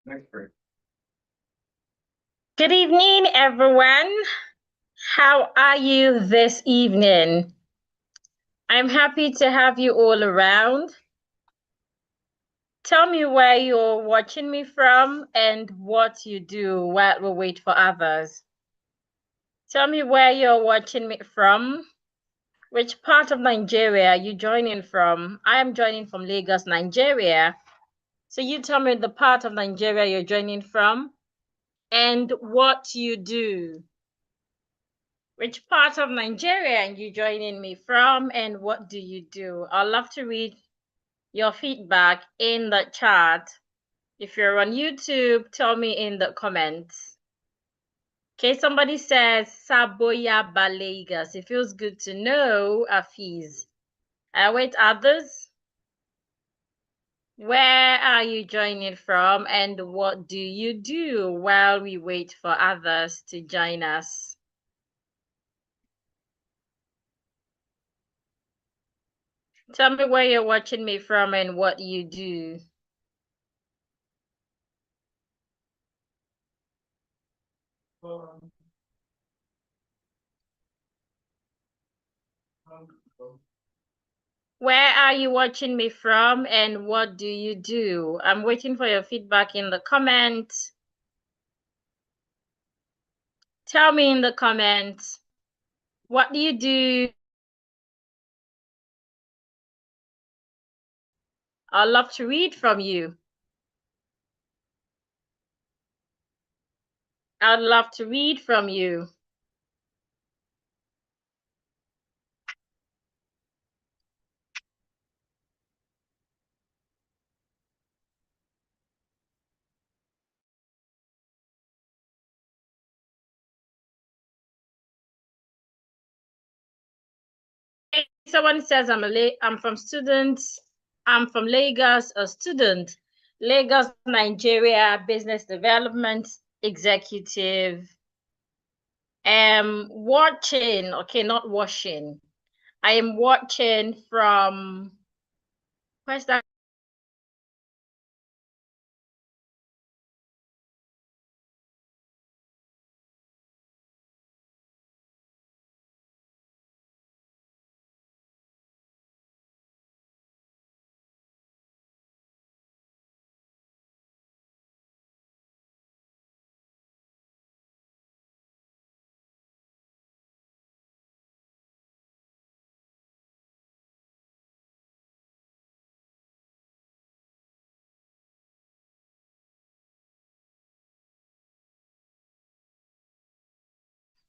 Good evening, everyone. How are you this evening? I'm happy to have you all around. Tell me where you're watching me from and what you do while we wait for others. Tell me where you're watching me from. Which part of Nigeria are you joining from? I am joining from Lagos, Nigeria. So you tell me the part of Nigeria you're joining from and what you do. Which part of Nigeria are you joining me from and what do you do? I'd love to read your feedback in the chat. If you're on YouTube, tell me in the comments. Okay, somebody says Saboya Balegas. It feels good to know, Afiz. I wait others. Where are you joining from and what do you do while we wait for others to join us? Tell me where you're watching me from and what you do. Where are you watching me from and what do you do? I'm waiting for your feedback in the comments. Tell me in the comments, what do you do? I'd love to read from you. I'd love to read from you. Someone says I'm from Lagos, a student. Lagos, Nigeria, business development executive. Watching, okay, not washing. I am watching from, where's that?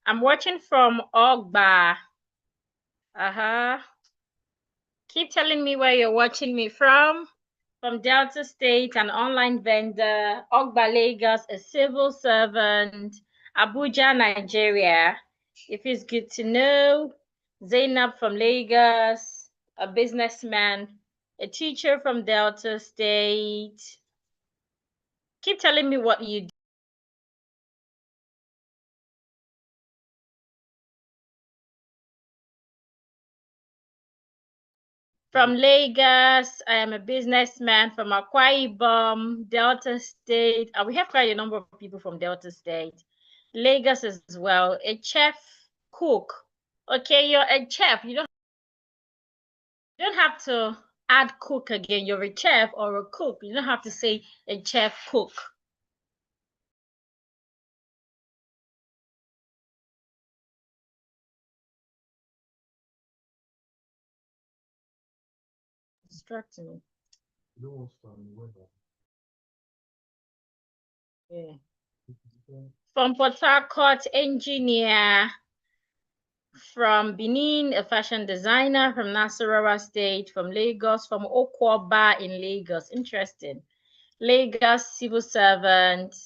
I'm watching from Ogba. Keep telling me where you're watching me from. From Delta State, an online vendor. Ogba, Lagos, a civil servant. Abuja, Nigeria. If it's good to know. Zainab from Lagos, a businessman. A teacher from Delta State. Keep telling me what you do. From Lagos, I am a businessman from Akwa Ibom, Delta State. We have quite a number of people from Delta State. Lagos as well. A chef, cook. Okay, you're a chef. You don't have to add cook again. You're a chef or a cook. You don't have to say a chef, cook. Distracting me. Yeah. From Port Harcourt, engineer. From Benin, a fashion designer. From Nasarawa State. From Lagos. From Okwaba in Lagos. Interesting. Lagos, civil servant.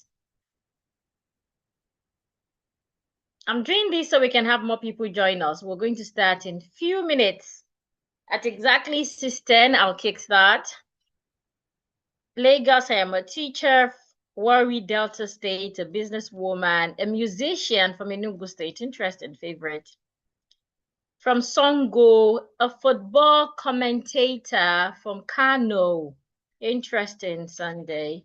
I'm doing this so we can have more people join us. We're going to start in a few minutes. At exactly 6:10, I'll kickstart. Lagos, I am a teacher. Warri, Delta State, a businesswoman, a musician from Enugu State, interesting favorite. From Songo, a football commentator from Kano, interesting Sunday.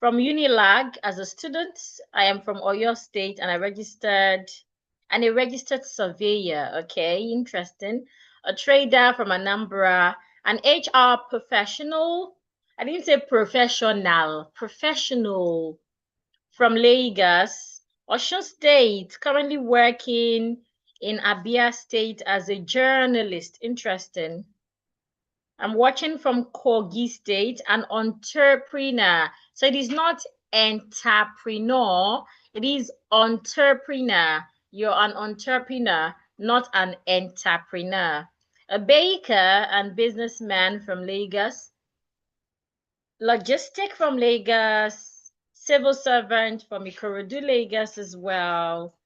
From Unilag as a student. I am from Oyo State and a registered surveyor. Okay, interesting. A trader from Anambra, an HR professional. I didn't say professional, professional from Lagos. Osun State, currently working in Abia State as a journalist. Interesting. I'm watching from Kogi State, an entrepreneur. So it is not entrepreneur, it is entrepreneur. You're an entrepreneur, not an entrepreneur. A baker and businessman from Lagos. Logistic from Lagos. Civil servant from Ikorodu, Lagos as well.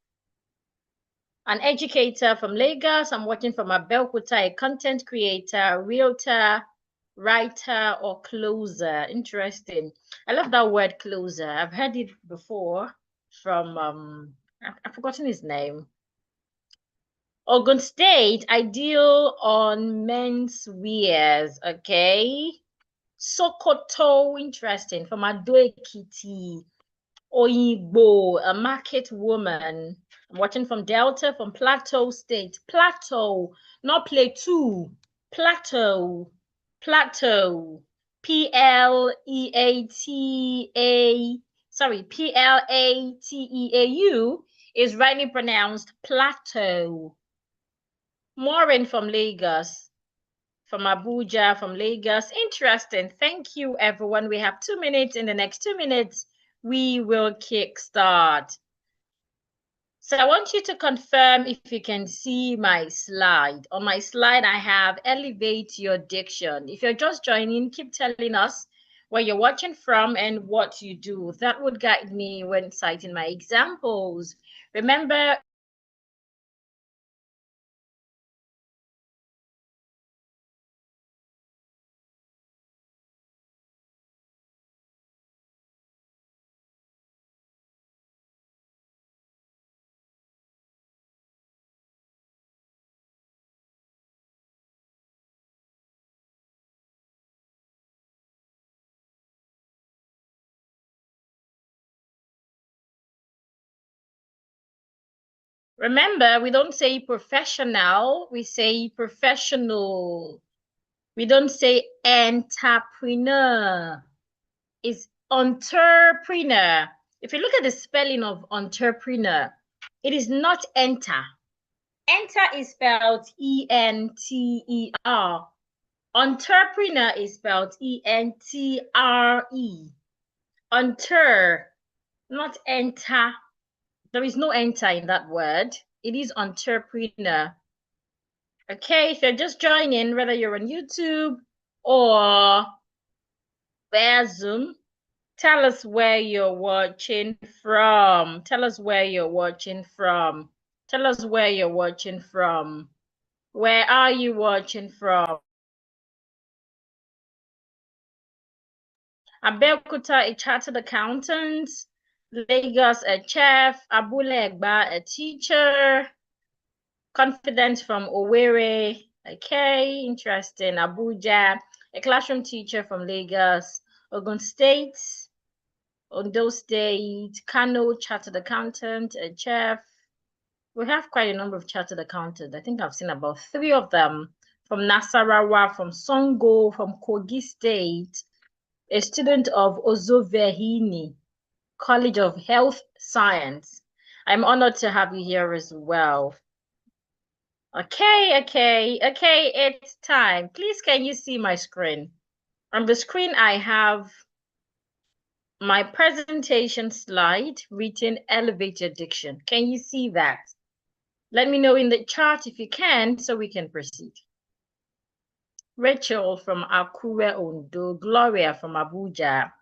An educator from Lagos. I'm working from Abeokuta, a content creator, realtor, writer, or closer. Interesting. I love that word closer. I've heard it before from I've forgotten his name. Ogun State, I deal on men's wears. Okay. Sokoto, interesting. From Ado Ekiti. Oyigbo, a market woman. I'm watching from Delta, from Plateau State. Plateau, not Plateau. Plateau. Plateau. P-L-E-A-T-A. Sorry, P-L-A-T-E-A-U is rightly pronounced Plateau. Maureen from Lagos. From Abuja, from Lagos. Interesting. Thank you, everyone. We have 2 minutes. In the next 2 minutes, we will kickstart. So I want you to confirm if you can see my slide. On my slide, I have elevate your diction. If you're just joining, keep telling us where you're watching from and what you do. That would guide me when citing my examples. Remember, we don't say professional, we say professional. We don't say entrepreneur. It's entrepreneur. If you look at the spelling of entrepreneur, it is not enter. Enter is spelled E-N-T-E-R. Entrepreneur is spelled E-N-T-R-E. Enter, not enter. There is no enter in that word. It is entrepreneur. Okay, if you're just joining, whether you're on YouTube or via Zoom, tell us where you're watching from. Tell us where you're watching from. Tell us where you're watching from. Where are you watching from? Abeokuta, a chartered accountant. Lagos, a chef. Abule Egba, a teacher. Confidence from Owerri. Okay, interesting. Abuja, a classroom teacher from Lagos. Ogun State, Ondo State, Kano, chartered accountant, a chef. We have quite a number of chartered accountants. I think I've seen about 3 of them from Nasarawa, from Songo, from Kogi State, a student of Ozovehini College of Health Science. I'm honored to have you here as well. Okay, it's time. Please, can you see my screen? On the screen, I have my presentation slide written elevator diction. Can you see that? Let me know in the chat if you can, so we can proceed. Rachel from Akure, Ondo. Gloria from Abuja.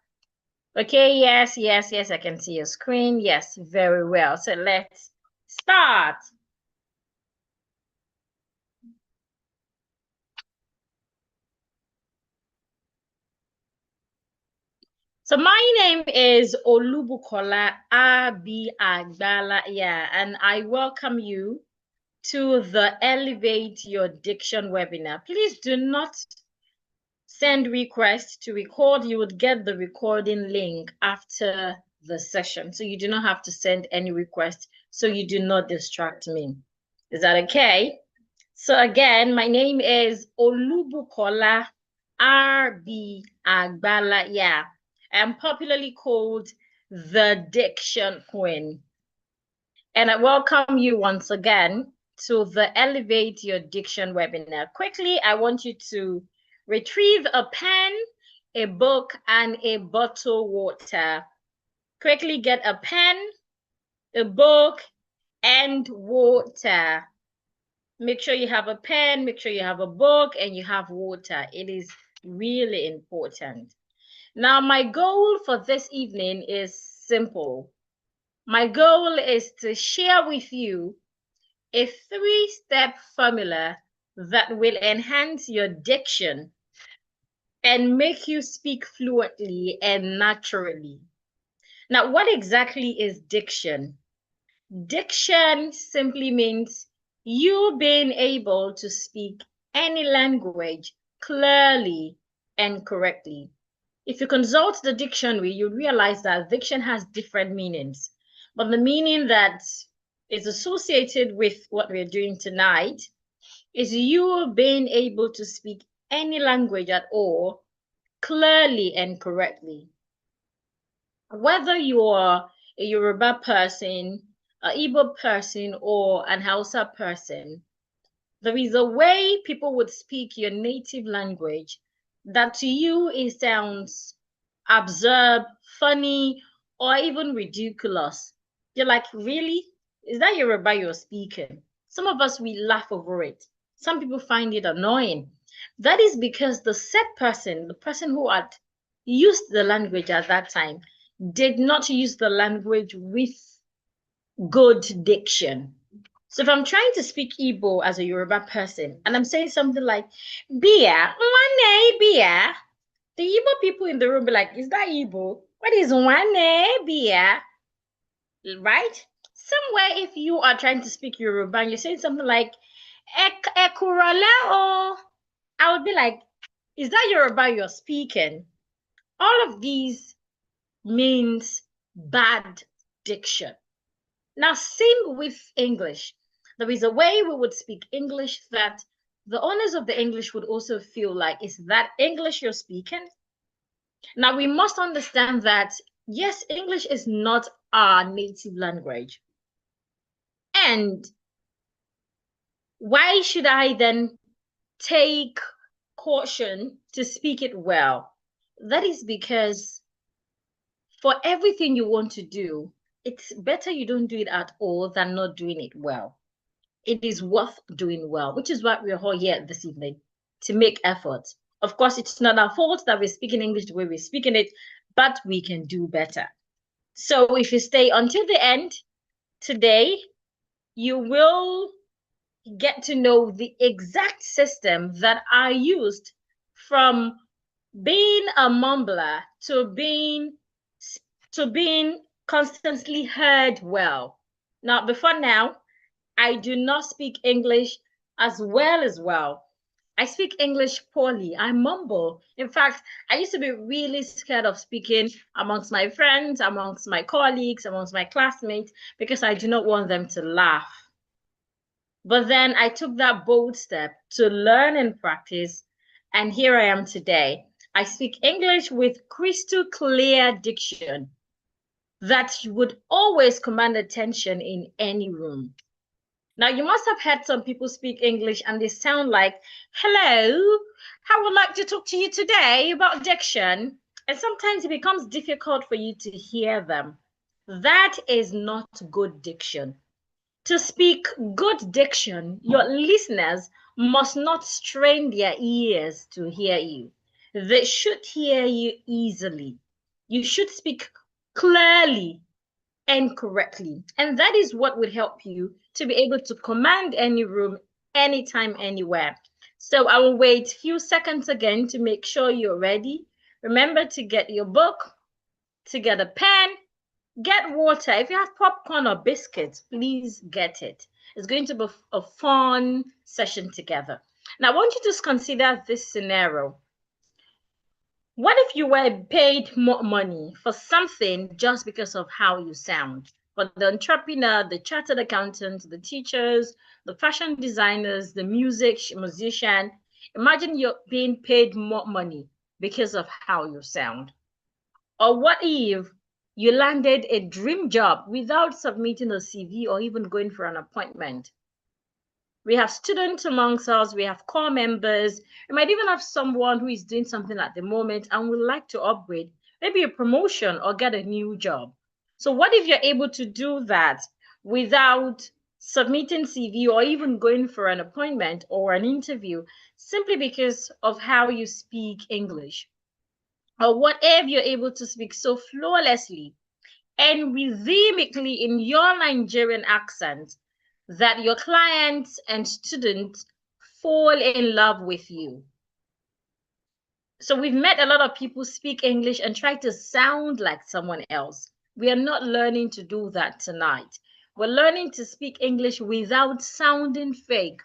Okay, yes, I can see your screen. Yes, very well. So let's start. So my name is Olubukola Abi Agbala, and I welcome you to the Elevate Your Diction webinar. Please do not send request to record, you would get the recording link after the session. So you do not have to send any request, so you do not distract me. Is that okay? So again, my name is Olubukola R.B. Agbala. Yeah, I'm popularly called the Diction Queen. And I welcome you once again to the Elevate Your Diction webinar. Quickly, I want you to retrieve a pen, a book, and a bottle of water. Quickly get a pen, a book, and water. Make sure you have a pen, make sure you have a book, and you have water. It is really important. Now, my goal for this evening is simple. My goal is to share with you a 3-step formula that will enhance your diction and make you speak fluently and naturally. Now, what exactly is diction? Diction simply means you being able to speak any language clearly and correctly. If you consult the dictionary, you realize that diction has different meanings. But the meaning that is associated with what we're doing tonight is you being able to speak any language at all clearly and correctly. Whether you are a Yoruba person, an Igbo person, or an Hausa person, there is a way people would speak your native language that to you it sounds absurd, funny, or even ridiculous. You're like, really? Is that Yoruba you're speaking? Some of us, we laugh over it. Some people find it annoying. That is because the said person, the person who had used the language at that time, did not use the language with good diction. So if I'm trying to speak Igbo as a Yoruba person and I'm saying something like, Bia, one Bia, the Igbo people in the room be like, is that Igbo? What is one Bia? Right? Somewhere if you are trying to speak Yoruba and you're saying something like, Ekurale, I would be like, is that Yoruba you're speaking? All of these means bad diction. Now, same with English. There is a way we would speak English that the owners of the English would also feel like, is that English you're speaking? Now, we must understand that, yes, English is not our native language. And why should I then take caution to speak it well? That is because for everything you want to do, it's better you don't do it at all than not doing it well. It is worth doing well, which is why we're all here this evening, to make efforts. Of course, it's not our fault that we're speaking English the way we're speaking it, but we can do better. So if you stay until the end today, you will get to know the exact system that I used from being a mumbler to being constantly heard well. Now, before now, I do not speak English as well. I speak English poorly. I mumble. In fact, I used to be really scared of speaking amongst my friends, amongst my colleagues, amongst my classmates, because I do not want them to laugh. But then I took that bold step to learn and practice, and here I am today. I speak English with crystal clear diction that would always command attention in any room. Now, you must have heard some people speak English and they sound like, hello, I would like to talk to you today about diction. And sometimes it becomes difficult for you to hear them. That is not good diction. To speak good diction, your listeners must not strain their ears to hear you. They should hear you easily. You should speak clearly and correctly. And that is what would help you to be able to command any room, anytime, anywhere. So I will wait a few seconds again to make sure you're ready. Remember to get your book, to get a pen, get water. If you have popcorn or biscuits, please get it. It's going to be a fun session together. Now, I want you to consider this scenario. What if you were paid more money for something just because of how you sound? For the entrepreneur, the chartered accountant, the teachers, the fashion designers, the musician, imagine you're being paid more money because of how you sound. Or what if you landed a dream job without submitting a CV or even going for an appointment? We have students amongst us, we have core members, we might even have someone who is doing something at the moment and would like to upgrade, maybe a promotion or get a new job. So what if you're able to do that without submitting CV or even going for an appointment or an interview simply because of how you speak English? Or what if you're able to speak so flawlessly and rhythmically in your Nigerian accent that your clients and students fall in love with you? So we've met a lot of people speak English and try to sound like someone else. We are not learning to do that tonight. We're learning to speak English without sounding fake.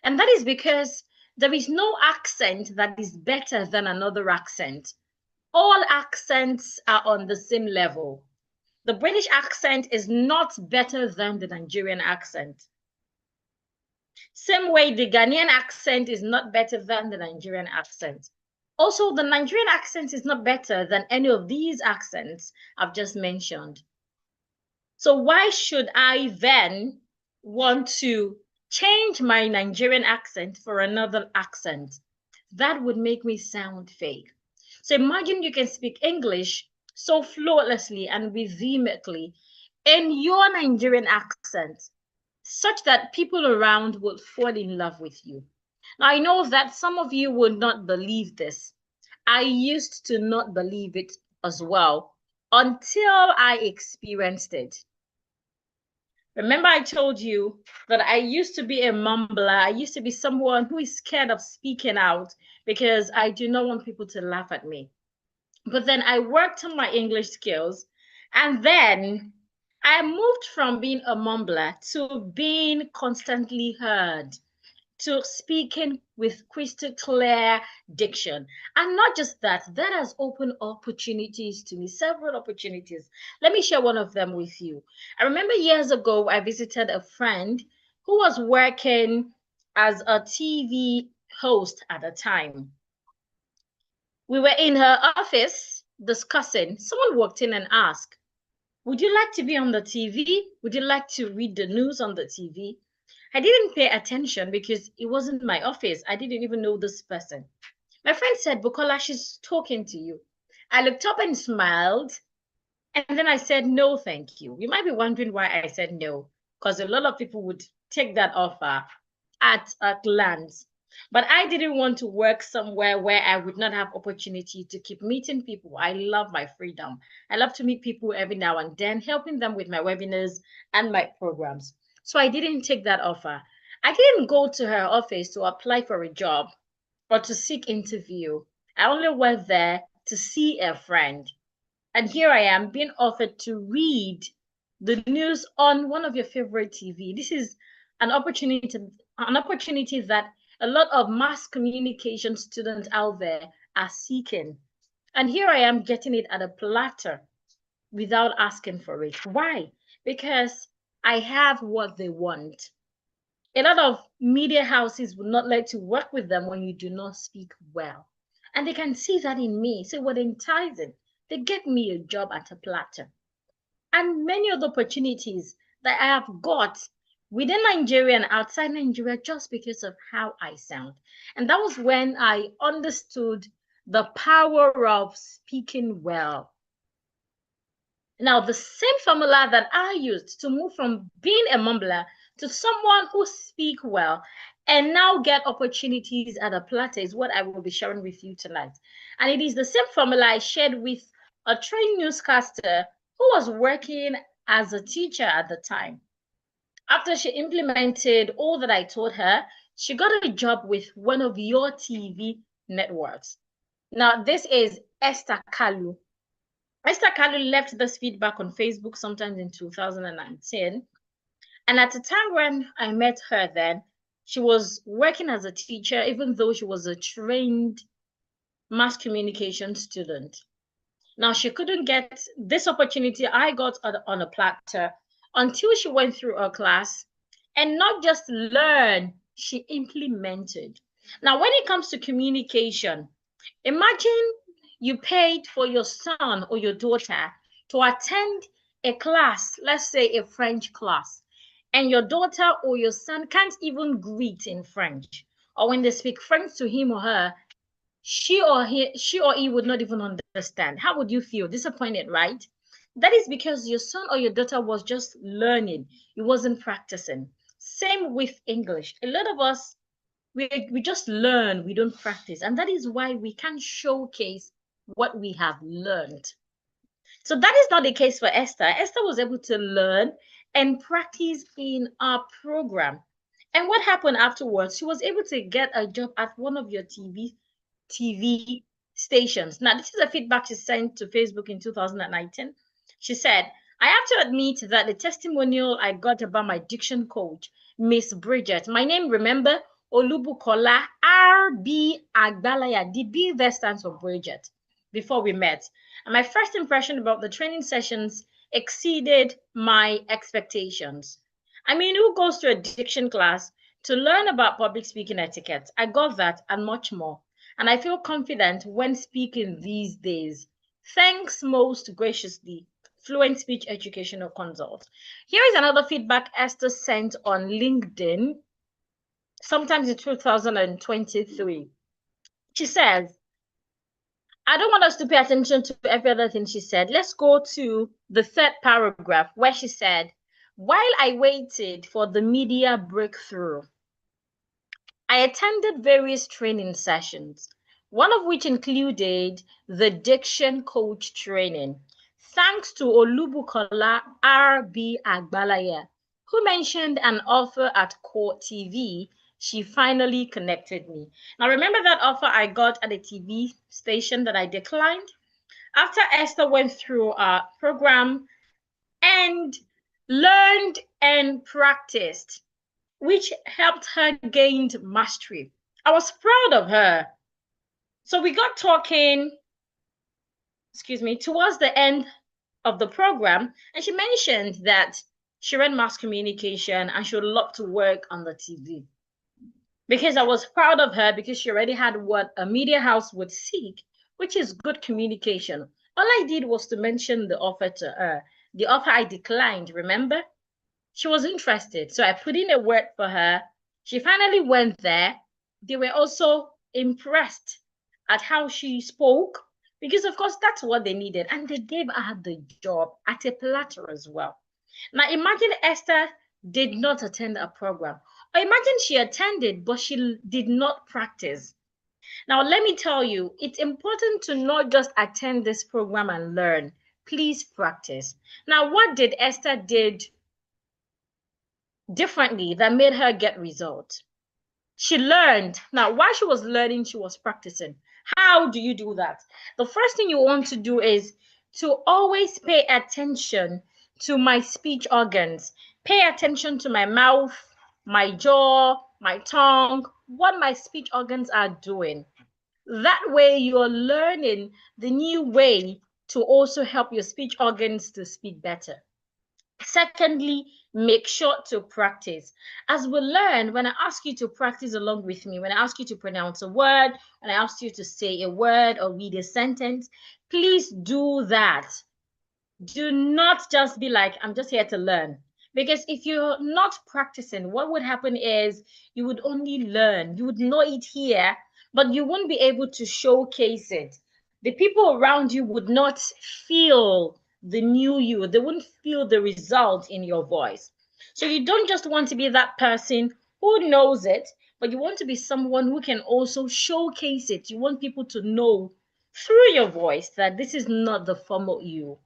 And that is because there is no accent that is better than another accent. All accents are on the same level. The British accent is not better than the Nigerian accent. Same way, the Ghanaian accent is not better than the Nigerian accent. Also, the Nigerian accent is not better than any of these accents I've just mentioned. So why should I then want to change my Nigerian accent for another accent? That would make me sound fake. So imagine you can speak English so flawlessly and rhythmically in your Nigerian accent, such that people around would fall in love with you. Now, I know that some of you would not believe this. I used to not believe it as well until I experienced it. Remember, I told you that I used to be a mumbler. I used to be someone who is scared of speaking out because I do not want people to laugh at me. But then I worked on my English skills, and then I moved from being a mumbler to being constantly heard, to speaking with crystal clear diction. And not just that, that has opened opportunities to me, several opportunities. Let me share one of them with you. I remember years ago, I visited a friend who was working as a TV host at the time. We were in her office discussing. Someone walked in and asked, "Would you like to be on the TV? Would you like to read the news on the TV?" I didn't pay attention because it wasn't my office. I didn't even know this person. My friend said, "Bukola, she's talking to you." I looked up and smiled, and then I said, "No, thank you." You might be wondering why I said no, because a lot of people would take that offer at a glance. But I didn't want to work somewhere where I would not have opportunity to keep meeting people. I love my freedom. I love to meet people every now and then, helping them with my webinars and my programs. So I didn't take that offer. I didn't go to her office to apply for a job or to seek interview. I only went there to see a friend. And here I am being offered to read the news on one of your favorite TV. This is an opportunity that a lot of mass communication students out there are seeking. And here I am getting it at a platter without asking for it. Why? Because I have what they want. A lot of media houses would not like to work with them when you do not speak well. And they can see that in me. So what enticing? They get me a job at a platter. And many other opportunities that I have got within Nigeria and outside Nigeria just because of how I sound. And that was when I understood the power of speaking well. Now, the same formula that I used to move from being a mumbler to someone who speak well and now get opportunities at a platter is what I will be sharing with you tonight. And it is the same formula I shared with a trained newscaster who was working as a teacher at the time. After she implemented all that I taught her, she got a job with one of your TV networks. Now, this is Esther Kalu. Esther Kalu left this feedback on Facebook sometime in 2019. And at the time when I met her then, she was working as a teacher, even though she was a trained mass communication student. Now, she couldn't get this opportunity I got on a platter until she went through a class and not just learn, she implemented. Now, when it comes to communication, imagine you paid for your son or your daughter to attend a class, let's say a French class, and your daughter or your son can't even greet in French. Or when they speak French to him or her, she or he would not even understand. How would you feel? Disappointed, right? That is because your son or your daughter was just learning. It wasn't practicing. Same with English. A lot of us, we just learn, we don't practice. And that is why we can't showcase what we have learned. So that is not the case for Esther. Esther was able to learn and practice in our program. And what happened afterwards? She was able to get a job at one of your TV stations. Now, this is a feedback she sent to Facebook in 2019. She said, I have to admit that the testimonial I got about my diction coach, Miss Bridget, my name, remember, Olubukola R.B. Agbalaya. The B there stands for Bridget before we met. And my first impression about the training sessions exceeded my expectations. I mean, who goes to a diction class to learn about public speaking etiquette? I got that and much more. And I feel confident when speaking these days. Thanks most graciously, Fluent Speech Educational Consult. Here is another feedback Esther sent on LinkedIn, sometimes in 2023. She says, I don't want us to pay attention to every other thing she said. Let's go to the third paragraph where she said, while I waited for the media breakthrough, I attended various training sessions, one of which included the Diction Coach training. Thanks to Olubukola R.B. Agbalaya, who mentioned an offer at Court TV, she finally connected me. Now, remember that offer I got at a TV station that I declined? After Esther went through our program and learned and practiced, which helped her gain mastery. I was proud of her. So we got talking, towards the end of the program, and she mentioned that she read mass communication and she would love to work on the TV. Because I was proud of her because she already had what a media house would seek, which is good communication. All I did was to mention the offer to her. The offer I declined, remember? She was interested. So I put in a word for her. She finally went there. They were also impressed at how she spoke because, of course, that's what they needed. And they gave her the job at a platter as well. Now, imagine Esther did not attend a program. Or imagine she attended, but she did not practice. Now, let me tell you, it's important to not just attend this program and learn. Please practice. Now, what did Esther did differently that made her get results? She learned. Now, while she was learning, she was practicing. How do you do that? The first thing you want to do is to always pay attention to my speech organs. Pay attention to my mouth, my jaw, my tongue, what my speech organs are doing. That way, you're learning the new way to also help your speech organs to speak better. Secondly, make sure to practice. As we learn, when I ask you to practice along with me, when I ask you to pronounce a word, when I ask you to say a word or read a sentence, please do that. Do not just be like, I'm just here to learn. Because if you're not practicing, what would happen is you would only learn. You would know it here, but you won't be able to showcase it. The people around you would not feel the new you. They wouldn't feel the result in your voice. So you don't just want to be that person who knows it, but you want to be someone who can also showcase it. You want people to know through your voice that this is not the formal you.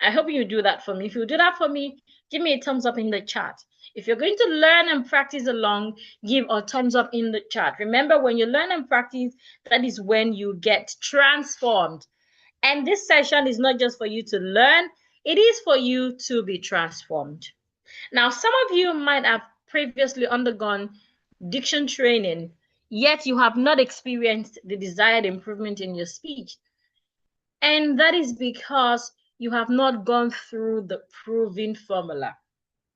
I hope you do that for me. If you do that for me, give me a thumbs up in the chat. If you're going to learn and practice along, give a thumbs up in the chat. Remember, when you learn and practice, that is when you get transformed. And this session is not just for you to learn, it is for you to be transformed. Now, some of you might have previously undergone diction training. yet you have not experienced the desired improvement in your speech. And that is because you have not gone through the proven formula.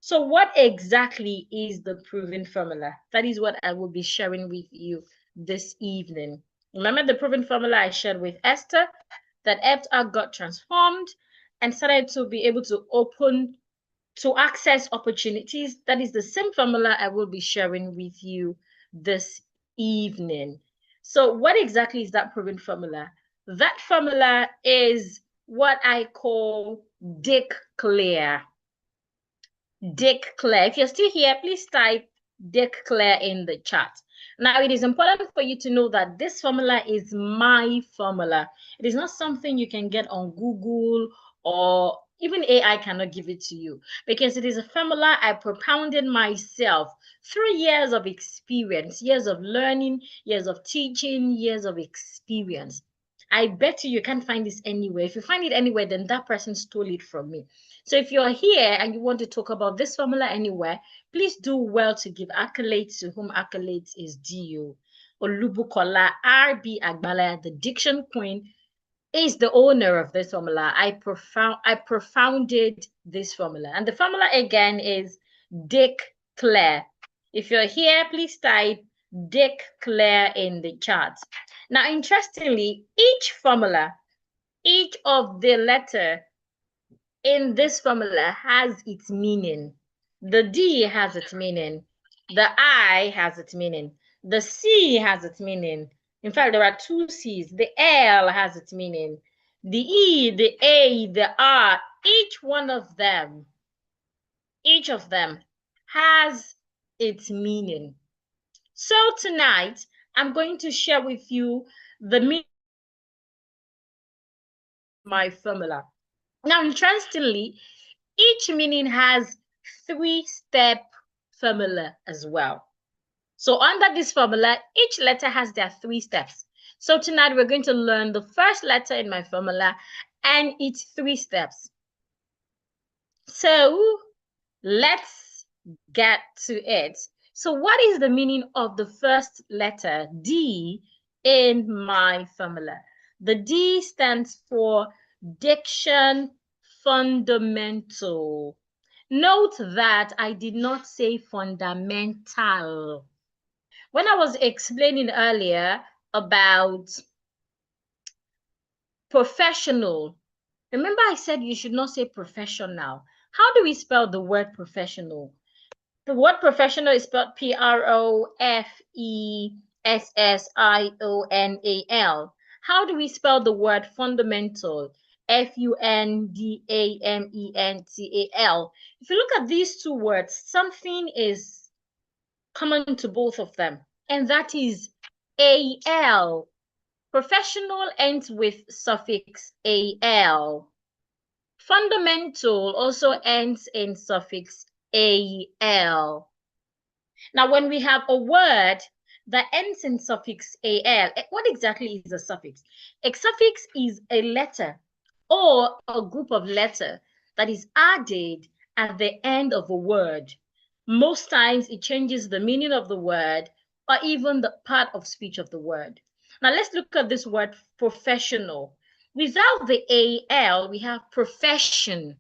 So what exactly is the proven formula? That is what I will be sharing with you this evening. Remember the proven formula I shared with Esther, that after got transformed and started to be able to open to access opportunities. That is the same formula I will be sharing with you this evening. So what exactly is that proven formula? That formula is what I call declare. Declare. If you're still here, please type declare in the chat. Now, it is important for you to know that this formula is my formula. It is not something you can get on Google, or even AI cannot give it to you, because it is a formula I propounded myself through years of experience, years of learning, years of teaching, years of experience. I bet you can't find this anywhere. If you find it anywhere, then that person stole it from me. So if you're here and you want to talk about this formula anywhere, please do well to give accolades to whom accolades is due. Olubukola R.B. Agbala, the Diction Queen, is the owner of this formula. I propounded this formula. And the formula again is declare. If you're here, please type declare in the chat. Now, interestingly, each formula, each of the letter in this formula has its meaning. The D has its meaning. The I has its meaning. The C has its meaning. In fact, there are two C's. The L has its meaning. The E, the A, the R, each of them has its meaning. So tonight, I'm going to share with you the meaning of my formula. Now, interestingly, each meaning has 3-step formula as well. So under this formula, each letter has their 3 steps. So tonight we're going to learn the first letter in my formula and its 3 steps. So let's get to it. So what is the meaning of the first letter, D, in my formula? The D stands for diction fundamental. Note that I did not say fundamental. When I was explaining earlier about professional, remember I said you should not say professional. How do we spell the word professional? The word professional is spelled Professional. How do we spell the word fundamental? Fundamental. If you look at these two words, something is common to both of them, and that is al. Professional ends with suffix al. Fundamental also ends in suffix al. Now, when we have a word that ends in suffix al, what exactly is a suffix? A suffix is a letter or a group of letters that is added at the end of a word. Most times it changes the meaning of the word or even the part of speech of the word. Now let's look at this word professional. Without the al, we have profession.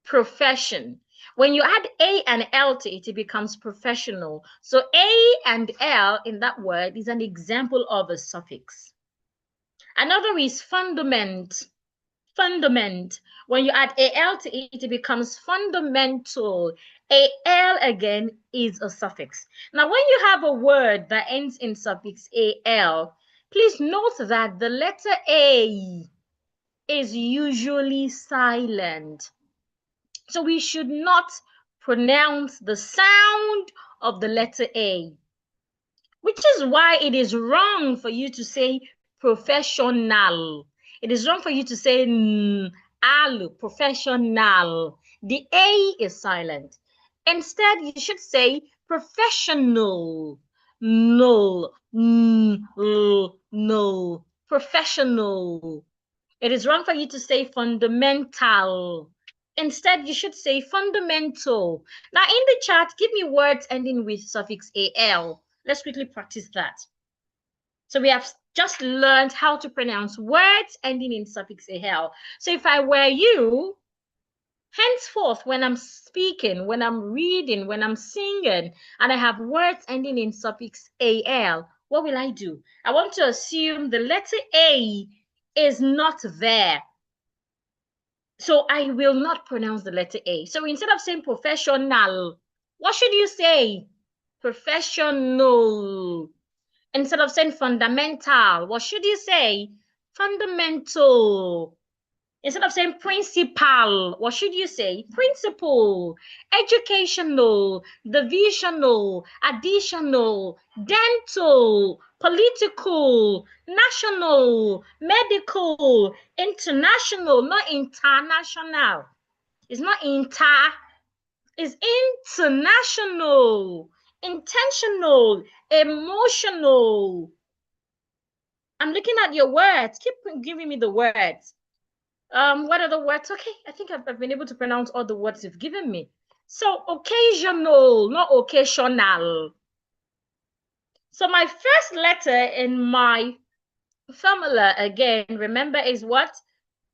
Profession. When you add a and l to it, it becomes professional. So a and l in that word is an example of a suffix. Another is fundament. Fundament. When you add al to it, it becomes fundamental. Al again is a suffix. Now, when you have a word that ends in suffix al, please note that the letter a is usually silent. So we should not pronounce the sound of the letter A, which is why it is wrong for you to say professional. It is wrong for you to say al, professional. The A is silent. Instead, you should say professional. No, no, professional. It is wrong for you to say fundamental. Instead, you should say fundamental. Now, in the chat, give me words ending with suffix al. Let's quickly practice that. So we have just learned how to pronounce words ending in suffix AL. So if I were you, henceforth, when I'm speaking, when I'm reading, when I'm singing, and I have words ending in suffix AL, what will I do? I want to assume the letter A is not there. So I will not pronounce the letter A. So instead of saying professional, what should you say? Professional. Instead of saying fundamental, what should you say? Fundamental. Instead of saying principal, what should you say? Principal. Educational, divisional, additional, dental, political, national, medical, international, not international. It's not inter, it's international, intentional, emotional. I'm looking at your words. Keep giving me the words. What are the words? Okay, I think I've been able to pronounce all the words you've given me. So occasional, not occasional. So my first letter in my formula, again, remember, is what?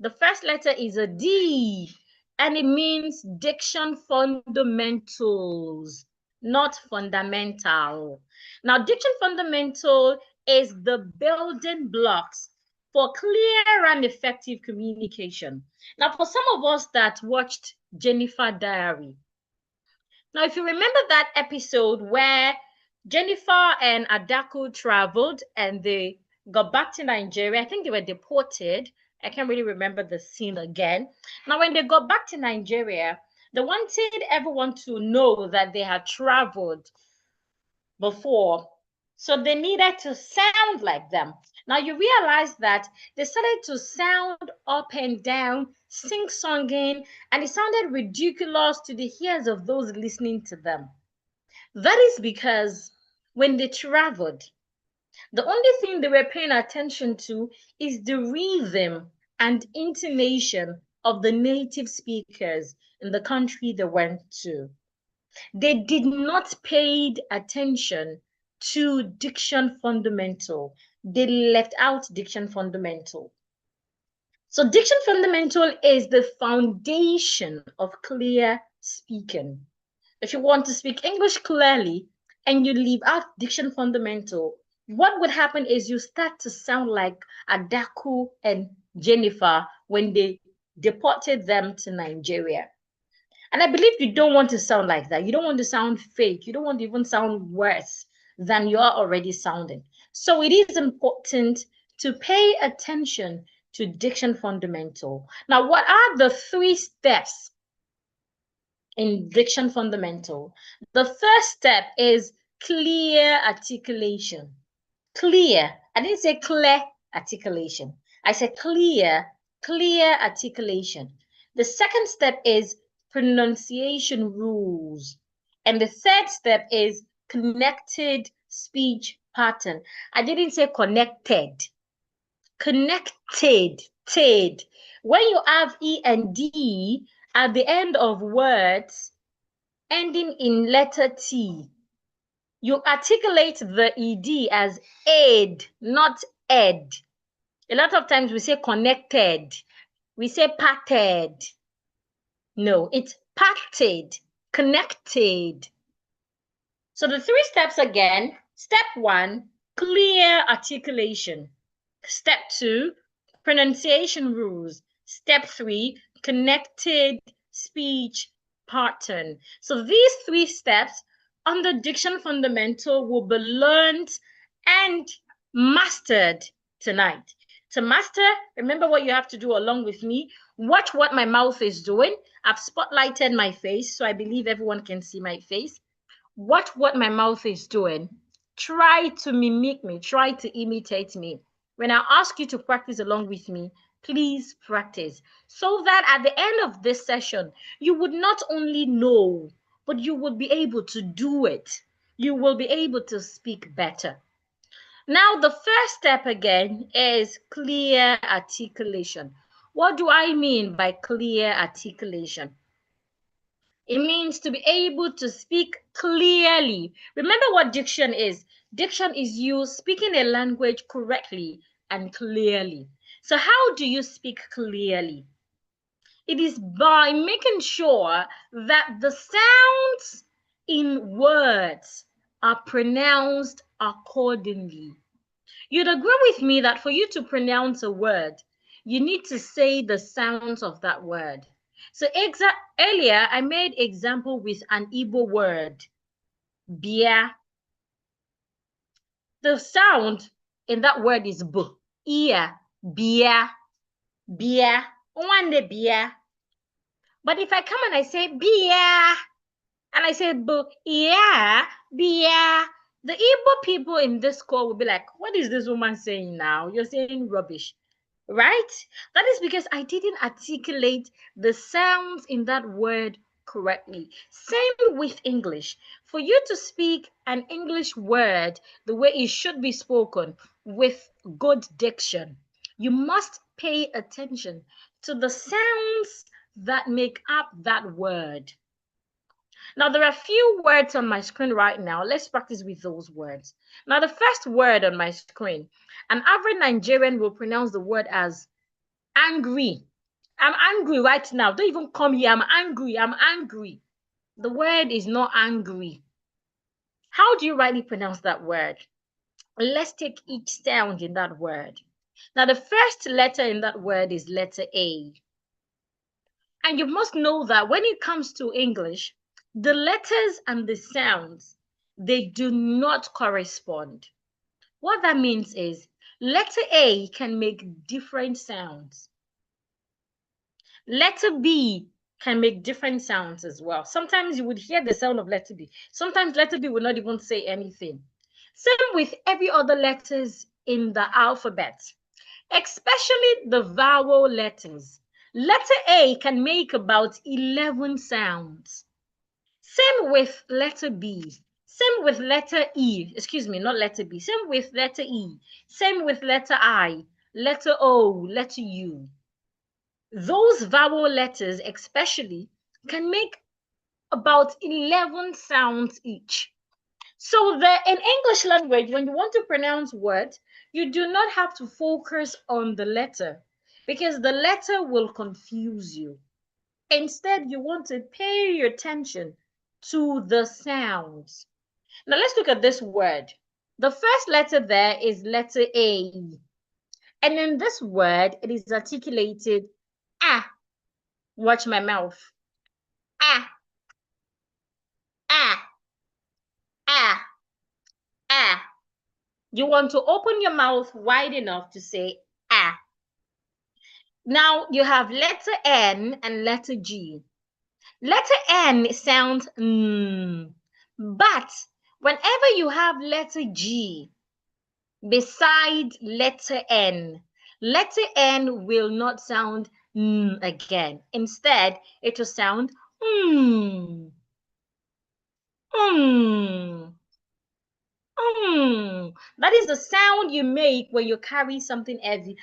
The first letter is a D, and it means diction fundamentals, not fundamental. Now, diction fundamental is the building blocks for clear and effective communication. Now, for some of us that watched Jennifer Diary, now, if you remember that episode where Jennifer and Adaku traveled and they got back to Nigeria, I think they were deported. I can't really remember the scene again. Now, when they got back to Nigeria, they wanted everyone to know that they had traveled before. So they needed to sound like them. Now you realize that they started to sound up and down, sing-songing, and it sounded ridiculous to the ears of those listening to them. That is because when they traveled, the only thing they were paying attention to is the rhythm and intonation of the native speakers in the country they went to. They did not pay attention to diction fundamental. They left out diction fundamental. So diction fundamental is the foundation of clear speaking. If you want to speak English clearly and you leave out diction fundamental, what would happen is you start to sound like Adaku and Jennifer when they deported them to Nigeria. And I believe you don't want to sound like that. You don't want to sound fake. You don't want to even sound worse than you are already sounding. So it is important to pay attention to diction fundamental. Now, what are the 3 steps in diction fundamental? The first step is clear articulation. Clear. I didn't say clear articulation. I said clear articulation. The second step is pronunciation rules. And the third step is connected speech pattern. I didn't say connected. Connected. When you have E and D at the end of words ending in letter T, you articulate the ED as aid, not ed. A lot of times we say connected, we say parted. No, it's parted, connected. So the 3 steps again. Step 1, clear articulation. Step 2, pronunciation rules. Step 3, connected speech pattern. So these 3 steps under diction fundamental will be learned and mastered tonight. To master, remember what you have to do along with me. Watch what my mouth is doing. I've spotlighted my face, so I believe everyone can see my face. Watch what my mouth is doing. Try to mimic me. Try to imitate me. When I ask you to practice along with me, please practice so that at the end of this session, you would not only know, but you will be able to do it. You will be able to speak better. Now, the first step again is clear articulation. What do I mean by clear articulation? It means to be able to speak clearly. Remember what diction is. Diction is you speaking a language correctly and clearly. So how do you speak clearly? It is by making sure that the sounds in words are pronounced accordingly. You'd agree with me that for you to pronounce a word, you need to say the sounds of that word. So earlier, I made example with an Igbo word, bia. The sound in that word is b, ear, bia, bia, one bia. But if I come and I say bia, and I say yeah, bia, the Igbo people in this call will be like, what is this woman saying now? You're saying rubbish. Right? That is because I didn't articulate the sounds in that word correctly. Same with English. For you to speak an English word the way it should be spoken with good diction, you must pay attention to the sounds that make up that word. Now, there are a few words on my screen right now. Let's practice with those words. Now, the first word on my screen, an average Nigerian will pronounce the word as angry. I'm angry right now. Don't even come here. I'm angry. I'm angry. The word is not angry. How do you rightly pronounce that word? Let's take each sound in that word. Now, the first letter in that word is letter A. And you must know that when it comes to English, the letters and the sounds, they do not correspond. What that means is letter A can make different sounds. Letter B can make different sounds as well. Sometimes you would hear the sound of letter B. Sometimes letter B will not even say anything. Same with every other letters in the alphabet, especially the vowel letters. Letter A can make about 11 sounds. Same with letter B. Same with letter E. Excuse me, not letter B. Same with letter E. Same with letter I, letter O, letter U. Those vowel letters especially can make about 11 sounds each. So in English language, when you want to pronounce words, you do not have to focus on the letter because the letter will confuse you. Instead, you want to pay your attention to the sounds. Now let's look at this word. The first letter there is letter A. And in this word, it is articulated ah. Watch my mouth. Ah, ah, ah, ah. You want to open your mouth wide enough to say ah. Now you have letter N and letter G. Letter N sounds but whenever you have letter G beside letter N will not sound again. Instead, it will sound mm. That is the sound you make when you carry something heavy.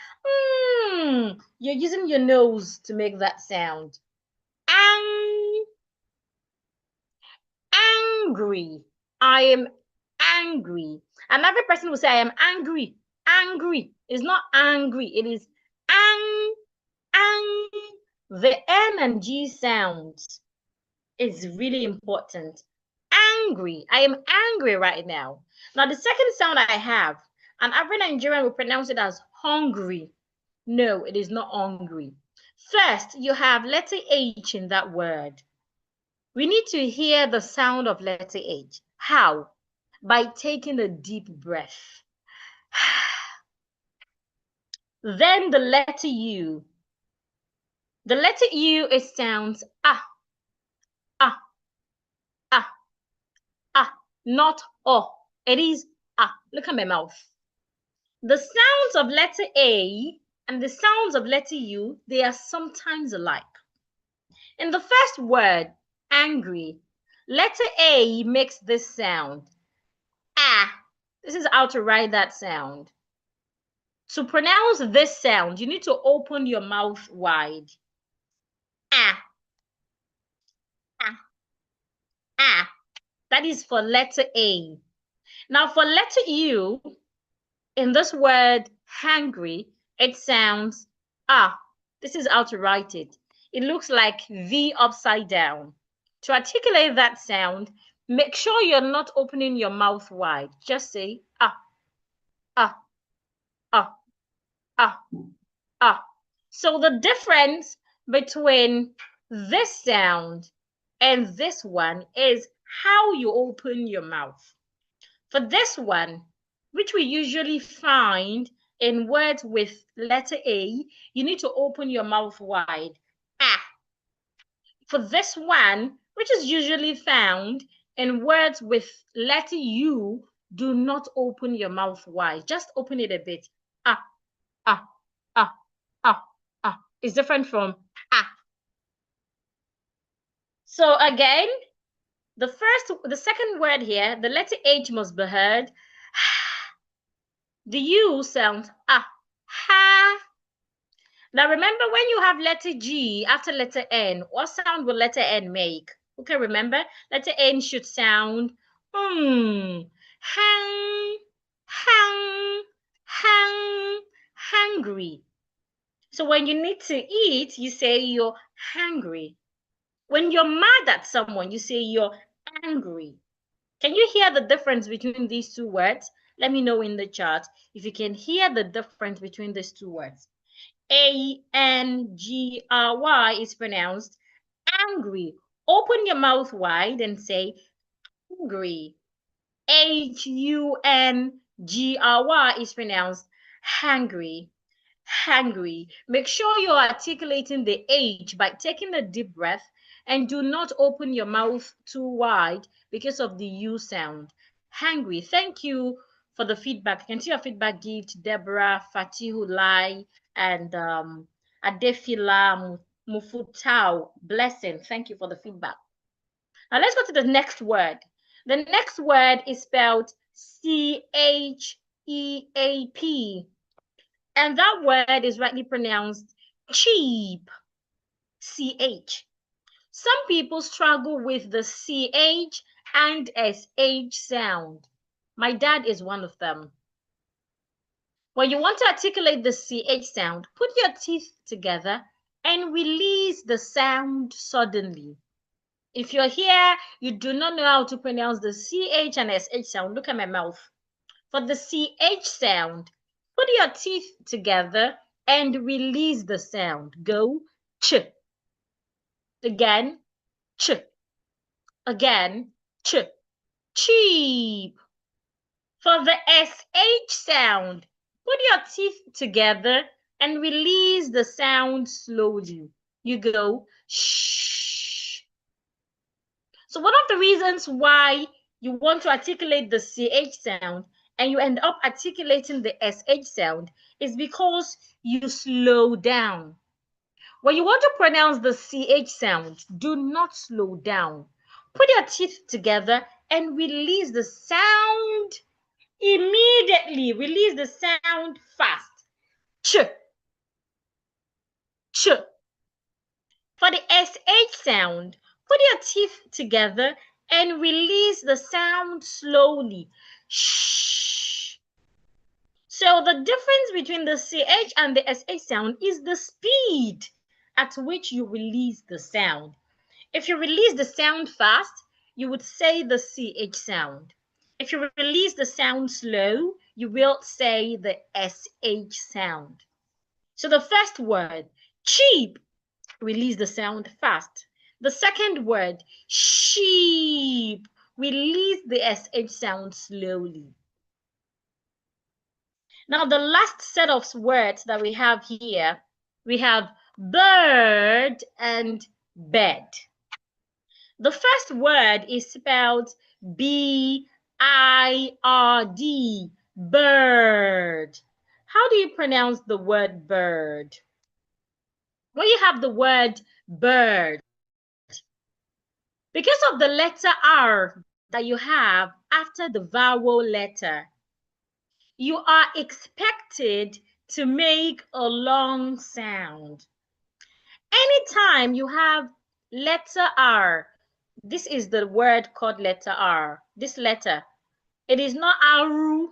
You're using your nose to make that sound. Angry. I am angry. Another person will say, I am angry. Angry. It's not angry. It is ang. The N and G sounds is really important. Angry. I am angry right now. Now, the second sound I have, an average Nigerian will pronounce it as hungry. No, it is not hungry. First, you have letter H in that word. We need to hear the sound of letter H. How? By taking a deep breath. Then the letter U. The letter U, it sounds ah, ah, ah, ah, not oh. It is ah. Look at my mouth. The sounds of letter A and the sounds of letter U, they are sometimes alike. In the first word, angry, letter A makes this sound. Ah. This is how to write that sound. To pronounce this sound, you need to open your mouth wide. Ah. Ah. That is for letter A. Now for letter U, in this word hungry, it sounds ah. This is how to write it. It looks like V upside down. To articulate that sound, make sure you're not opening your mouth wide. Just say ah, ah, ah, ah, ah. So the difference between this sound and this one is how you open your mouth. For this one, which we usually find in words with letter A, you need to open your mouth wide. Ah. For this one, which is usually found in words with letter U, do not open your mouth wide. Just open it a bit. Ah, ah, ah, ah, ah. It's different from ah. So again, the second word here, the letter H must be heard. The U sounds ah, ha. Now remember, when you have letter G after letter N, what sound will letter N make? Okay, remember, letter N should sound hang, hang, hang, hungry. So when you need to eat, you say you're hungry. When you're mad at someone, you say you're angry. Can you hear the difference between these two words? Let me know in the chat if you can hear the difference between these two words. A-N-G-R-Y is pronounced angry. Open your mouth wide and say angry. H-U-N-G-R-Y is pronounced hungry. Hungry. Make sure you're articulating the H by taking a deep breath, and do not open your mouth too wide because of the U sound. Hungry. Thank you for the feedback. You can see your feedback gift, Deborah, Fatihulai, and Adefila Mufutau. Blessing. Thank you for the feedback. Now let's go to the next word. The next word is spelled C-H-E-A-P. And that word is rightly pronounced cheap. C-H. Some people struggle with the C-H and S-H sound. My dad is one of them. When you want to articulate the CH sound, put your teeth together and release the sound suddenly. If you're here, you do not know how to pronounce the CH and SH sound, look at my mouth. For the CH sound, put your teeth together and release the sound. Go ch. Again, ch. Again, ch. Cheap. For the SH sound, put your teeth together and release the sound slowly. You go shh. So one of the reasons why you want to articulate the CH sound and you end up articulating the SH sound is because you slow down. When you want to pronounce the CH sound, do not slow down. Put your teeth together and release the sound immediately. Release the sound fast. Ch. Ch. For the SH sound, put your teeth together and release the sound slowly. Shh. So the difference between the CH and the SH sound is the speed at which you release the sound. If you release the sound fast, you would say the CH sound. If you release the sound slow, you will say the SH sound. So the first word, cheap, release the sound fast. The second word, sheep, release the SH sound slowly. Now the last set of words that we have here, we have bird and bed. The first word is spelled B-I-R-D, bird. How do you pronounce the word bird? When you have the word bird, because of the letter R that you have after the vowel letter, you are expected to make a long sound. Anytime you have letter R This is the word called letter R. This letter, it is not R,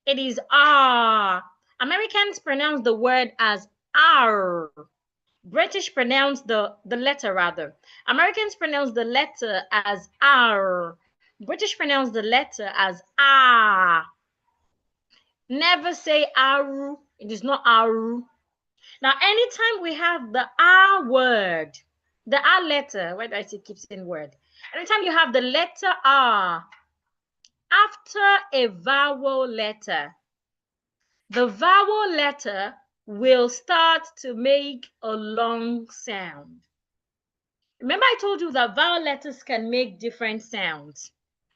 it is R. Americans pronounce the word as R. British pronounce the letter rather. Americans pronounce the letter as R. British pronounce the letter as R. Never say R. It is not R. Now, anytime we have the R word, the R letter, why do I say keep saying word? Anytime you have the letter R after a vowel letter, the vowel letter will start to make a long sound. Remember I told you that vowel letters can make different sounds.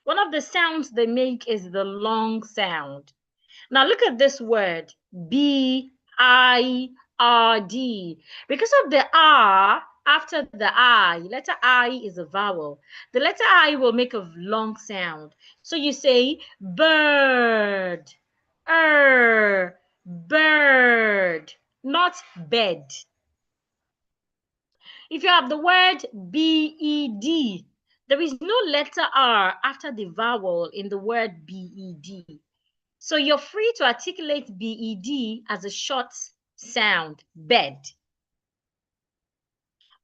One of the sounds they make is the long sound. Now look at this word, B-I-R-D. Because of the R after the I, letter I is a vowel. The letter I will make a long sound. So you say bird, bird, not bed. If you have the word B-E-D, there is no letter R after the vowel in the word B-E-D. So you're free to articulate B-E-D as a short sound, bed.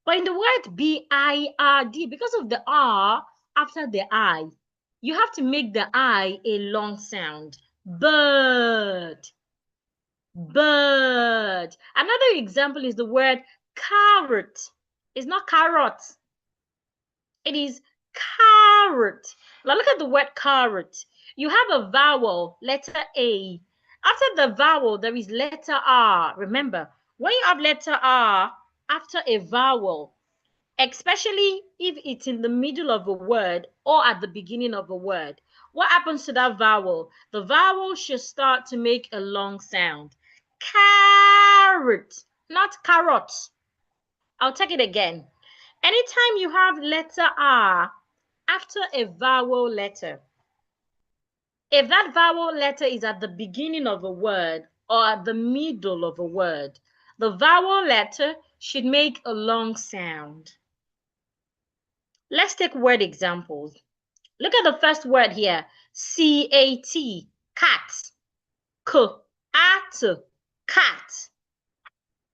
But in the word B-I-R-D, because of the R after the I, you have to make the I a long sound. Bird, bird. Another example is the word carrot. It's not carrot. It is carrot. Now look at the word carrot. You have a vowel, letter A. After the vowel, there is letter R. Remember, when you have letter R after a vowel, especially if it's in the middle of a word or at the beginning of a word, what happens to that vowel? The vowel should start to make a long sound. Carrot, not carrot. I'll take it again. Anytime you have letter R after a vowel letter, if that vowel letter is at the beginning of a word or at the middle of a word, the vowel letter should make a long sound. Let's take word examples. Look at the first word here, C-A-T, cat, K-A-T, cat.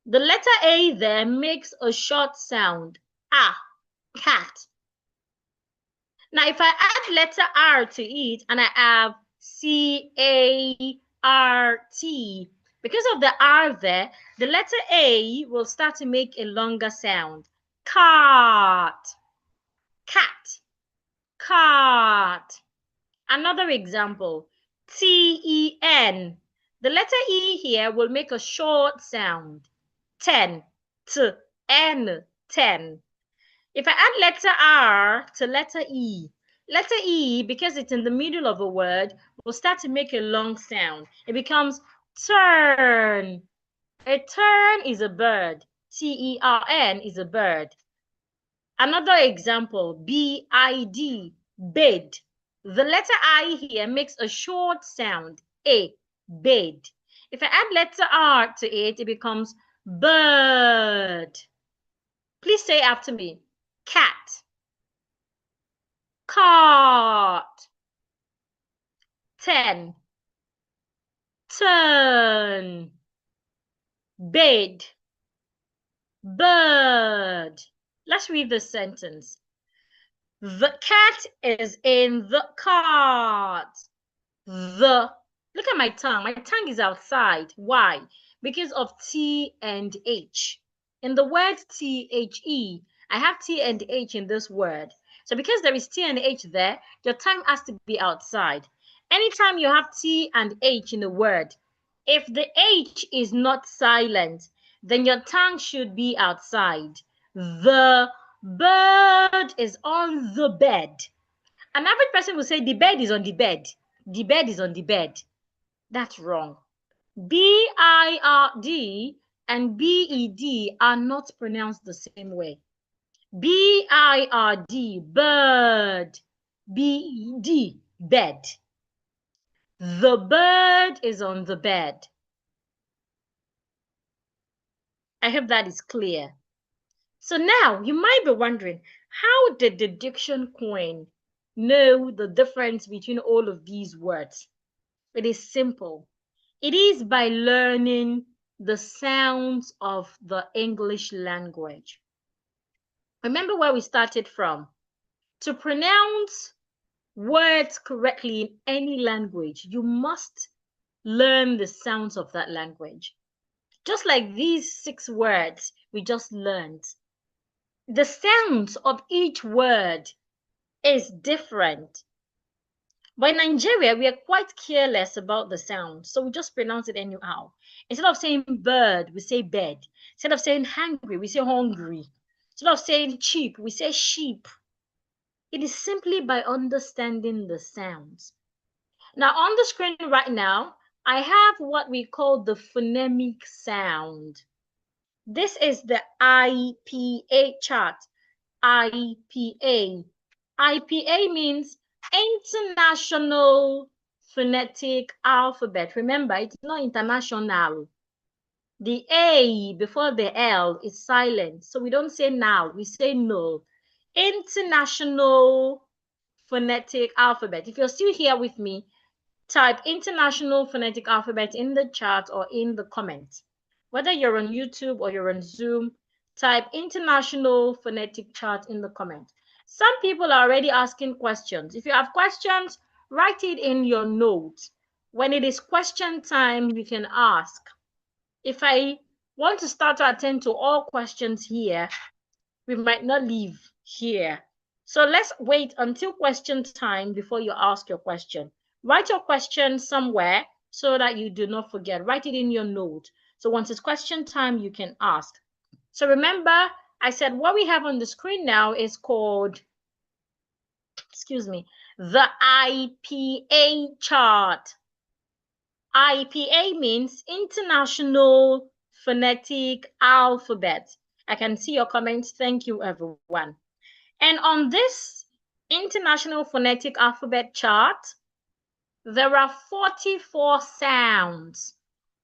The letter A there makes a short sound, cat. Now, if I add letter R to it and I have C-A-R-T, because of the R there, the letter A will start to make a longer sound. Cat, cat, cat. Another example, T-E-N. The letter E here will make a short sound. Ten, T-N, ten. If I add letter R to letter E, because it's in the middle of a word, will start to make a long sound. It becomes turn. A tern is a bird. T-E-R-N is a bird. Another example, B-I-D, bed. The letter I here makes a short sound, bed. If I add letter R to it, it becomes bird. Please say after me. Cat, cart, ten, turn, bed, bird. Let's read the sentence. The cat is in the cart. Look at my tongue. My tongue is outside. Why? Because of T and H. In the word T-H-E, I have T and H in this word. So because there is T and H there, your tongue has to be outside. Anytime you have T and H in a word, if the H is not silent, then your tongue should be outside. The bird is on the bed. An average person will say the bed is on the bed. The bed is on the bed. That's wrong. B-I-R-D and B-E-D are not pronounced the same way. B-I-R-D, bird. B-E-D, bed. The bird is on the bed. I hope that is clear. So now you might be wondering, How did the Diction Queen know the difference between all of these words? It is simple. It is by learning the sounds of the English language. Remember where we started from. To pronounce words correctly in any language, you must learn the sounds of that language. Just like these 6 words we just learned. The sounds of each word is different. But in Nigeria, we are quite careless about the sound, so we just pronounce it anyhow. Instead of saying bird, we say bed. Instead of saying hungry, we say hungry. Instead of saying cheap, we say sheep. It is simply by understanding the sounds. Now, on the screen right now, I have what we call the phonemic sound. This is the IPA chart. IPA. IPA means International Phonetic Alphabet. Remember, it's not international. The A before the L is silent. So we don't say now, we say no. International Phonetic Alphabet. If you're still here with me, type International Phonetic Alphabet in the chat or in the comments. Whether you're on YouTube or you're on Zoom, type International Phonetic Chart in the comments. Some people are already asking questions. If you have questions, write it in your notes. When it is question time, you can ask. If I want to start to attend to all questions here, we might not leave here. So let's wait until question time before you ask your question. Write your question somewhere so that you do not forget. Write it in your note. So once it's question time, you can ask. So remember, I said what we have on the screen now is called, the IPA chart. IPA means International Phonetic Alphabet. I can see your comments. Thank you, everyone. And on this International Phonetic Alphabet chart, there are 44 sounds.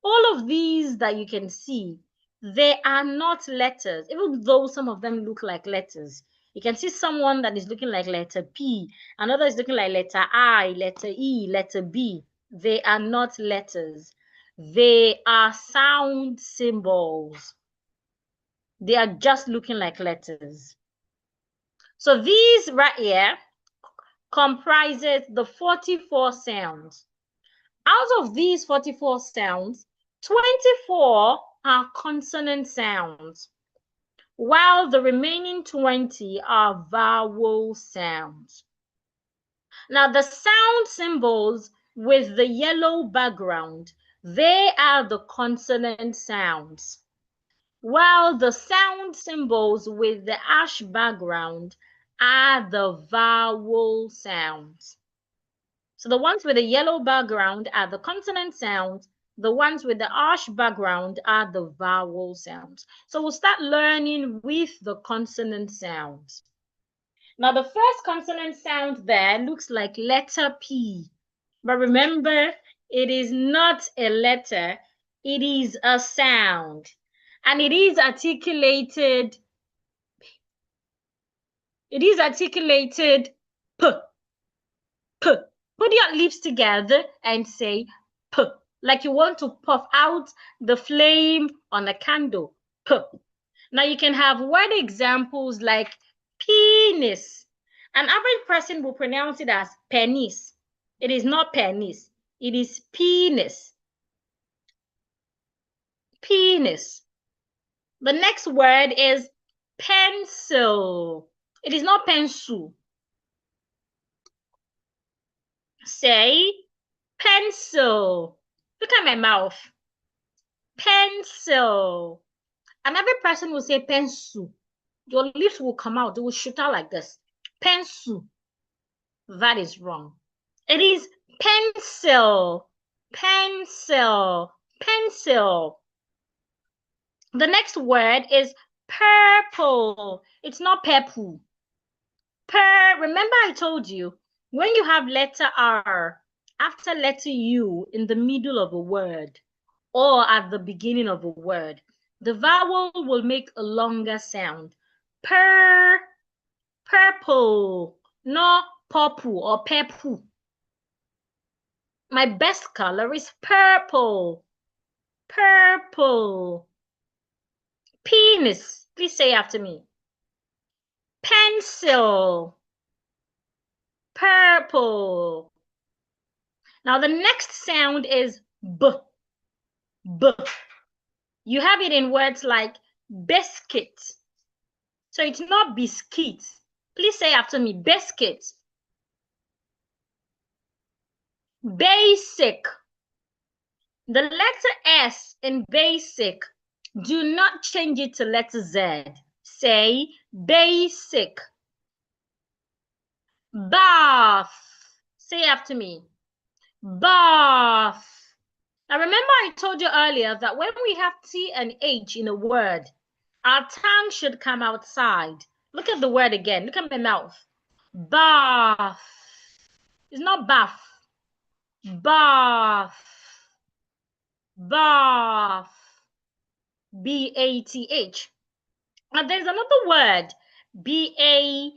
All of these that you can see, they are not letters, even though some of them look like letters. You can see someone that is looking like letter P, another is looking like letter I, letter E, letter B. They are not letters. They are sound symbols. They are just looking like letters. So these right here comprises the 44 sounds. Out of these 44 sounds, 24 are consonant sounds, while the remaining 20 are vowel sounds. Now, the sound symbols with the yellow background, they are the consonant sounds, while the sound symbols with the ash background are the vowel sounds. So the ones with the yellow background are the consonant sounds. The ones with the ash background are the vowel sounds. So we'll start learning with the consonant sounds. Now, the first consonant sound there looks like letter P. But remember, it is not a letter. It is a sound. And it is articulated. It is articulated P. P. Put your lips together and say P, like you want to puff out the flame on a candle. P. Now you can have word examples like penis. An average person will pronounce it as penis. It is not penis. It is penis. Penis. The next word is pencil. It is not pencil. Say pencil. Look at my mouth. Pencil. And every person will say pencil. Your lips will come out. They will shoot out like this. Pencil. That is wrong. It is pencil. Pencil. Pencil. The next word is purple. It's not purple. Remember I told you, when you have letter R after letter U in the middle of a word or at the beginning of a word, the vowel will make a longer sound. purple, not purple or purple. My best color is purple. Purple. Penis. Please say after me. Pencil. Purple. Now the next sound is B. B. You have it in words like biscuit. So it's not biscuit. Please say after me, biscuit. Basic. The letter S in basic, do not change it to letter Z. Say basic. Bath. Say after me. Bath. Now remember I told you earlier that when we have T and H in a word, our tongue should come outside. Look at the word again. Look at my mouth. Bath. It's not bath. Bath. Bath. B-A-T-H. Now there's another word. B-A-T-H-E.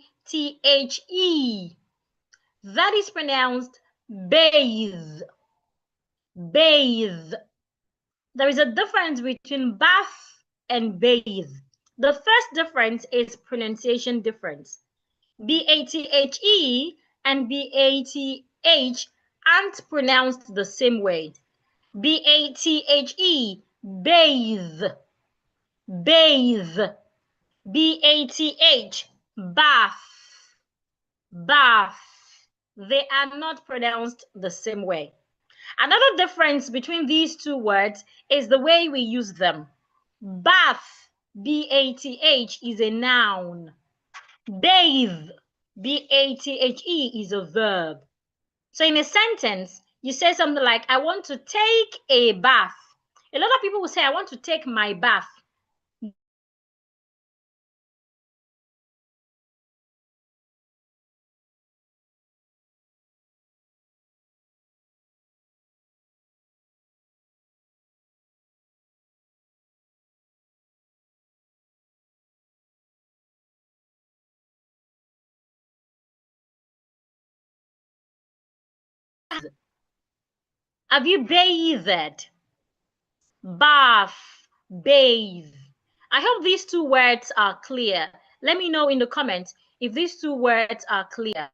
That is pronounced bathe. Bathe. There is a difference between bath and bathe. The first difference is pronunciation difference. B-A-T-H-E and B-A-T-H aren't pronounced the same way. B-A-T-H-E, bathe. Bathe. B-A-T-H, bath. Bath. They are not pronounced the same way. Another difference between these two words is the way we use them. Bath, B-A-T-H, is a noun. Bathe, B-A-T-H-E, is a verb. So in a sentence, you say something like, I want to take a bath. A lot of people will say, I want to take my bath. Have you bathed? Bath, bathe. I hope these two words are clear. Let me know in the comments if these two words are clear.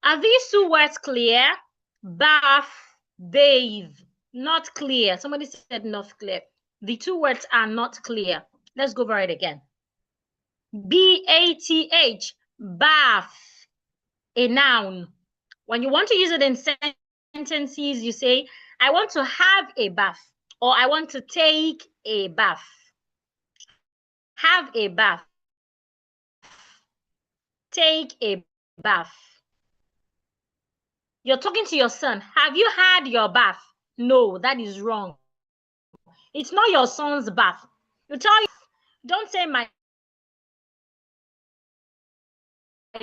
Are these two words clear? Bath, bathe. Not clear. Somebody said not clear. The two words are not clear. Let's go over it again. B-A-T-H, bath, a noun. When you want to use it in sentences, you say, I want to have a bath, or I want to take a bath. Have a bath. Take a bath. You're talking to your son. Have you had your bath? No, that is wrong. It's not your son's bath. You tell him, don't say my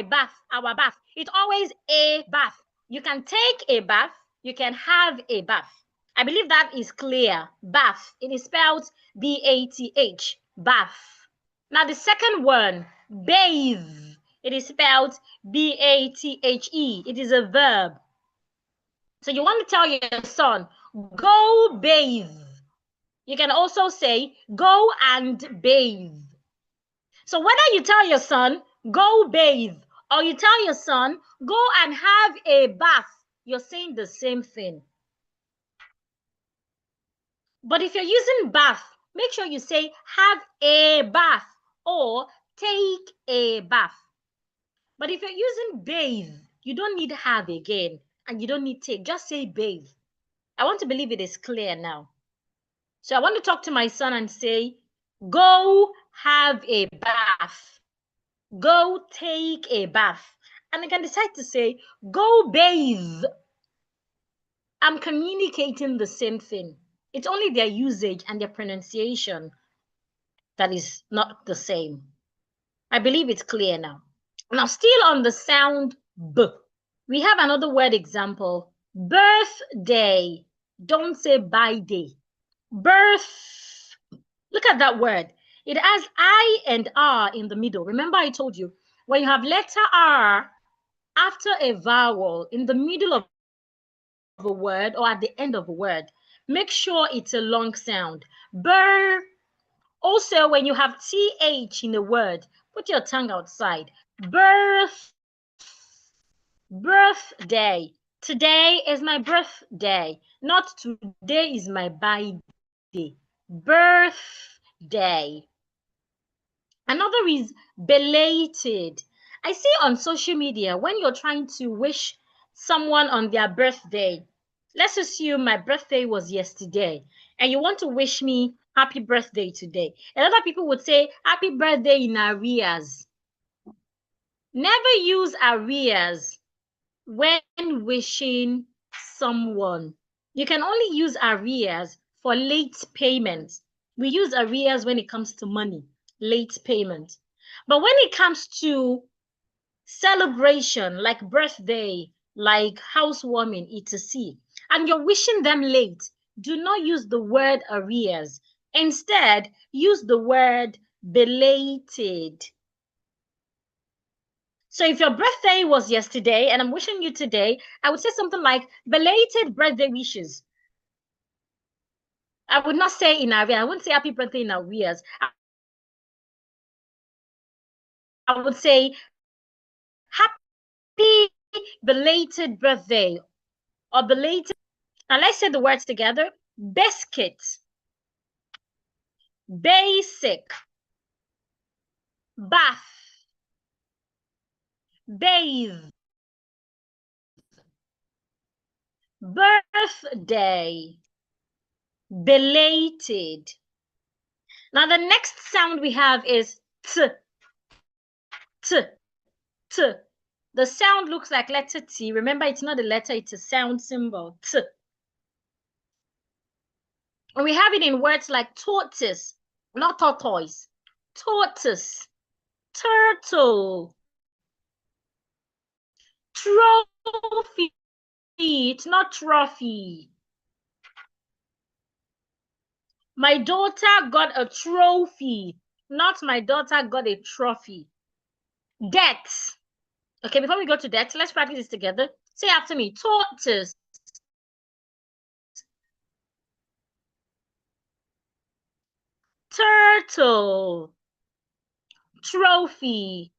bath, our bath. It's always a bath. You can take a bath. You can have a bath. I believe that is clear. Bath. It is spelled B-A-T-H. Bath. Now the second one, bathe. It is spelled B-A-T-H-E. It is a verb. So you want to tell your son, go bathe. You can also say, go and bathe. So whether you tell your son, go bathe, or you tell your son, go and have a bath, you're saying the same thing. But if you're using bath, make sure you say, have a bath, or take a bath. But if you're using bathe, you don't need have again, and you don't need take. Just say bathe. I want to believe it is clear now. So I want to talk to my son and say, go have a bath. Go take a bath. And I can decide to say, go bathe. I'm communicating the same thing. It's only their usage and their pronunciation that is not the same. I believe it's clear now. Now, still on the sound B, we have another word example. Birthday. Don't say by day. Birth. Look at that word. It has I and R in the middle. Remember I told you, when you have letter R after a vowel in the middle of a word or at the end of a word, make sure it's a long sound. Birth. Also, when you have TH in a word, put your tongue outside. Birthday. Today is my birthday. Not today is my birthday. Birthday. Another is belated. I see on social media when you're trying to wish someone on their birthday. Let's assume my birthday was yesterday and you want to wish me happy birthday today. A lot of people would say happy birthday in arrears. Never use arrears when wishing someone. You can only use arrears for late payments. We use arrears when it comes to money, late payment. But when it comes to celebration, like birthday, like housewarming, etc., and you're wishing them late, do not use the word arrears. Instead, use the word belated. So if your birthday was yesterday and I'm wishing you today, I would say something like belated birthday wishes. I would not say in arrears. I wouldn't say happy birthday in arrears. I would say happy belated birthday or belated. Now let's say the words together. Biscuit, basic, bath, bathe, birthday, belated. Now the next sound we have is t, t, t. The sound looks like letter T. Remember, it's not a letter, it's a sound symbol. T. And we have it in words like tortoise, not tortoise. Tortoise, turtle, trophy. It's not trophy. My daughter got a trophy, not my daughter got a trophy. Debt. Okay, before we go to debt, let's practice this together. Say after me. Tortoise, turtle, trophy.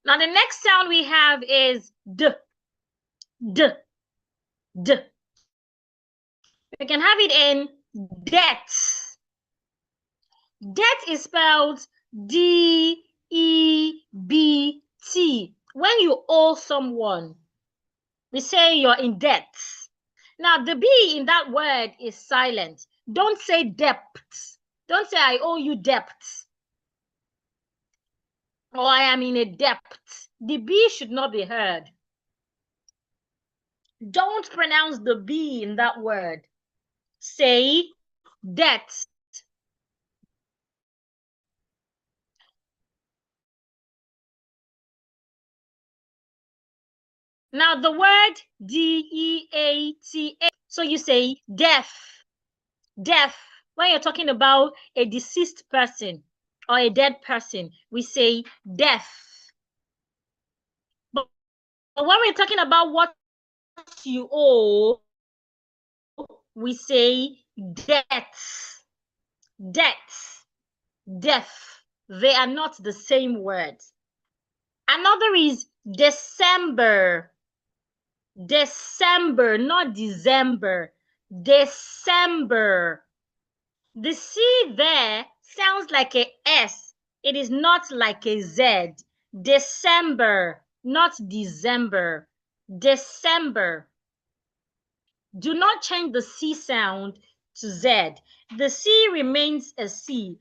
Now the next sound we have is D, D, D. We can have it in debt. Debt is spelled D-E-B-T. When you owe someone, we say you're in debt. Now, the B in that word is silent. Don't say debt. Don't say I owe you debt. Or I am in a debt. The B should not be heard. Don't pronounce the B in that word. Say debt. Now the word D-E-A-T-A. So you say death. Death. When you're talking about a deceased person or a dead person, we say death. But when we're talking about what you owe, we say death. Death. Death. They are not the same words. Another is December. December, not December. December. The C there sounds like a S. It is not like a Z. December, not December. December. Do not change the C sound to Z. The C remains a C.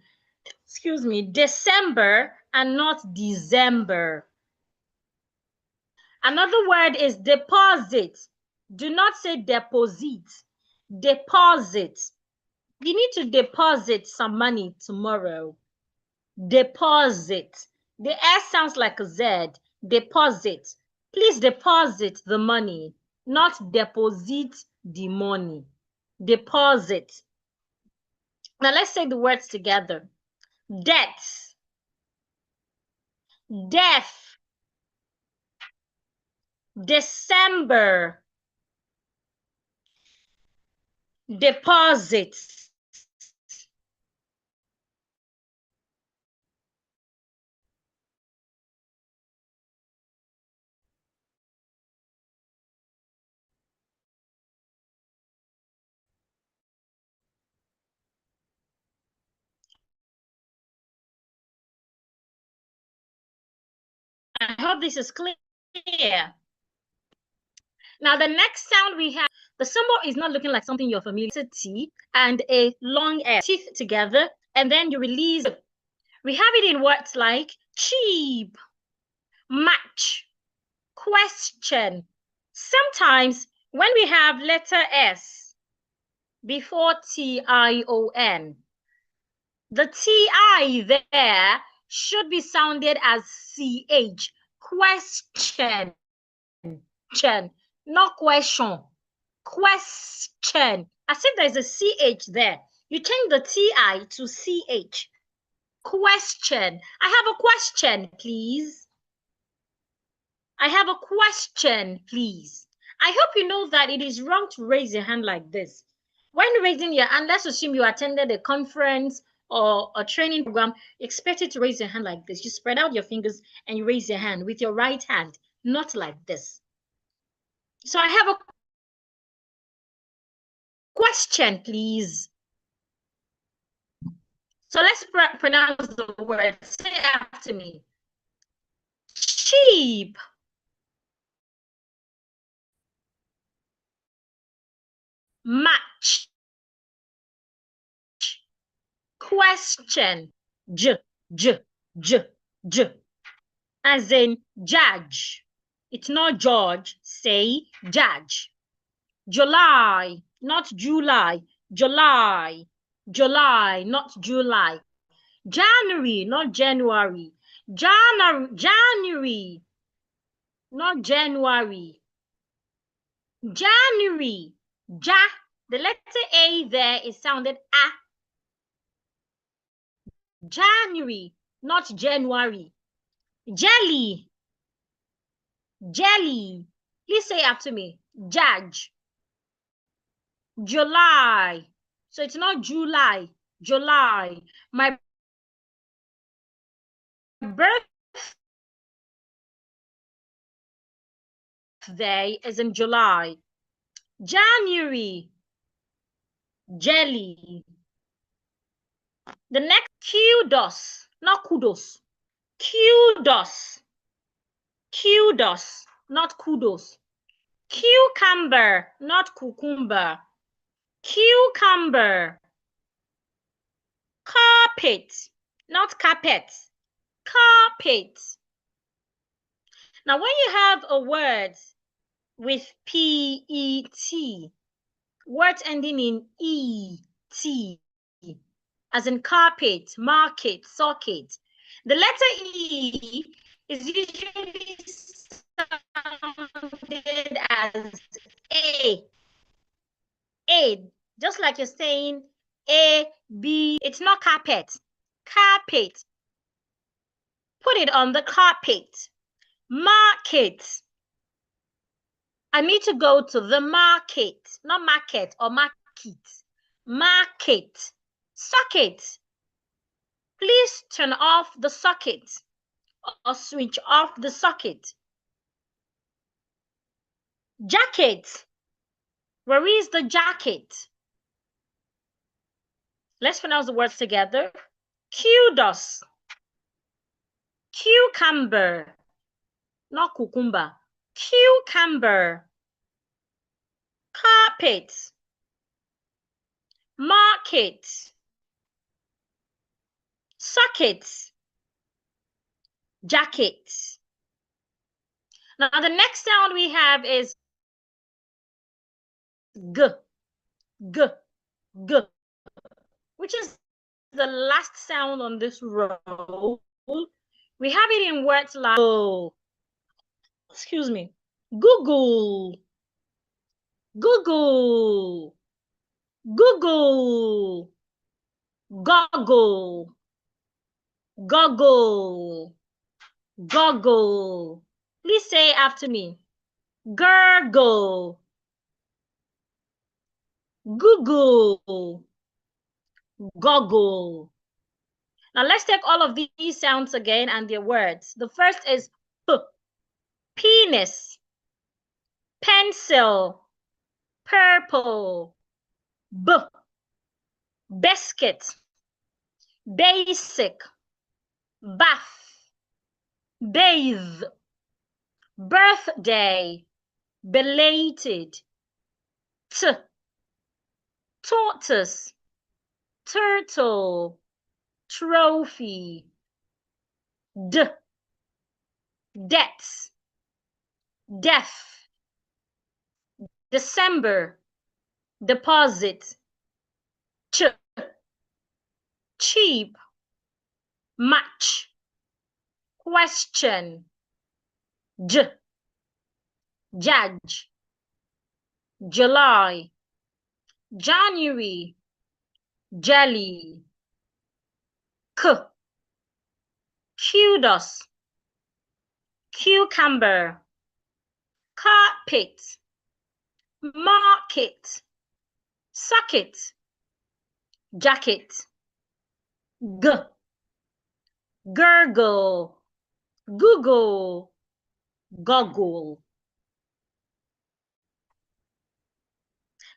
Excuse me, December and not December. Another word is deposit. Do not say deposit. Deposit. You need to deposit some money tomorrow. Deposit. The S sounds like a Z. Deposit. Please deposit the money, not deposit the money. Deposit. Now let's say the words together. Debt. Death. December. Deposit. I hope this is clear. Now, the next sound we have, the symbol is not looking like something you're familiar with. T and a long S, teeth together, and then you release. We have it in words like cheap, match, question. Sometimes when we have letter S before TION, the TI there should be sounded as CH, question, not question, question. As if there's a CH there. You change the TI to CH. Question. I have a question, please. I have a question, please. I hope you know that it is wrong to raise your hand like this. When raising your hand, let's assume you attended a conference or a training program, expected to raise your hand like this. You spread out your fingers and you raise your hand with your right hand, not like this. So I have a question, please. So let's pronounce the word. Say after me. Cheap. Match. Question. J. As in judge. It's not George. Say judge. July, not July. July. July, not July. January, not January. January, not January. January. Ja. The letter A there is sounded A. January, not January. Jelly. Jelly. Please say after me. Judge. July. So it's not July. July. My birthday is in July. January. Jelly. The next, kudos, not kudos. Kudos. Kudos, not kudos. Cucumber, not cucumber. Cucumber. Carpet, not carpet. Carpet. Now, when you have a word with P-E-T, words ending in E-T, as in carpet, market, socket, the letter E is usually sounded as A. A, just like you're saying A, B. It's not carpet. Carpet. Put it on the carpet. Market. I need to go to the market, not market or market. Market. Socket. Please turn off the socket or switch off the socket. Jacket. Where is the jacket? Let's pronounce the words together. Kudos. Cucumber. Not cucumber. Cucumber. Carpet. Market. Socket. Jacket. Now the next sound we have is G. G. G. Which is the last sound on this row. We have it in words like go, excuse me, Google, Google, Google, goggle, goggle, goggle. Please say after me. Gurgle, Google, goggle. Now let's take all of these sounds again and their words. The first is P, penis, pencil, purple, B, biscuit, basic, bath, bathe, birthday, belated, T, tortoise, turtle, trophy, D, debts, death, December, deposit, Ch, cheap, match, question, J, judge, July, January, jelly, K, kudos, cucumber, carpet, market, socket, jacket, G, gurgle, Google, goggle.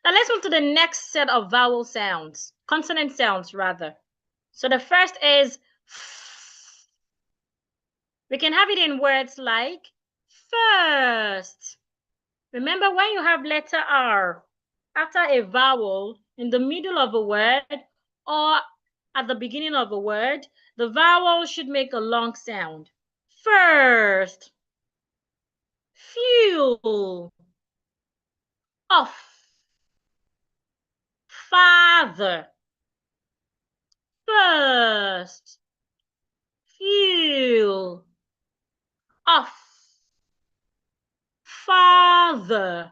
Now let's move to the next set of vowel sounds, consonant sounds rather. So the first is F. We can have it in words like first. Remember when you have letter R after a vowel in the middle of a word or at the beginning of a word, the vowel should make a long sound. First, fuel, off, father, first, fuel, off, father.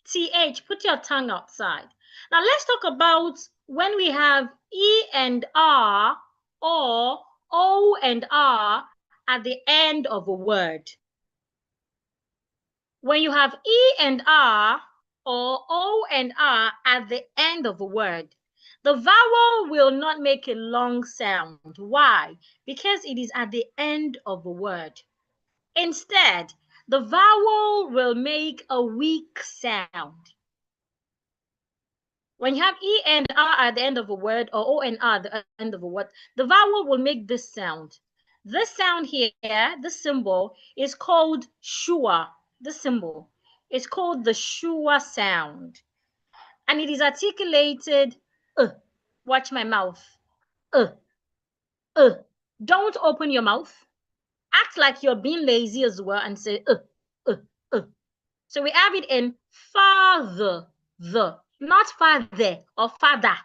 TH, put your tongue outside. Now let's talk about when we have E and R or O and R at the end of a word. When you have E and R or O and R at the end of a word, the vowel will not make a long sound. Why? Because it is at the end of a word. Instead, the vowel will make a weak sound. When you have E and R at the end of a word or O and R at the end of a word, the vowel will make this sound. This sound here, this symbol, is called schwa. This symbol is called the schwa sound. And it is articulated, watch my mouth, Don't open your mouth. Act like you're being lazy as well and say, So we have it in father, not father or father.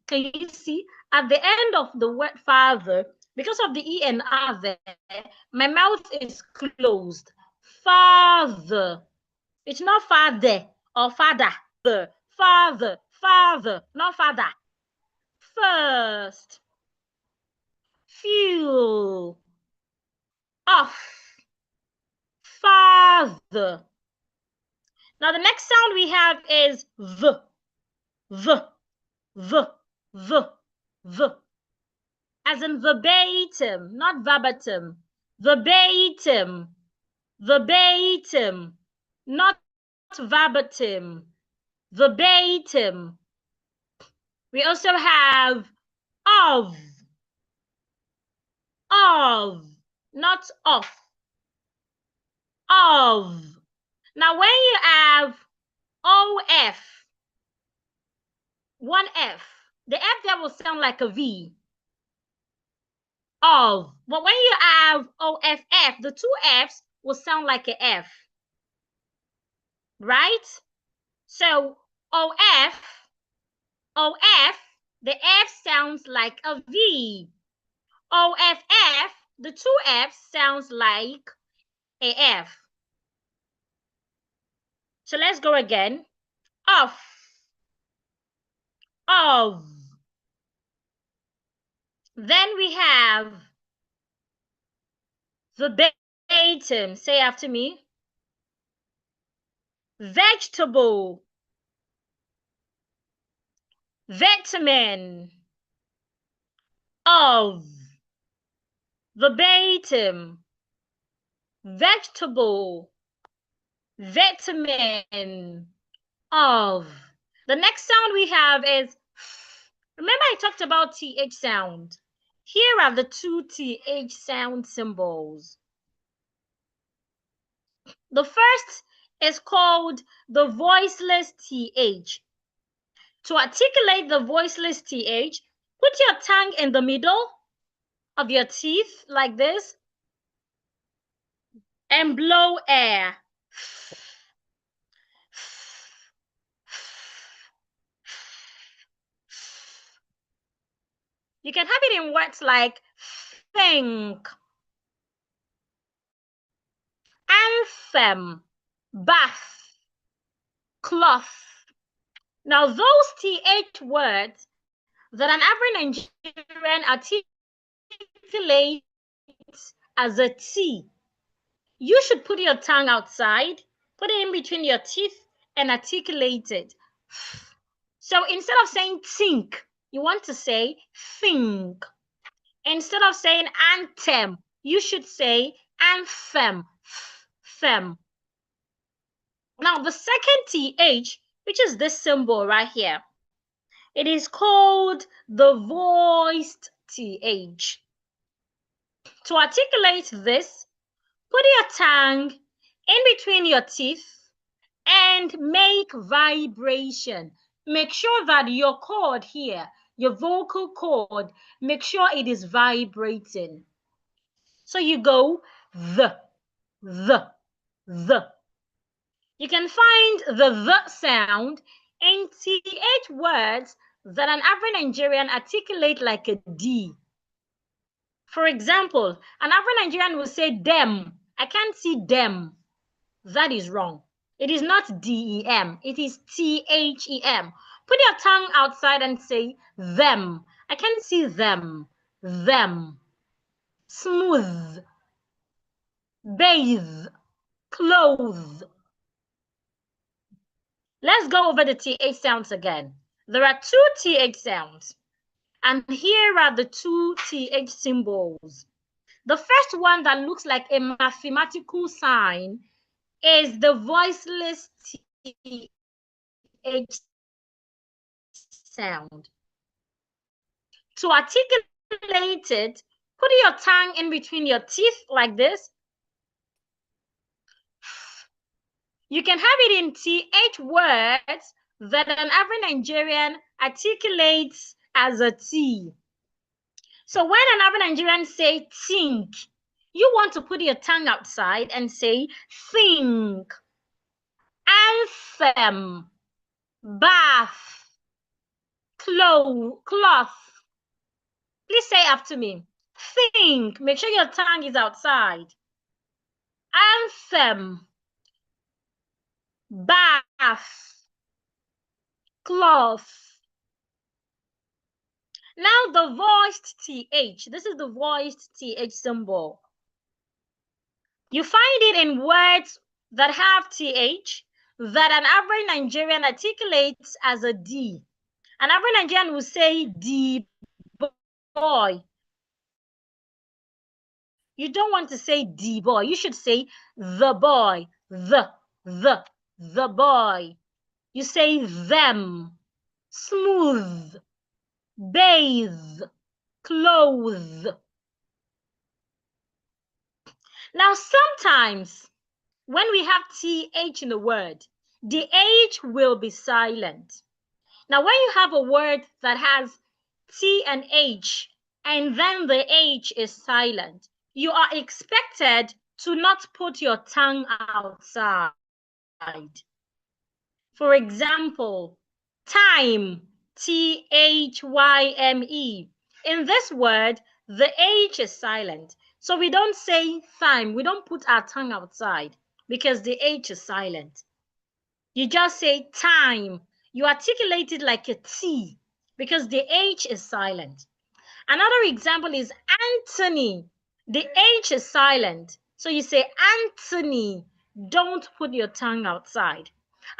Can you see? At the end of the word father, because of the E and R there, my mouth is closed. Father. It's not father or father. Father, father, not father. First. Fuel. Off. Father. Now the next sound we have is V. As in verbatim, not verbatim. Verbatim, not verbatim. Verbatim. We also have of, not off. Of. Now when you have OF, one F, the F there will sound like a V. Of. But when you have OFF, the two Fs will sound like an F. Right? So OF, the F sounds like a V. OFF, the two F's sounds like a F. So let's go again. Off, of. Then we have verbatim. Say after me. Vegetable, vitamin, of. Verbatim, vegetable, vitamin, of. The next sound we have is, remember I talked about TH sound. Here are the two TH sound symbols. The first is called the voiceless TH. To articulate the voiceless TH, put your tongue in the middle of your teeth like this and blow air. You can have it in words like think, anthem, bath, cloth. Now, those TH words that an average Nigerian articulates as a T, you should put your tongue outside, put it in between your teeth, and articulate it. So instead of saying think, you want to say think. Instead of saying anthem, you should say anthem. Them. Now, the second TH, which is this symbol right here, it is called the voiced TH. To articulate this, put your tongue in between your teeth and make vibration. Make sure that your cord here, your vocal cord, make sure it is vibrating. So you go the. You can find the sound in TH words that an average Nigerian articulate like a D. For example, an average Nigerian will say dem. I can't see dem. That is wrong. It is not D-E-M. It is T-H-E-M. Put your tongue outside and say them. I can't see them. Them. Smooth. Bathe. Clothe. Let's go over the TH sounds again. There are two TH sounds, and here are the two TH symbols. The first one that looks like a mathematical sign is the voiceless TH sound. To articulate it, put your tongue in between your teeth like this. You can have it in TH words that an average Nigerian articulates as a T. So when an average Nigerian say think, you want to put your tongue outside and say think, anthem, bath, cloth. Please say after me. Think. Make sure your tongue is outside. Anthem, bath, cloth. Now the voiced TH. This is the voiced TH symbol. You find it in words that have TH that an average Nigerian articulates as a D. An average Nigerian will say D boy. You don't want to say D boy. You should say the boy. The boy. You say them. Smooth. Bathe. Clothe. Now, sometimes when we have TH in the word, the H will be silent. Now, when you have a word that has T and H, and then the H is silent, you are expected to not put your tongue outside. For example, time, T-H-Y-M-E. In this word, the H is silent. So we don't say time. We don't put our tongue outside because the H is silent. You just say time. You articulate it like a T because the H is silent. Another example is Anthony. The H is silent. So you say Anthony. Don't put your tongue outside.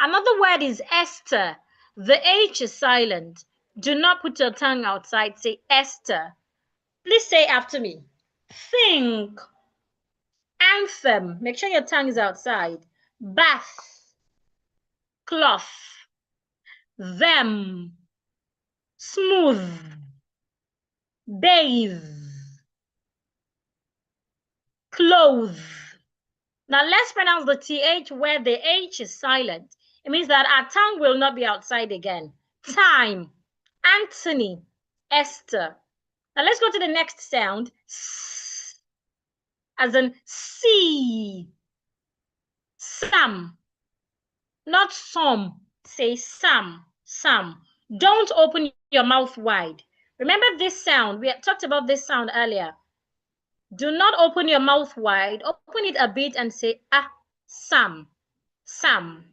Another word is Esther. The H is silent. Do not put your tongue outside. Say Esther. Please say after me. Think. Anthem. Make sure your tongue is outside. Bath. Cloth. Them. Smooth. Bathe. Clothe. Now let's pronounce the TH where the H is silent. It means that our tongue will not be outside again. Time. Anthony. Esther. Now let's go to the next sound. S, as in see. Some. Not some. Say some. Some. Don't open your mouth wide. Remember this sound. We had talked about this sound earlier. Do not open your mouth wide. Open it a bit and say ah, some. Some.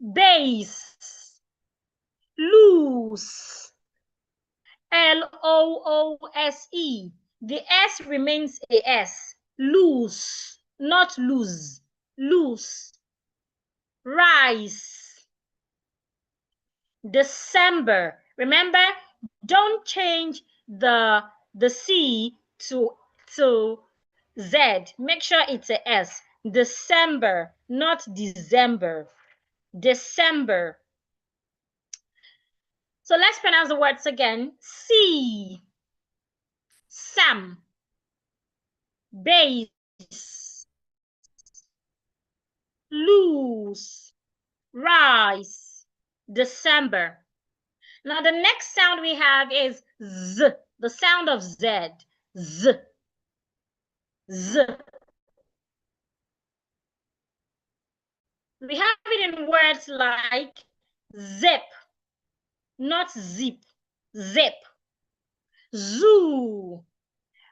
Base. Loose. Loose. The S remains a S. Loose, not lose. Loose. Rice. December. Remember, don't change the C to Z. Make sure it's a S. December, not December. December. So let's pronounce the words again. See. Sam. Base. Loose. Rice. December. Now the next sound we have is Z, the sound of Z. Z. Z. We have it in words like zip, not zip. Zip. Zoo.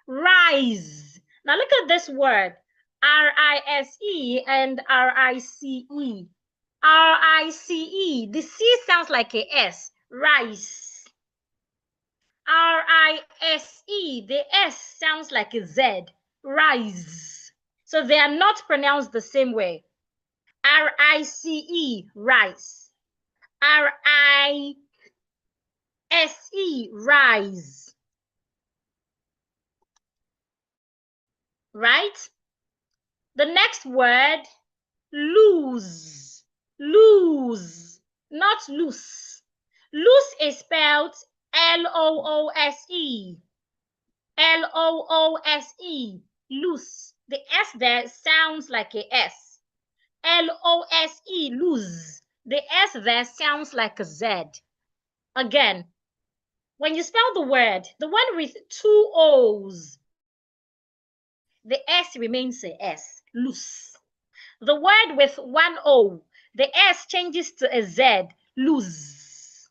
Rise. Now look at this word. R-I-S-E and R-I-C-E. R-I-C-E. The C sounds like a S. Rice. R-I-S-E. The S sounds like a Z. Rise. So they are not pronounced the same way. R-I-C-E. Rice. R-I-S-E. Rise. Right? The next word, lose. Lose, not loose. Loose is spelled L-O-O-S-E. L-O-O-S-E. Loose. The S there sounds like a S. L-O-S-E. Lose. The S there sounds like a Z. Again, when you spell the one with two O's, the S remains a S. Loose. The word with one O, the S changes to a Z. Lose.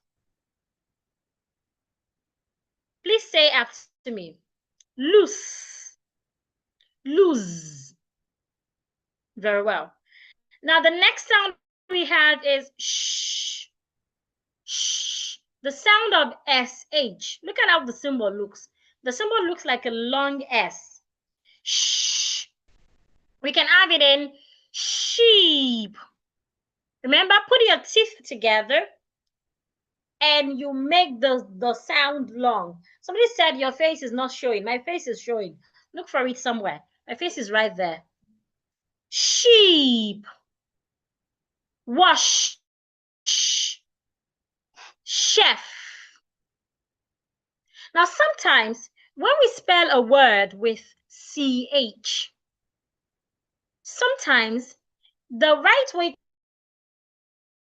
Please say after me. Loose. Lose. Very well. Now the next sound we have is sh. Sh. The sound of SH. Look at how the symbol looks. The symbol looks like a long S. Shh. We can have it in sheep. Remember, put your teeth together and you make the sound long. Somebody said your face is not showing. My face is showing. Look for it somewhere. My face is right there. Sheep. Wash. Chef. Now, sometimes when we spell a word with CH, sometimes the right way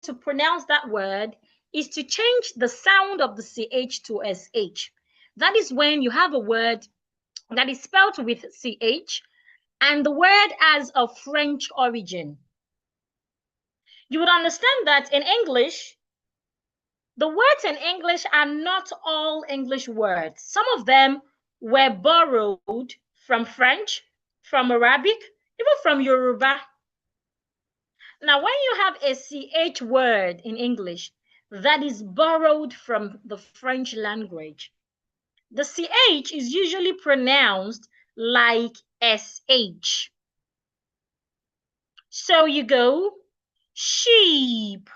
to pronounce that word is to change the sound of the CH to SH. That is when you have a word that is spelled with CH and the word has a French origin. You would understand that in English, the words in English are not all English words. Some of them were borrowed from French, from Arabic, even from Yoruba. Now, when you have a CH word in English that is borrowed from the French language, the CH is usually pronounced like SH. So you go sheep,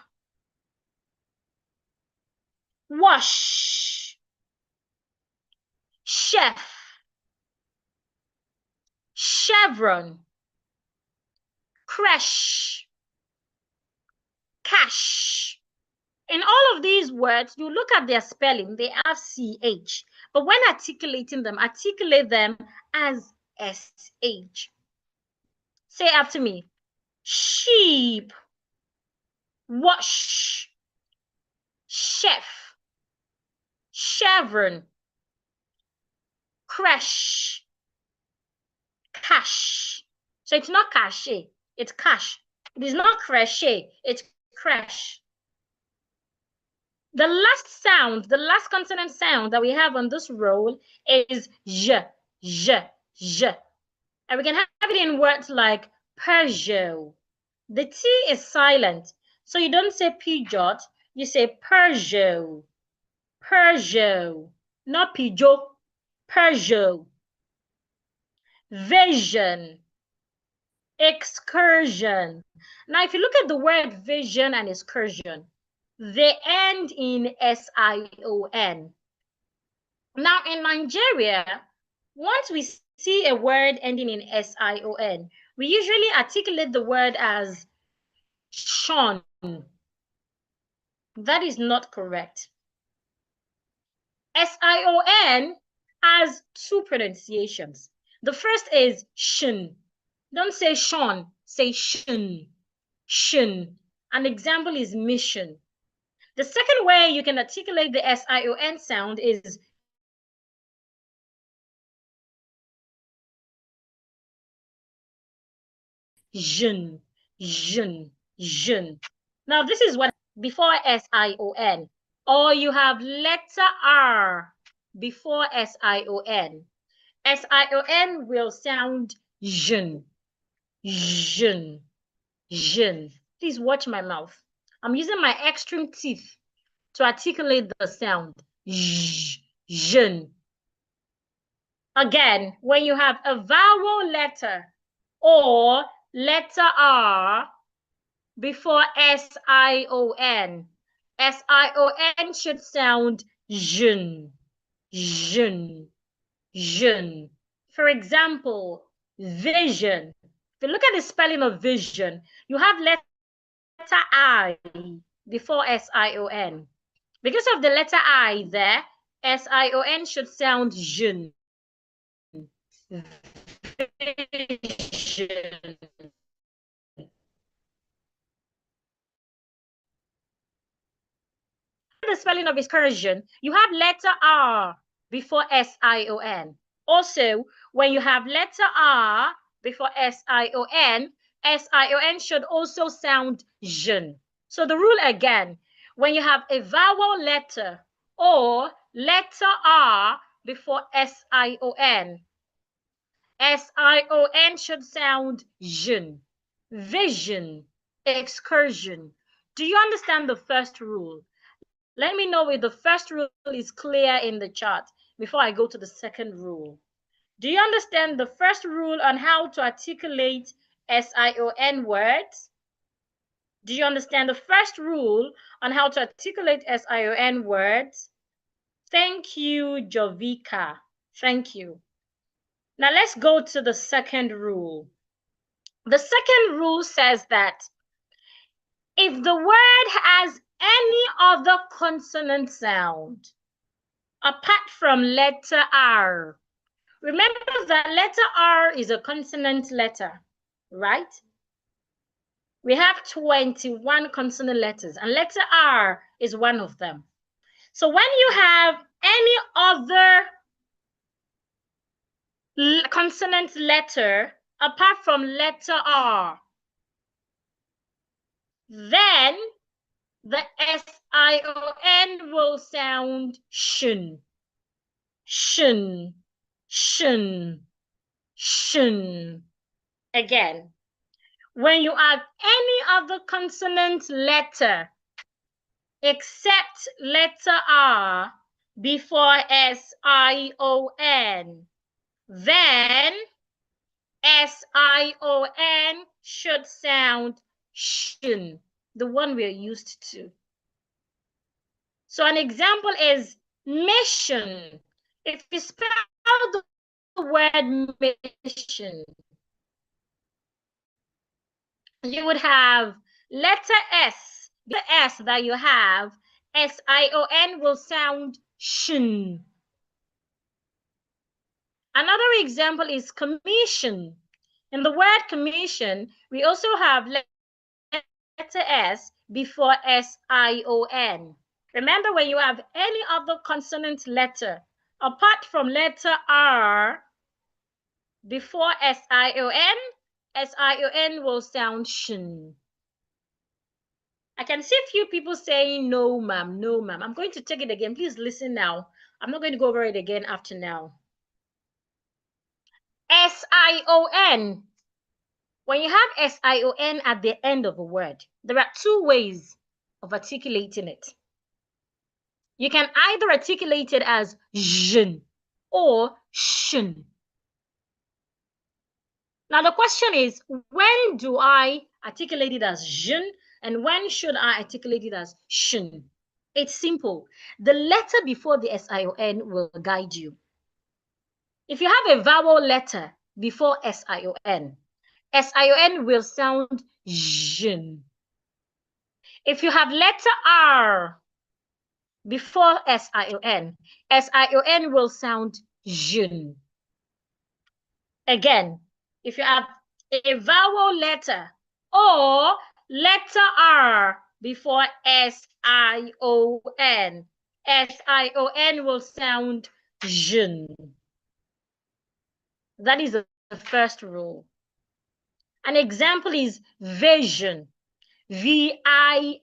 wash, chef, chevron, crash, cash. In all of these words, you look at their spelling, they have CH. But when articulating them, articulate them as SH. Say after me. Sheep, wash, chef, chevron, crash, cash. So it's not cache, it's cash. It is not crochet, it's crash. The last consonant sound that we have on this roll is j, j, j. And we can have it in words like Peugeot. The T is silent, so you don't say Peugeot, you say Peugeot. Peugeot, not Peugeot, Peugeot. Vision, excursion. Now, if you look at the word vision and excursion, they end in SION. Now, in Nigeria, once we see a word ending in SION, we usually articulate the word as SION. That is not correct. SION has two pronunciations. The first is shun. Don't say Sean, say shun. Shun. An example is mission. The second way you can articulate the SION sound is jun, jun, jun. Now this is what before SION, or you have letter R before SION. SION will sound jun, jun, jun. Please watch my mouth. I'm using my extreme teeth to articulate the sound. Jun. Again, when you have a vowel letter or letter R before SION, SION should sound jun, jun, jun. For example, vision. If you look at the spelling of vision, you have letter I before SION. Because of the letter I there, SION should sound jun. Vision. The spelling of excursion, you have letter R before SION. Also, when you have letter R before SION, SION should also sound jun. So the rule again, when you have a vowel letter or letter R before SION, SION should sound jun. Vision, excursion. Do you understand the first rule? Let me know if the first rule is clear in the chat before I go to the second rule. Do you understand the first rule on how to articulate SION words? Do you understand the first rule on how to articulate SION words? Thank you, Jovika. Thank you. Now let's go to the second rule. The second rule says that if the word has any other consonant sound apart from letter R, remember that letter R is a consonant letter, right? We have 21 consonant letters, and letter R is one of them. So when you have any other consonant letter apart from letter R, then the SION will sound shun, shun, shun, shun. Again, when you have any other consonant letter except letter R before SION, then SION should sound shun, the one we're used to. So an example is mission. If you spell the word mission, you would have letter S. The S that you have, SION, will sound shun. Another example is commission. In the word commission, we also have letter S before SION. Remember, when you have any other consonant letter apart from letter R before SION, SION will sound shun. I can see a few people saying no, ma'am, no, ma'am. I'm going to take it again. Please listen now. I'm not going to go over it again after now. SION. When you have SION at the end of a word, there are two ways of articulating it. You can either articulate it as jn or shun. Now the question is, when do I articulate it as jn and when should I articulate it as shun? It's simple. The letter before the SION will guide you. If you have a vowel letter before SION, SION will sound jn. If you have letter R before SION, SION will sound jn. Again, if you have a vowel letter or letter R before SION, SION will sound jn. That is the first rule. An example is vision. VISION.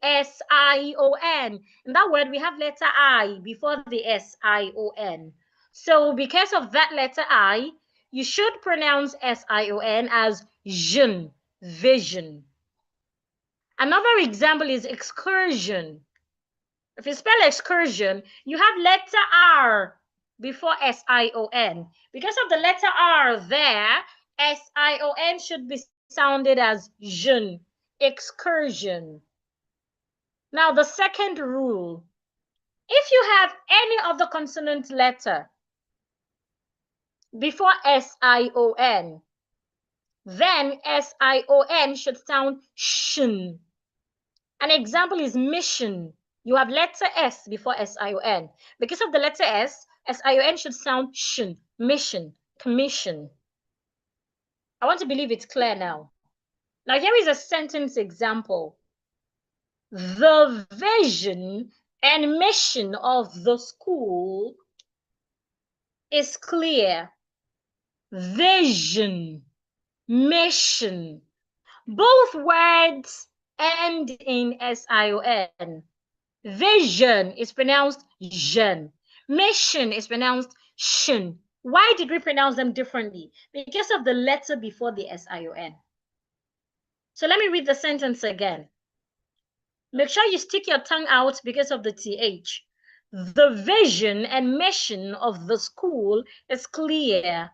In that word, we have letter I before the SION. So because of that letter I, you should pronounce SION as jn, vision. Another example is excursion. If you spell excursion, you have letter R before SION. Because of the letter R there, SION should be sounded as jn, excursion. Now the second rule, if you have any other consonant letter before SION, then SION should sound shun. An example is mission. You have letter S before SION. Because of the letter S, SION should sound shun, mission, commission. I want to believe it's clear now. Now here is a sentence example. The vision and mission of the school is clear. Vision, mission. Both words end in SION. Vision is pronounced jen. Mission is pronounced shun. Why did we pronounce them differently? Because of the letter before the SION. So let me read the sentence again. Make sure you stick your tongue out because of the TH. The vision and mission of the school is clear.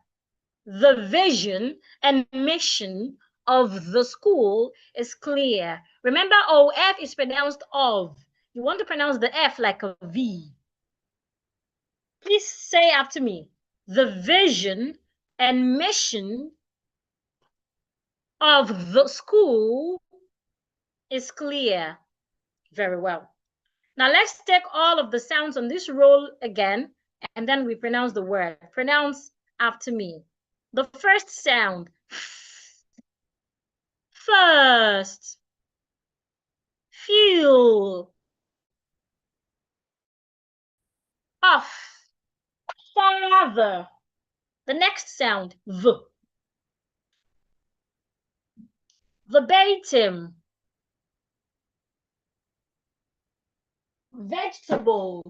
The vision and mission of the school is clear. Remember, OF is pronounced of. You want to pronounce the F like a V. Please say after me. The vision and mission of the school is clear. Very well. Now let's take all of the sounds on this roll again, and then we pronounce the word. Pronounce after me. The first sound, first, fuel, off, father. The next sound, verbatim, vegetable.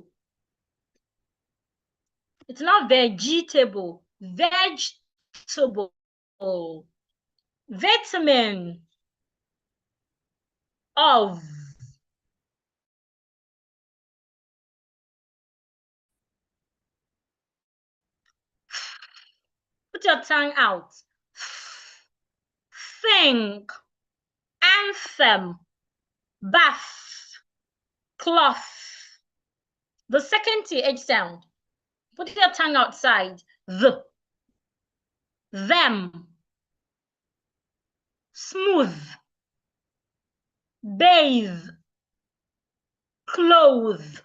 It's not vegetable. vegetable, vitamin, of. Put your tongue out. Think, anthem, bath, cloth. The second TH sound. Put your tongue outside. Them, smooth, bathe, clothe.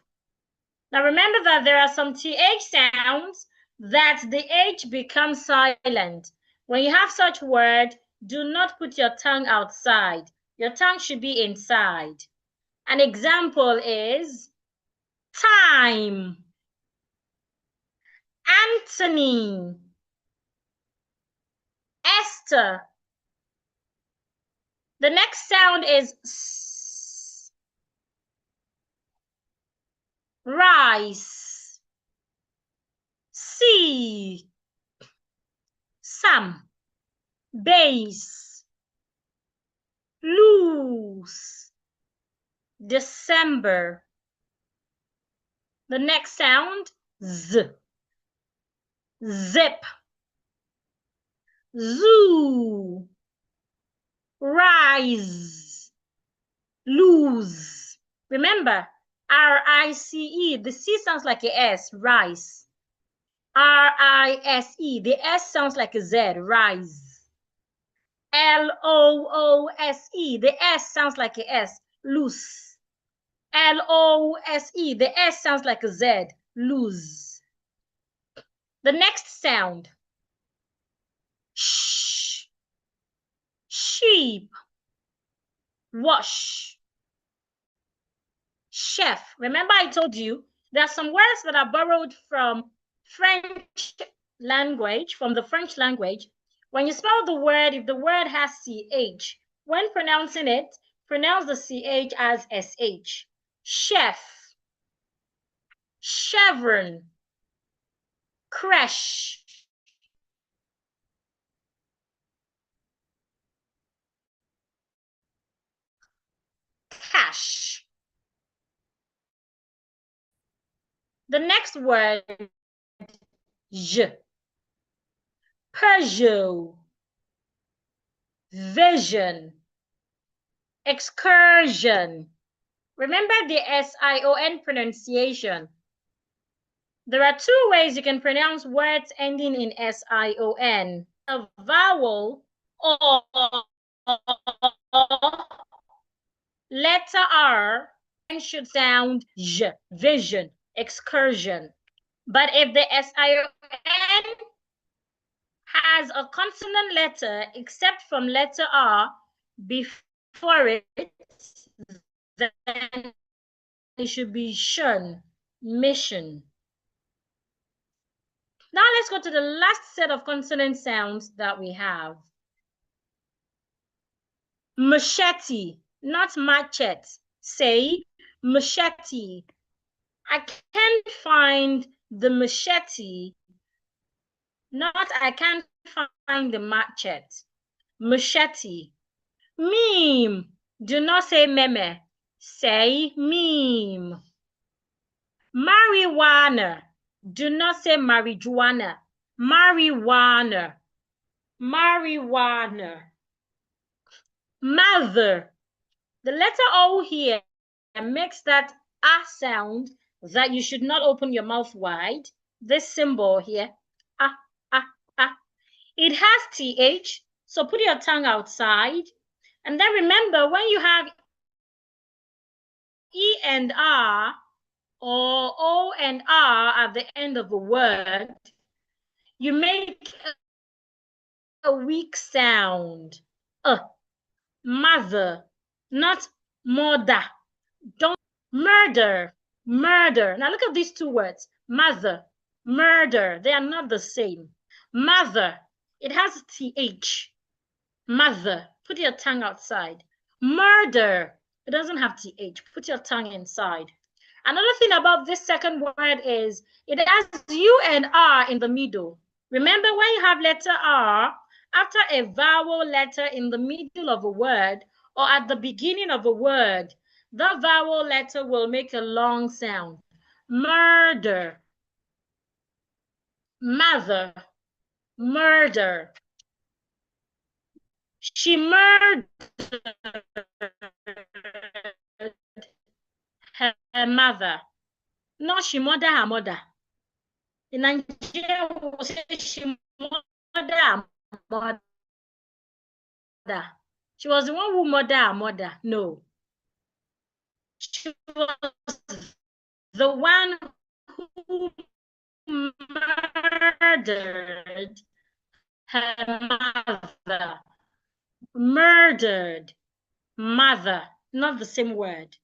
Now remember that there are some TH sounds that the H becomes silent. When you have such word, do not put your tongue outside. Your tongue should be inside. An example is time, Anthony, Esther. The next sound is S. Rice, sea, some, base, loose, December. The next sound, Z, zip, zoo, rise, lose. Remember, R-I-C-E, the C sounds like a S, rice. R-I-S-E, the S sounds like a Z, rise. L-O-O-S-E, the S sounds like a S, loose. L-O-S-E, the S sounds like a Z, lose. The next sound, sh, sheep, wash, chef. Remember I told you there are some words that are borrowed from French language, from the French language. When you spell the word, if the word has CH, when pronouncing it, pronounce the CH as SH. Chef, chevron, creche, cash. The next word, J, Peugeot, vision, excursion. Remember the SION pronunciation. There are two ways you can pronounce words ending in SION. A vowel or letter R should sound J, vision, excursion. But if the SION has a consonant letter except from letter R before it, then it should be shun, mission. Now let's go to the last set of consonant sounds that we have. Machete, not machete. Say machete. I can't find the machete. Not I can't find the machete. Machete. Meme. Do not say meme. Say meme. Marijuana. Do not say marijuana. Marijuana. Marijuana. Mother. The letter O here makes that A sound that you should not open your mouth wide. This symbol here, A, A, A. It has TH, so put your tongue outside. And then remember, when you have E and R, or O and R at the end of a word, you make a weak sound. Mother, not mother. Don't murder, murder. Now look at these two words, mother, murder. They are not the same. Mother, it has TH. Mother, put your tongue outside. Murder, it doesn't have TH. Put your tongue inside. Another thing about this second word is it has U and R in the middle. Remember, when you have letter R, after a vowel letter in the middle of a word or at the beginning of a word, the vowel letter will make a long sound. Murder, mother, murder. She murdered her mother. No, she murdered her mother. In Nigeria, we will say she murdered her mother. She was the one who murdered her mother. No. She was the one who murdered her mother. Murdered. Mother. Not the same word.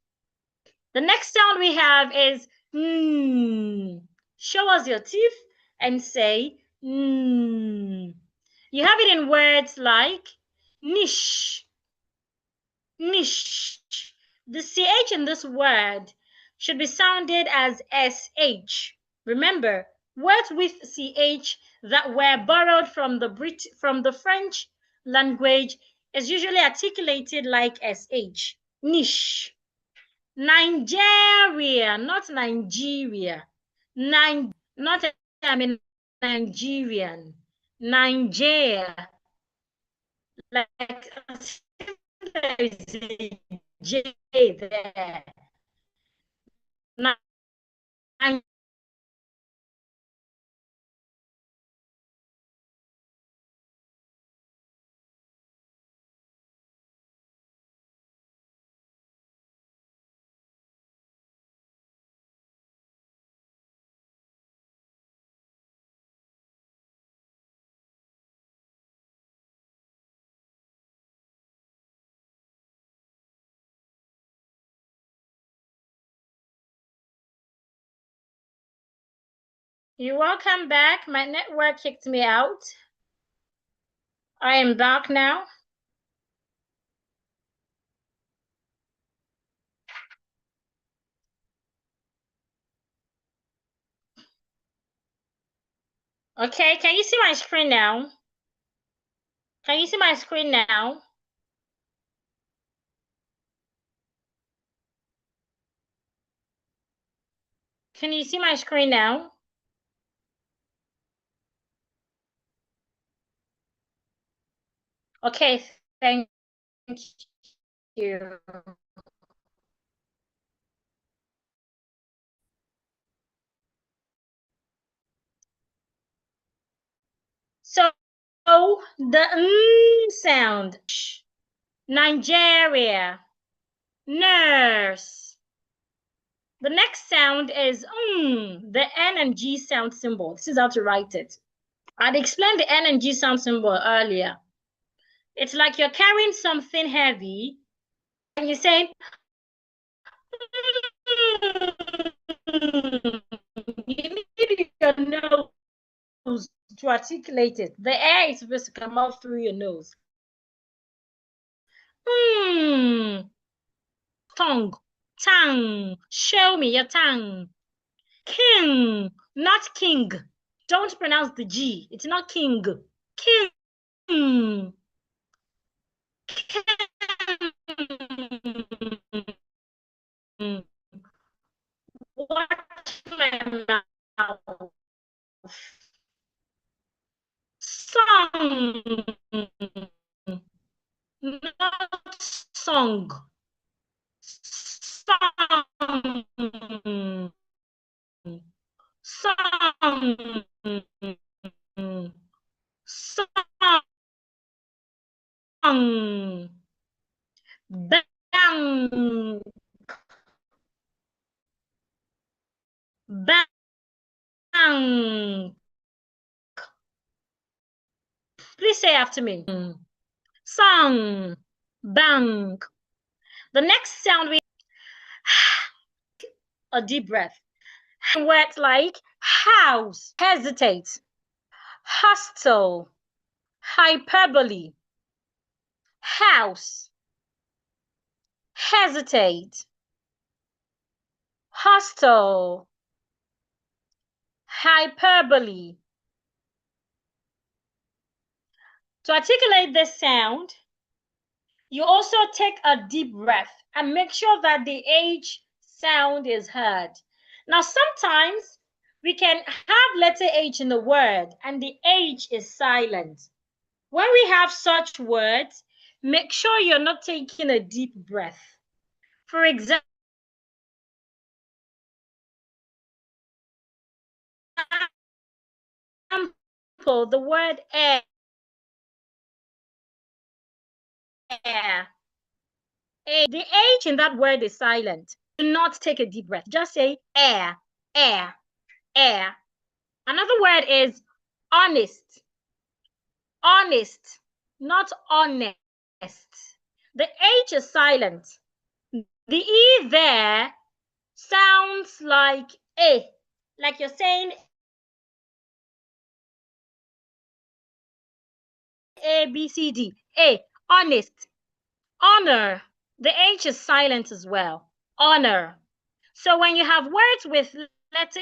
The next sound we have is Show us your teeth and say You have it in words like niche, niche. The CH in this word should be sounded as SH. Remember, words with CH that were borrowed from the French language is usually articulated like SH. Niche. Nigeria, not Nigeria. Not I'm a Nigerian. Nigeria. Like there is a J there. You're welcome back. My network kicked me out. I am back now. Okay, can you see my screen now? Can you see my screen now? Can you see my screen now? Okay, thank you. So the sound, Nigeria, nurse. The next sound is the N and G sound symbol. This is how to write it. I'd explained the N and G sound symbol earlier. It's like you're carrying something heavy and you're saying, you need your nose to articulate it. The air is supposed to come out through your nose. Tongue, tongue, show me your tongue. King, not king. Don't pronounce the G. It's not king. King. King. Watch my mouth. Song. Not song. Song. Song. Song. Bang. Bang. Please say after me. Song. Bang. The next sound we a deep breath. Words like house, hesitate, hostile, hyperbole, house, hesitate, hostile, hyperbole, To articulate this sound, you also take a deep breath and make sure that the H sound is heard. Now, sometimes we can have letter H in the word and the H is silent. When we have such words, make sure you're not taking a deep breath. For example, the word air. The H in that word is silent. Do not take a deep breath. Just say air, air, air. Another word is honest, honest, not honest. The H is silent. The E there sounds like A, like you're saying A, B, C, D. A, honest. Honor. The H is silent as well. Honor. So when you have words with letter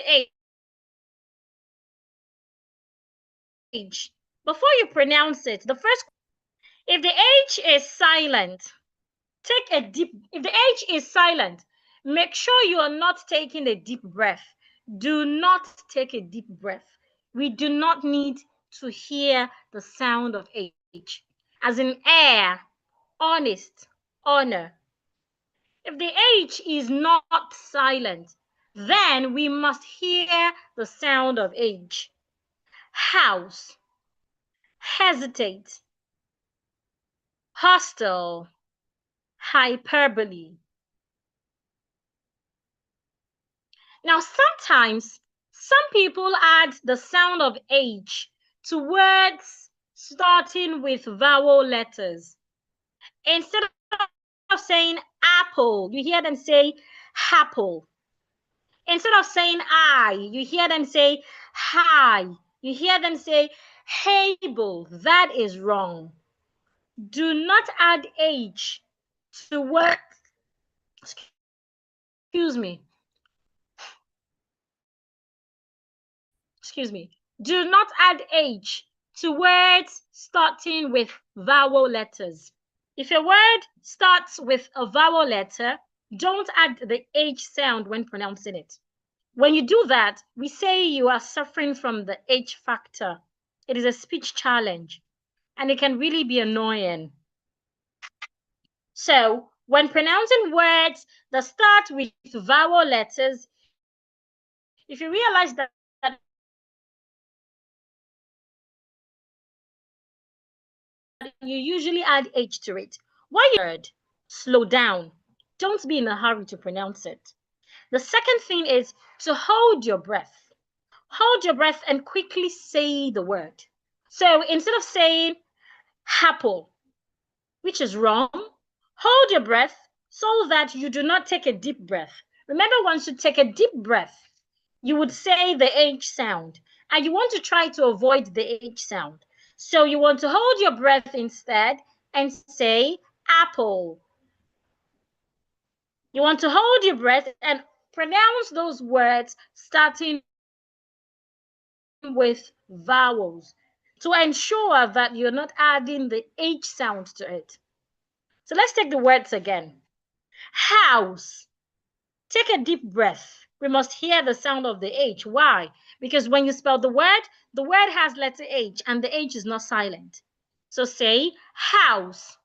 H, before you pronounce it, if the H is silent, if the H is silent, make sure you are not taking a deep breath. Do not take a deep breath. We do not need to hear the sound of H, as in air, honest, honor. If the H is not silent, then we must hear the sound of H. House, hesitate, hostile, hyperbole. Now, sometimes some people add the sound of H to words starting with vowel letters. Instead of saying apple, you hear them say apple. Instead of saying I, you hear them say hi. You hear them say hable. That is wrong. Do not add H to words. Excuse me. Do not add H to words starting with vowel letters. If a word starts with a vowel letter, don't add the H sound when pronouncing it. When you do that, we say you are suffering from the H factor. It is a speech challenge, and it can really be annoying. So, when pronouncing words that start with vowel letters, if you realize that you usually add H to it, while you heard, slow down. Don't be in a hurry to pronounce it. The second thing is to hold your breath. Hold your breath and quickly say the word. So instead of saying apple, which is wrong, hold your breath so that you do not take a deep breath. Remember, once you take a deep breath, you would say the H sound, and you want to try to avoid the H sound. So you want to hold your breath instead and say apple. You want to hold your breath and pronounce those words starting with vowels to ensure that you're not adding the H sound to it. So let's take the words again. House. Take a deep breath. We must hear the sound of the H. Why? Because when you spell the word has letter H and the H is not silent. So say house,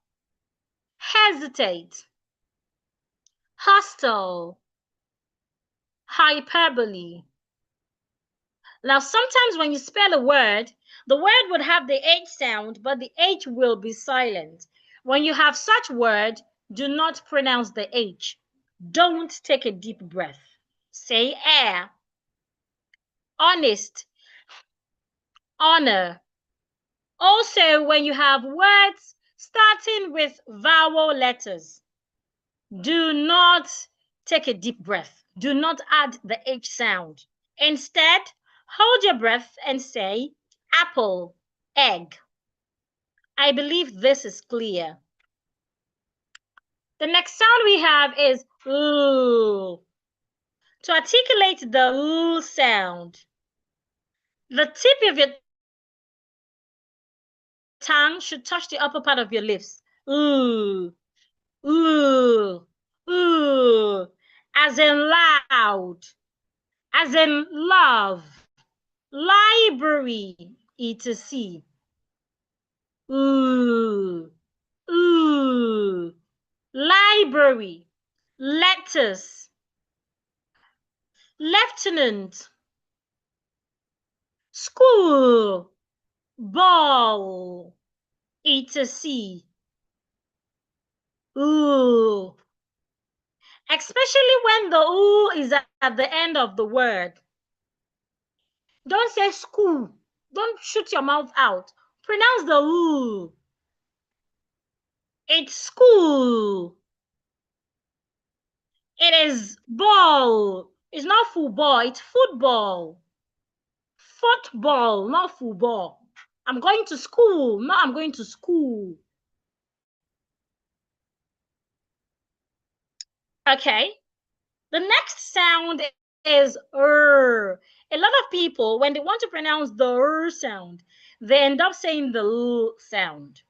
hesitate, hostile, hyperbole. Now, sometimes when you spell a word, the word would have the H sound, but the H will be silent. When you have such word, do not pronounce the H. Don't take a deep breath. Say air, honest, honor. Also, when you have words starting with vowel letters, do not take a deep breath. Do not add the H sound. Instead, hold your breath and say apple, egg. I believe this is clear. The next sound we have is L. To articulate the L sound, the tip of your tongue should touch the upper part of your lips. Ooh, ooh, ooh. As in loud, as in love, library, etc. Ooh, ooh. Library, letters, lieutenant, school, ball, etc. Ooh. Especially when the ooh is at the end of the word. Don't say school. Don't shoot your mouth out. Pronounce the ooh. It's school. It is ball. It's not football, it's football. Football, not football. I'm going to school. No, I'm going to school. Okay. The next sound is r. A lot of people, when they want to pronounce the r sound, they end up saying the l sound.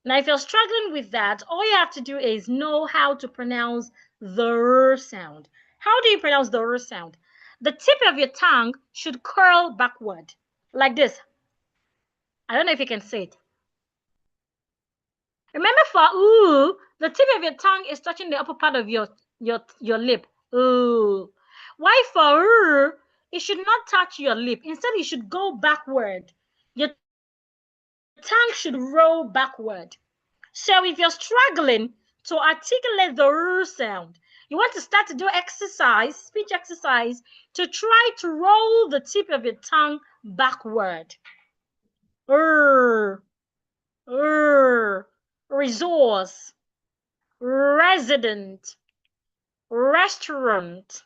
Now, if you're struggling with that, all you have to do is know how to pronounce the r sound. How do you pronounce the r sound? The tip of your tongue should curl backward, like this. I don't know if you can see it. Remember, for ooh, the tip of your tongue is touching the upper part of your lip. Ooh. Why for ooh, it should not touch your lip. Instead, it should go backward. Your tongue should roll backward. So if you're struggling to articulate the ooh sound, you want to start to do exercise, speech exercise, to try to roll the tip of your tongue backward. Ooh, ooh, resource, resident, restaurant.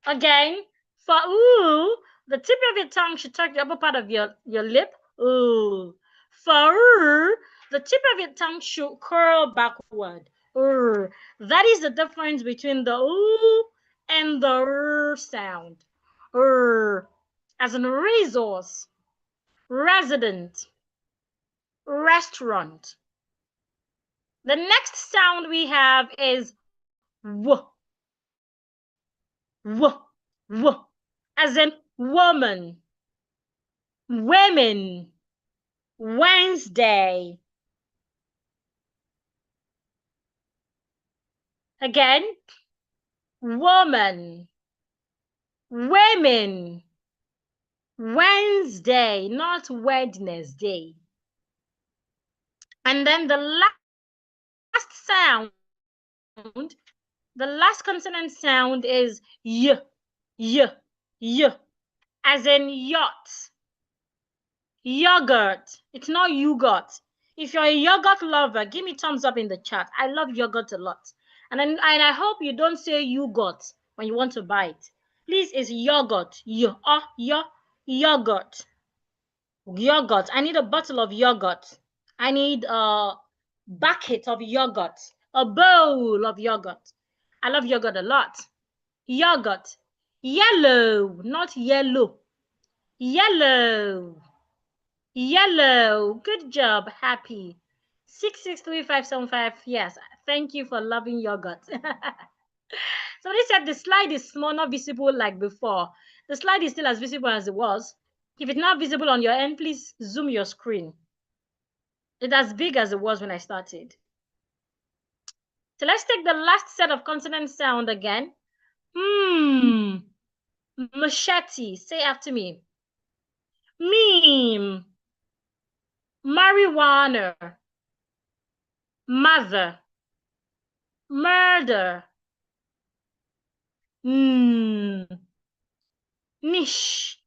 Again, for ooh, the tip of your tongue should touch the upper part of your lip. Ooh. For ooh, the tip of your tongue should curl backward. Ooh. That is the difference between the ooh and the r sound. Ooh. As in resource, resident, restaurant. The next sound we have is w. W, w, as in woman, women, Wednesday. Again, woman, women, Wednesday, not Wednesday. And then the last sound, the last consonant sound is y, y, y, as in yacht. Yogurt. It's not yogurt. If you're a yogurt lover, give me thumbs up in the chat. I love yogurt a lot. And I hope you don't say yogurt when you want to buy it. Please, it's yogurt. Yogurt. Yogurt. I need a bottle of yogurt. I need a bucket of yogurt. A bowl of yogurt. I love yogurt a lot. Yogurt. Yellow, not yellow. Yellow. Yellow. Good job, Happy. 663575. Yes, thank you for loving yogurt. Somebody said the slide is small, not visible like before. The slide is still as visible as it was. If it's not visible on your end, please zoom your screen. It's as big as it was when I started. So let's take the last set of consonant sound again. Machete. Say after me. Meme. Marijuana. Mother. Murder. Niche.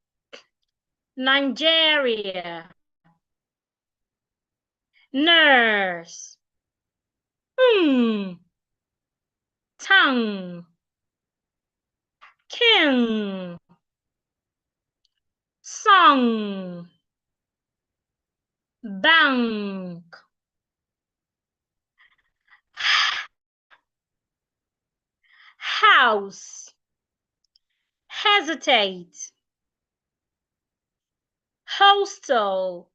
Nigeria. Nurse. Tongue. King. Song. Bank. House. Hesitate. postal,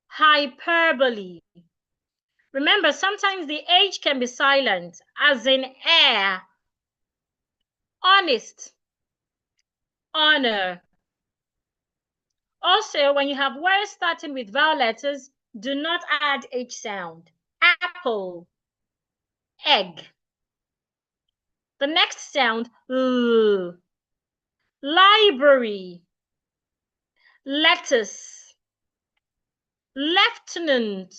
hyperbole. Remember, sometimes the H can be silent, as in air, honest, honor. Also, when you have words starting with vowel letters, do not add H sound. Apple, egg. The next sound, L. Library, lettuce, lieutenant,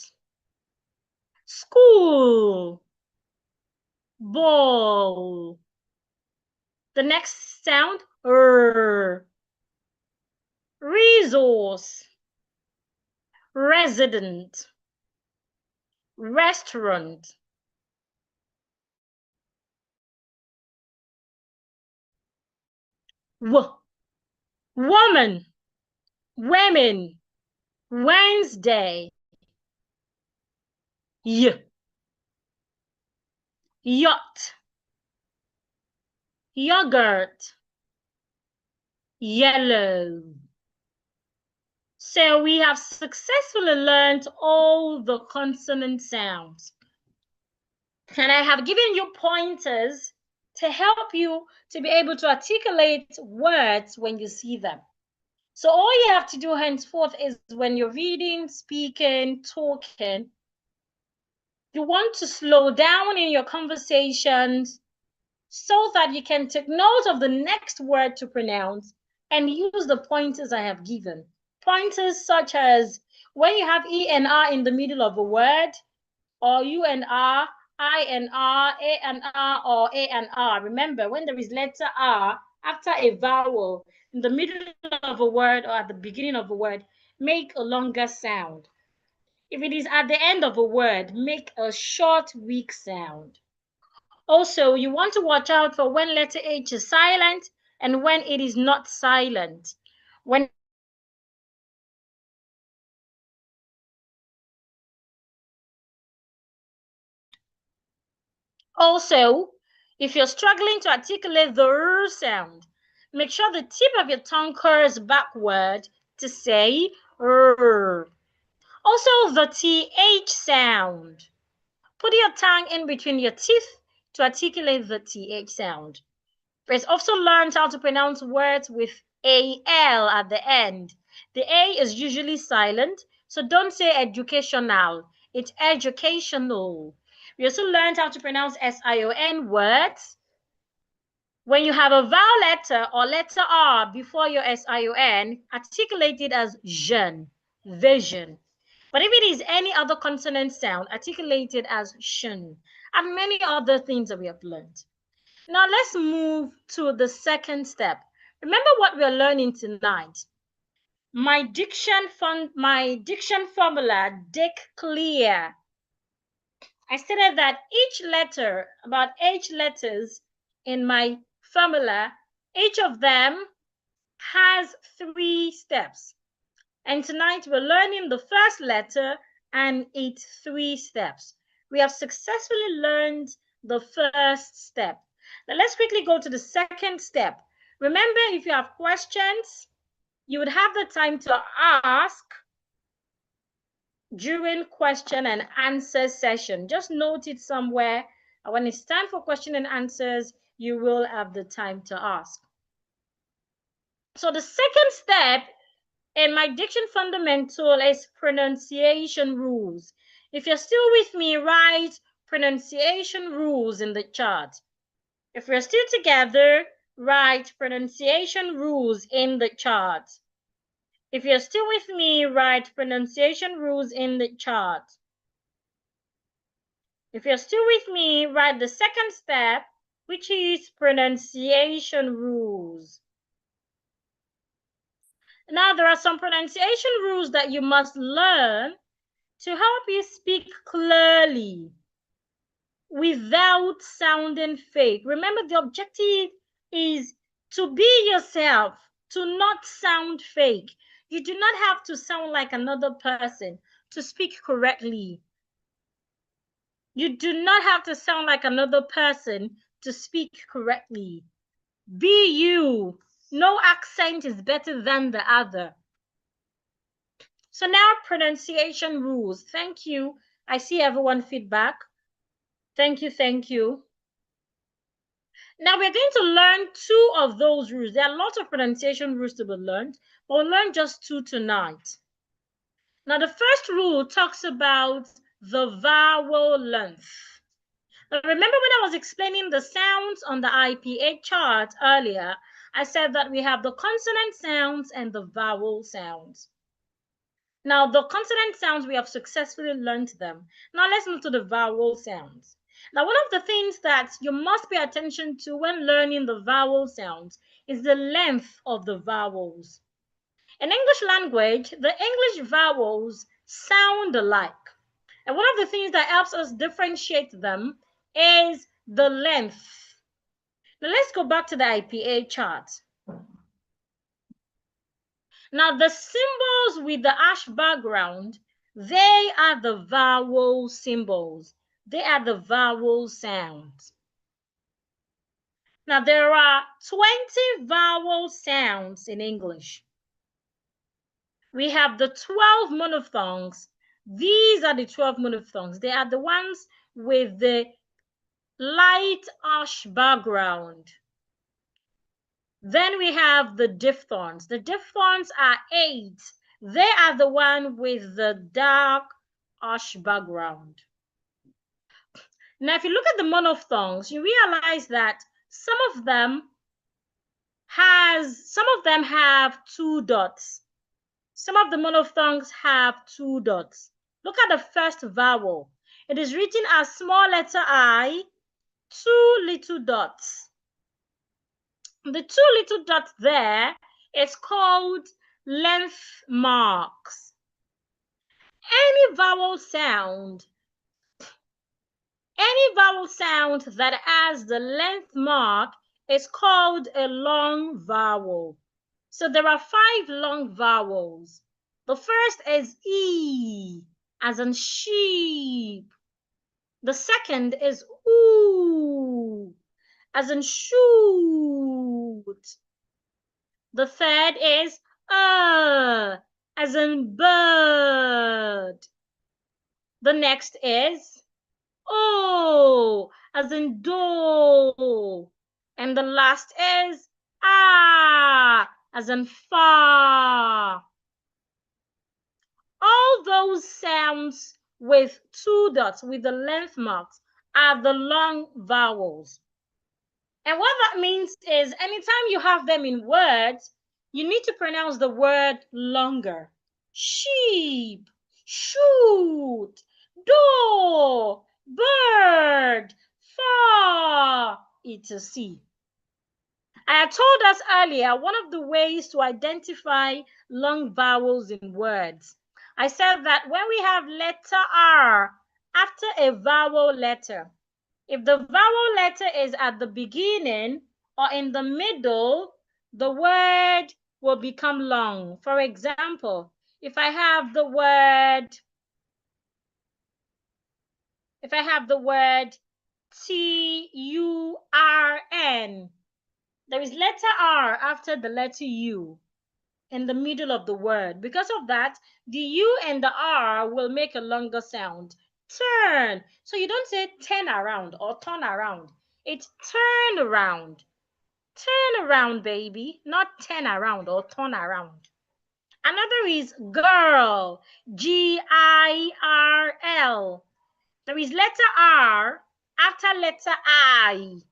school, ball. The next sound, R. Resource, resident, restaurant. Woman, women, Wednesday. Yacht, yogurt, yellow. So we have successfully learned all the consonant sounds. And I have given you pointers to help you to be able to articulate words when you see them. So all you have to do henceforth is when you're reading, speaking, talking, you want to slow down in your conversations so that you can take note of the next word to pronounce and use the pointers I have given. Pointers such as when you have E and R in the middle of a word, or U and R, I and R, A and R, or A and R. Remember, when there is letter R after a vowel in the middle of a word or at the beginning of a word, make a longer sound. If it is at the end of a word, make a short, weak sound. Also, you want to watch out for when letter H is silent and when it is not silent. When Also, if you're struggling to articulate the R sound, make sure the tip of your tongue curves backward to say R. Also, the TH sound. Put your tongue in between your teeth to articulate the TH sound. Let's also learn how to pronounce words with AL at the end. The A is usually silent, so don't say educational. It's educational. We also learned how to pronounce SION words. When you have a vowel letter or letter R before your SION, articulate it as jeune, vision. But if it is any other consonant sound, articulate it as shun, and many other things that we have learned. Now let's move to the second step. Remember what we're learning tonight. My diction formula, dick clear. I stated that each letter, about 8 letters in my formula, each of them has 3 steps. And tonight we're learning the first letter and its 3 steps. We have successfully learned the first step. Now let's quickly go to the second step. Remember, if you have questions, you would have the time to ask during question and answer session. Just note it somewhere. And when it's time for question and answers, you will have the time to ask. So the second step in my diction fundamental is pronunciation rules. If you're still with me, write pronunciation rules in the chart. If we're still together, write pronunciation rules in the chart. If you're still with me, write pronunciation rules in the chart. If you're still with me, write the second step, which is pronunciation rules. Now, there are some pronunciation rules that you must learn to help you speak clearly without sounding fake. Remember, the objective is to be yourself, to not sound fake. You do not have to sound like another person to speak correctly. You do not have to sound like another person to speak correctly. Be you. No accent is better than the other. So now pronunciation rules. Thank you. I see everyone feedback. Thank you, thank you. Now we're going to learn 2 of those rules. There are lots of pronunciation rules to be learned, but we'll learn just 2 tonight. Now the first rule talks about the vowel length. Now remember when I was explaining the sounds on the IPA chart earlier, I said that we have the consonant sounds and the vowel sounds. Now the consonant sounds, we have successfully learned them. Now let's move to the vowel sounds. Now, one of the things that you must pay attention to when learning the vowel sounds is the length of the vowels. In English language, the English vowels sound alike. And one of the things that helps us differentiate them is the length. Now, let's go back to the IPA chart. Now, the symbols with the ash background, they are the vowel symbols. They are the vowel sounds. Now, there are 20 vowel sounds in English. We have the 12 monophthongs. These are the 12 monophthongs. They are the ones with the light ash background. Then we have the diphthongs. The diphthongs are 8. They are the one with the dark ash background. Now, if you look at the monophthongs, you realize that some of them have 2 dots. Some of the monophthongs have 2 dots. Look at the first vowel. It is written as small letter I, 2 little dots. The 2 little dots there is called length marks. Any vowel sound that has the length mark is called a long vowel. So there are 5 long vowels. The first is E, as in sheep. The second is oo, as in shoot. The third is as in bird. The next is O, as in doe. And the last is as in far. All those sounds with 2 dots, with the length marks, are the long vowels. And what that means is anytime you have them in words, you need to pronounce the word longer. Sheep, shoot, door, bird, far, etc. I had told us earlier one of the ways to identify long vowels in words. I said that when we have letter R after a vowel letter, if the vowel letter is at the beginning or in the middle, the word will become long. For example, if I have the word TURN, there is letter R after the letter U in the middle of the word. Because of that, the U and the R will make a longer sound. Turn. So you don't say turn around or turn around. It's turn around. Turn around, baby. Not turn around or turn around. Another is girl. GIRL. There is letter R after letter I.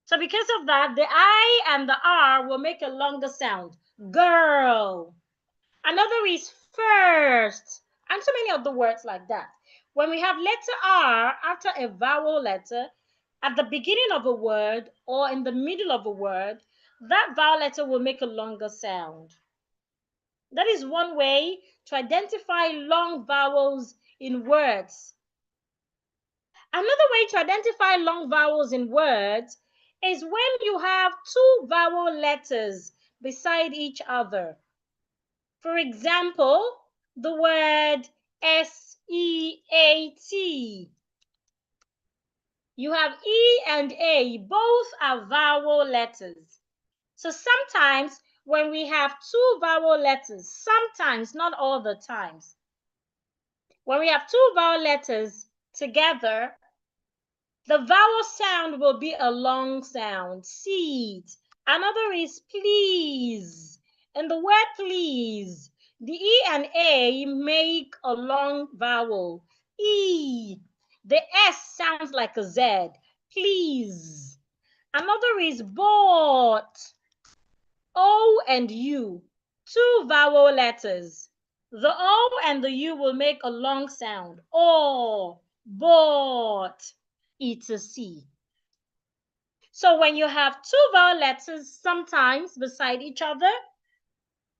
So because of that, the I and the R will make a longer sound. Girl. Another is first. And so many of the words like that. When we have letter R after a vowel letter, at the beginning of a word or in the middle of a word, that vowel letter will make a longer sound. That is one way to identify long vowels in words. Another way to identify long vowels in words is when you have 2 vowel letters beside each other. For example, the word SEAT. You have E and A, both are vowel letters. So sometimes when we have two vowel letters, sometimes, not all the times, when we have two vowel letters together, the vowel sound will be a long sound. Seat. Another is please. In the word please, the E and A make a long vowel. E. The S sounds like a Z. Please. Another is bought. O and U, two vowel letters. The O and the U will make a long sound. O, bought, etc. So when you have two vowel letters sometimes beside each other,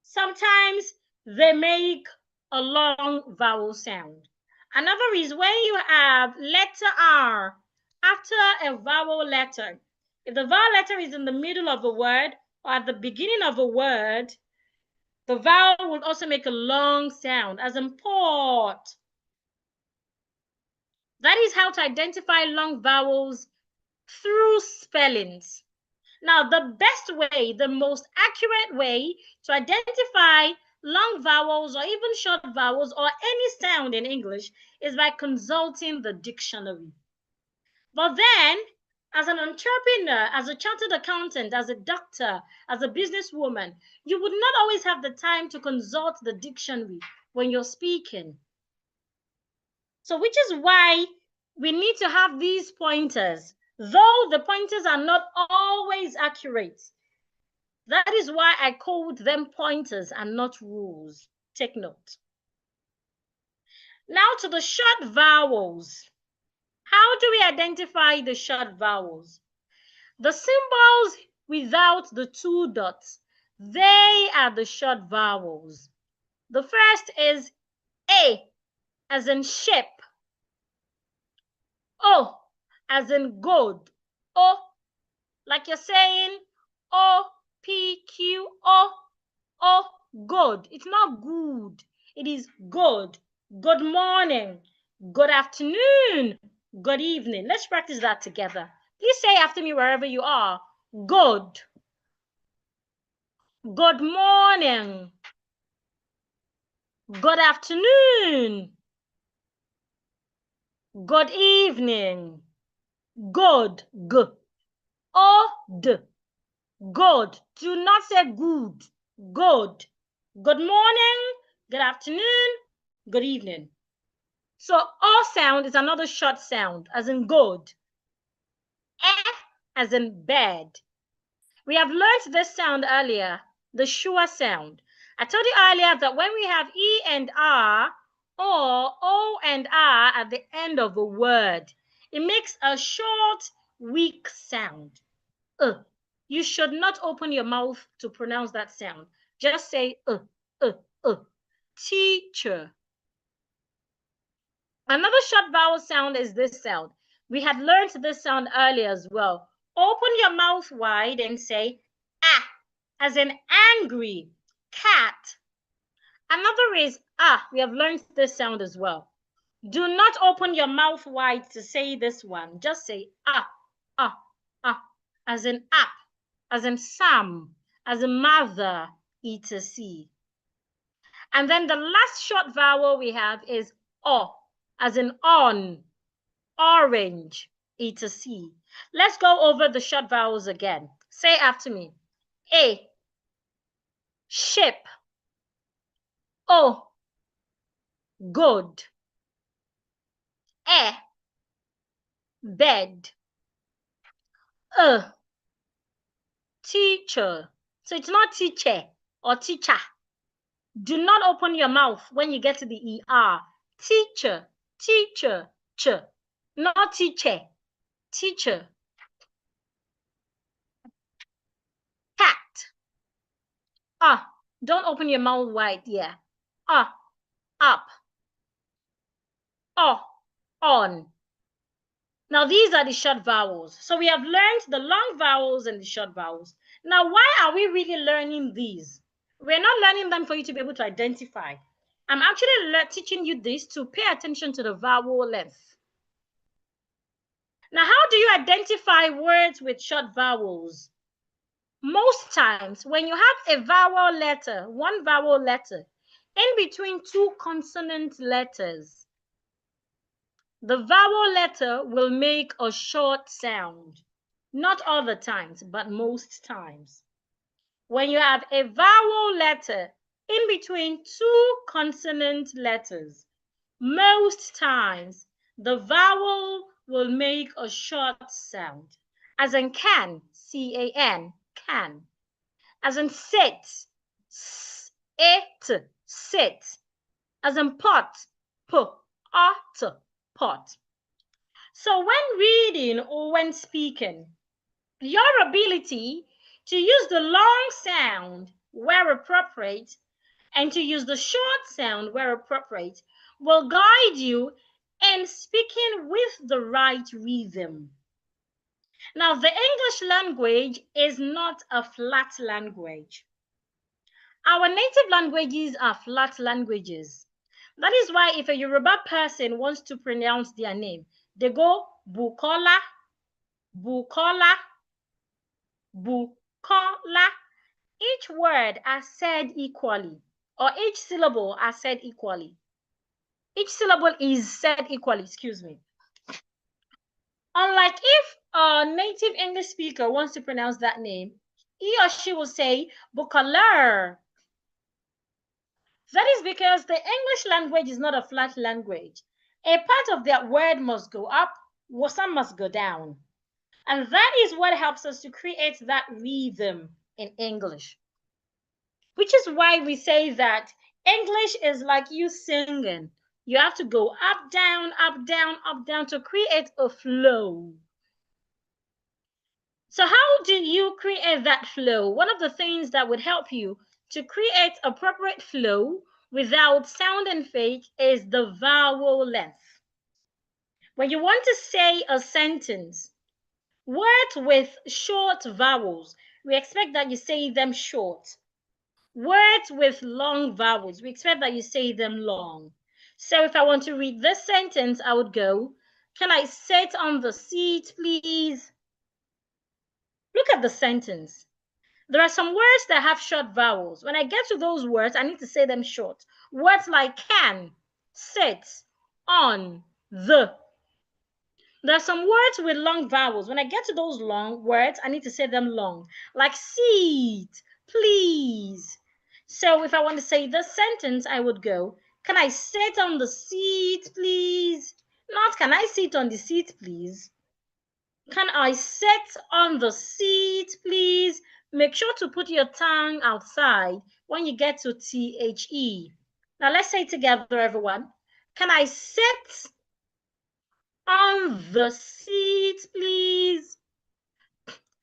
sometimes they make a long vowel sound. Another is when you have letter R after a vowel letter. If the vowel letter is in the middle of a word or at the beginning of a word, the vowel will also make a long sound, as in port. That is how to identify long vowels through spellings. Now, the best way, the most accurate way to identify long vowels or even short vowels or any sound in English is by consulting the dictionary. But then, as an entrepreneur, as a chartered accountant, as a doctor, as a businesswoman, you would not always have the time to consult the dictionary when you're speaking. So which is why we need to have these pointers, though the pointers are not always accurate. That is why I called them pointers and not rules. Take note. Now to the short vowels. How do we identify the short vowels? The symbols without the two dots, they are the short vowels. The first is A, as in ship. O, as in good. O, like you're saying O-P-Q-O, good. It's not good. It is good. Good morning. Good afternoon. Good evening. Let's practice that together. Please say after me wherever you are. Good. Good morning. Good afternoon. Good evening. Good. G. O-D. Good. Do not say good. Good. Good morning. Good afternoon. Good evening. So O sound is another short sound, as in good. E, as in bed. We have learned this sound earlier, the sure sound. I told you earlier that when we have E and R, or O and R at the end of a word, it makes a short, weak sound. You should not open your mouth to pronounce that sound. Just say teacher. Another short vowel sound is this sound. We had learned this sound earlier as well. Open your mouth wide and say ah, as in angry, cat. Another is ah. We have learned this sound as well. Do not open your mouth wide to say this one. Just say ah, ah, ah, as in up, as in Sam, as in mother, etc. And then the last short vowel we have is O, as in on, orange, etc. Let's go over the short vowels again. Say after me. A, ship. O, good. E, bed. Teacher. So it's not teacher or teacher. Do not open your mouth when you get to the ER. Teacher, teacher, ch. Not teacher, teacher. Cat. Don't open your mouth wide, yeah. Up. On. Now, these are the short vowels. So we have learned the long vowels and the short vowels. Now, why are we really learning these? We're not learning them for you to be able to identify. I'm actually teaching you this to pay attention to the vowel length. Now, how do you identify words with short vowels? Most times, when you have a vowel letter, one vowel letter, in between two consonant letters, the vowel letter will make a short sound. Not all the times, but most times. When you have a vowel letter in between two consonant letters, most times the vowel will make a short sound. As in can, C-A-N, can. As in sit, S-A-T, sit. As in pot, P-A-T, pot. So when reading or when speaking, your ability to use the long sound where appropriate and to use the short sound where appropriate will guide you in speaking with the right rhythm. Now, the English language is not a flat language. Our native languages are flat languages. That is why if a Yoruba person wants to pronounce their name, they go Bukola, Bukola, Bukola. Each word are said equally, or each syllable are said equally. Each syllable is said equally, excuse me. Unlike if a native English speaker wants to pronounce that name, he or she will say Bukoler. That is because the English language is not a flat language. A part of that word must go up, some must go down. And that is what helps us to create that rhythm in English. Which is why we say that English is like you singing. You have to go up, down, up, down, up, down to create a flow. So how do you create that flow? One of the things that would help you to create appropriate flow without sounding fake is the vowel length. When you want to say a sentence, words with short vowels, we expect that you say them short. Words with long vowels, we expect that you say them long. So if I want to read this sentence, I would go, can I sit on the seat, please? Look at the sentence. There are some words that have short vowels. When I get to those words, I need to say them short. Words like can, sit, on, the. There are some words with long vowels. When I get to those long words, I need to say them long, like seat, please. So if I want to say this sentence, I would go, can I sit on the seat, please? Not, can I sit on the seat, please? Can I sit on the seat, please? Make sure to put your tongue outside when you get to THE. Now let's say together, everyone. Can I sit on the seat, please?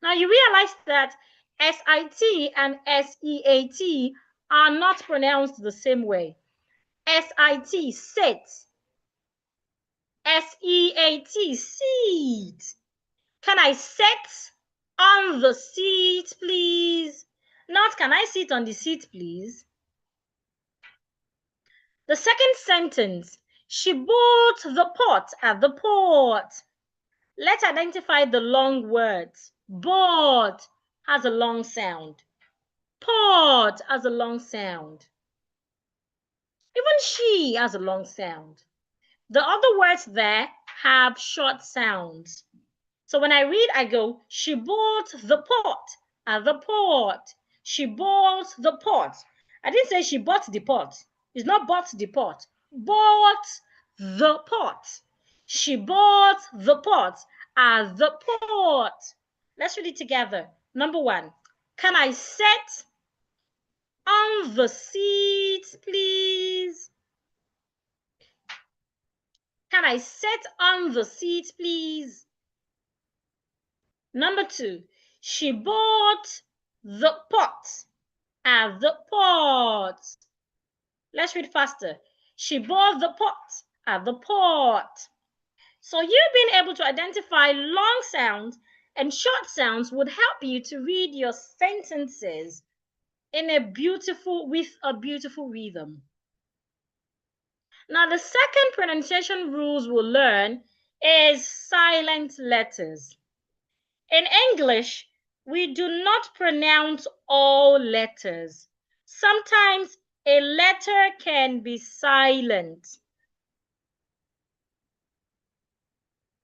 Now you realize that SIT and SEAT are not pronounced the same way. SIT, sit. SEAT, seat. Can I sit on the seat, please? Not, can I sit on the seat, please? The second sentence, she bought the pot at the port. Let's identify the long words. Bought has a long sound. Port has a long sound. Even she has a long sound. The other words there have short sounds. So when I read, I go, she bought the pot at the port. She bought the pot. I didn't say she bought the pot. It's not bought the pot. Bought the pot. She bought the pot at the port. Let's read it together. Number one, can I sit on the seat, please? Can I sit on the seat, please? Number two, she bought the pot at the port. Let's read faster. She bought the pot at the port. So you being able to identify long sounds and short sounds would help you to read your sentences in with a beautiful rhythm. Now, the second pronunciation rules we'll learn is silent letters. In English, We do not pronounce all letters. Sometimes a letter can be silent.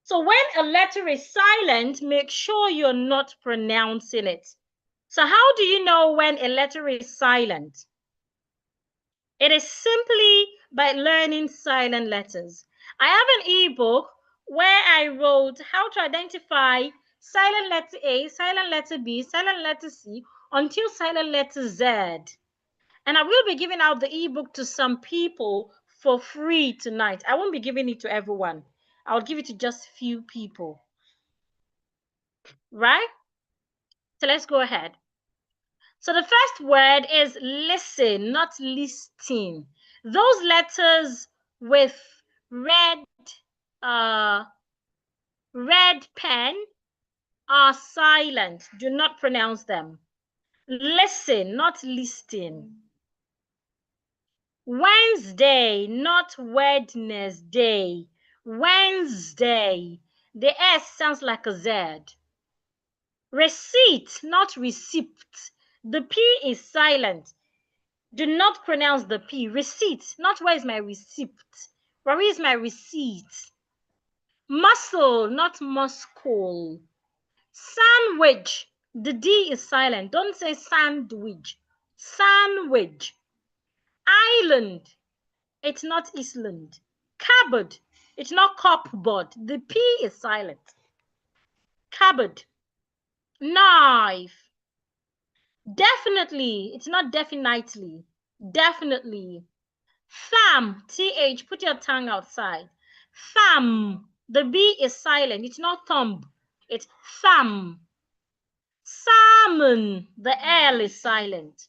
So when a letter is silent, make sure you're not pronouncing it. So how do you know when a letter is silent? It is simply by learning silent letters. I have an ebook where I wrote how to identify silent letter A, silent letter B, silent letter C, until silent letter Z. And I will be giving out the ebook to some people for free tonight. I won't be giving it to everyone. I'll give it to just few people. Right? So let's go ahead. So the first word is listen, not listing. Those letters with red red pen are silent. Do not pronounce them. Listen, not listing. Wednesday, not Wednesday. Wednesday. The S sounds like a Z. Receipt, not receipt. The P is silent. Do not pronounce the P. Receipt, not where is my receipt. Where is my receipt? Muscle, not muscle. Sandwich, the D is silent. Don't say sandwich. Sandwich. Island, it's not Island. Cupboard, it's not cupboard. The P is silent. Cupboard. Knife. Definitely, it's not definitely. Definitely. Thumb, TH, put your tongue outside. Thumb, the B is silent. It's not thumb, it's thumb. Salmon, the L is silent.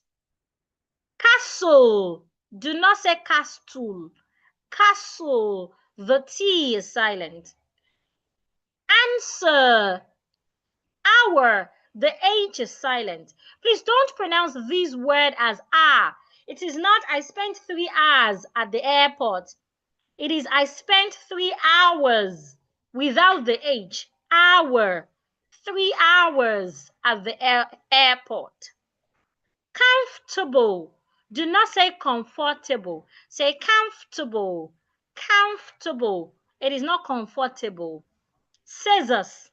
Castle, do not say castle. Castle, the T is silent. Answer, hour, the H is silent. Please don't pronounce this word as ah. It is not I spent 3 hours at the airport. It is I spent 3 hours without the H. Hour. 3 hours at the airport. Comfortable. Do not say comfortable. Say comfortable. Comfortable. It is not comfortable. Scissors.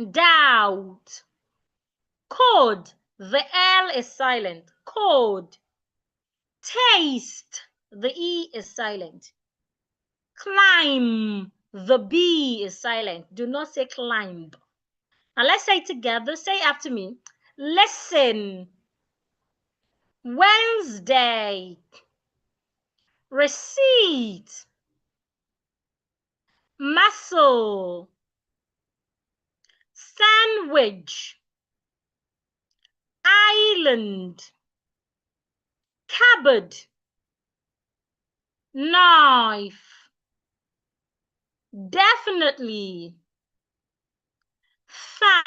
Doubt. Code. The L is silent. Code. Taste. The E is silent. Climb. The B is silent. Do not say climb. Now let's say it together. Say after me. Listen. Wednesday. Receipt. Muscle. Sandwich. Island. Cupboard. Knife. Definitely.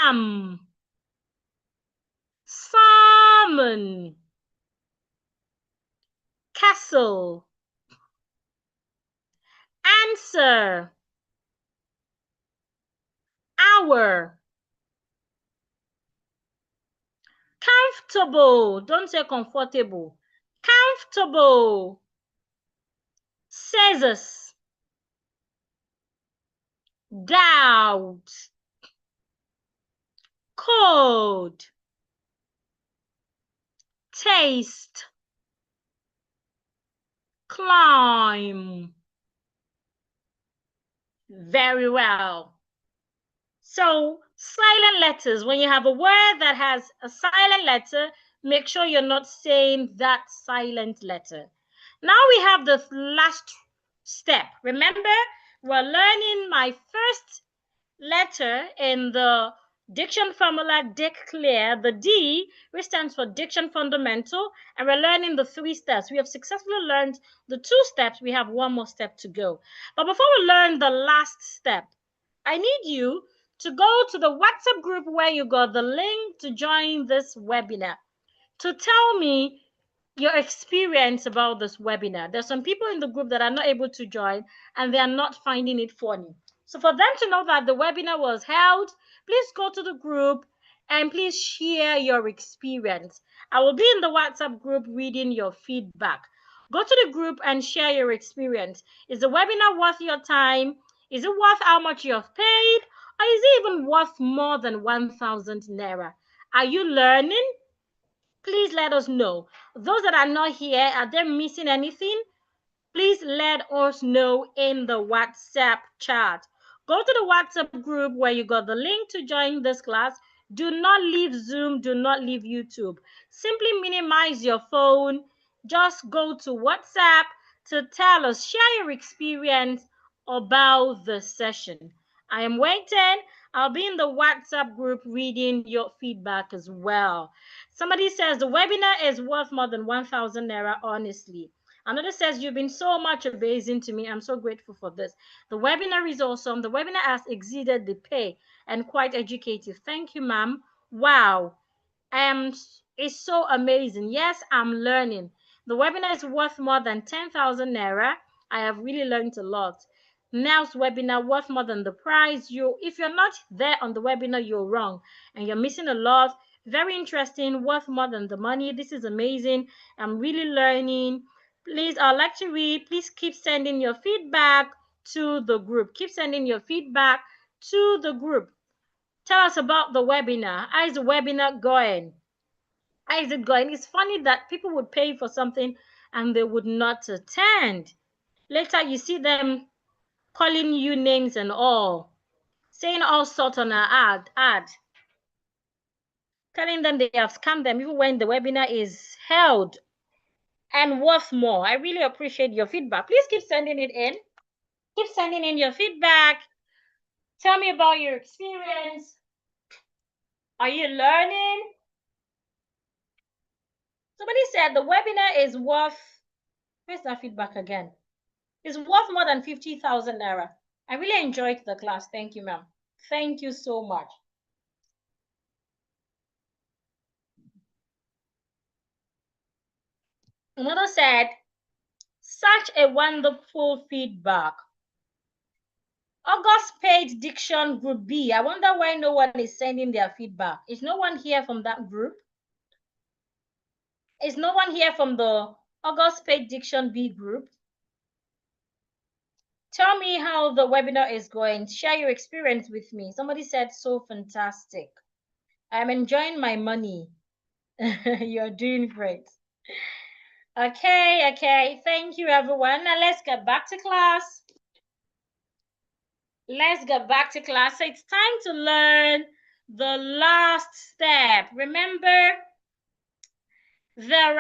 Thumb. Salmon. Castle. Answer. Hour. Comfortable. Don't say comfortable. Comfortable. Scissors. Doubt. Code. Taste. Climb. Very well. So silent letters, when you have a word that has a silent letter, make sure you're not saying that silent letter. Now we have the last step. Remember, we're learning my first letter in the diction formula declare, the D, which stands for diction fundamental, and we're learning the 3 steps. We have successfully learned the 2 steps. We have 1 more step to go. But before we learn the last step, I need you to go to the WhatsApp group where you got the link to join this webinar to tell me your experience about this webinar. There's some people in the group that are not able to join and they are not finding it funny. So for them to know that the webinar was held, please go to the group And please share your experience. I will be in the WhatsApp group reading your feedback. Go to the group and share your experience. Is the webinar worth your time? Is it worth how much you have paid? Or is it even worth more than 1,000 Naira? Are you learning? Please let us know. Those that are not here, are they missing anything? Please let us know in the WhatsApp chat. Go to the WhatsApp group where you got the link to join this class. Do not leave Zoom. Do not leave YouTube. Simply minimize your phone. Just go to WhatsApp to tell us, share your experience about the session. I am waiting. I'll be in the WhatsApp group reading your feedback as well. Somebody says the webinar is worth more than 1,000 Naira, honestly. Another says, you've been so much amazing to me. I'm so grateful for this. The webinar is awesome. The webinar has exceeded the pay and quite educative. Thank you, ma'am. Wow. It's so amazing. Yes, I'm learning. The webinar is worth more than 10,000 Naira. I have really learned a lot. Now's webinar worth more than the price. If you're not there on the webinar, you're wrong and you're missing a lot. Very interesting, worth more than the money. This is amazing. I'm really learning. Please, I'd like to read. Please keep sending your feedback to the group. Keep sending your feedback to the group. Tell us about the webinar. How is the webinar going? How is it going? It's funny that people would pay for something and they would not attend. Later, you see them calling you names and all, saying all sorts on our ad, telling them they have scammed them even when the webinar is held and worth more. I really appreciate your feedback. Please keep sending it in. Keep sending in your feedback. Tell me about your experience. Are you learning? Somebody said the webinar is worth, where's that feedback again? It's worth more than 50,000 Naira. I really enjoyed the class. Thank you, ma'am. Thank you so much. Another said, such a wonderful feedback. August paid Diction Group B. I wonder why no one is sending their feedback. Is no one here from that group? Is no one here from the August paid Diction B group? Tell me how the webinar is going. Share your experience with me. Somebody said, so fantastic. I'm enjoying my money. You're doing great. Okay. Thank you, everyone. Now let's get back to class. Let's get back to class. So it's time to learn the last step. Remember, there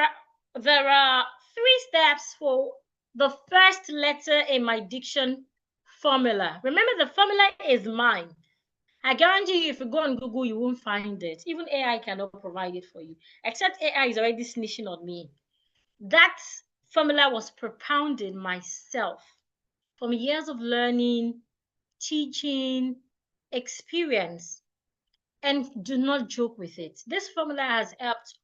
are 3 steps for the first letter in my diction formula. Remember, the formula is mine. I guarantee you, if you go on Google, you won't find it. Even AI cannot provide it for you, except AI is already snitching on me. That formula was propounded myself from years of learning, teaching, experience, and do not joke with it. This formula has helped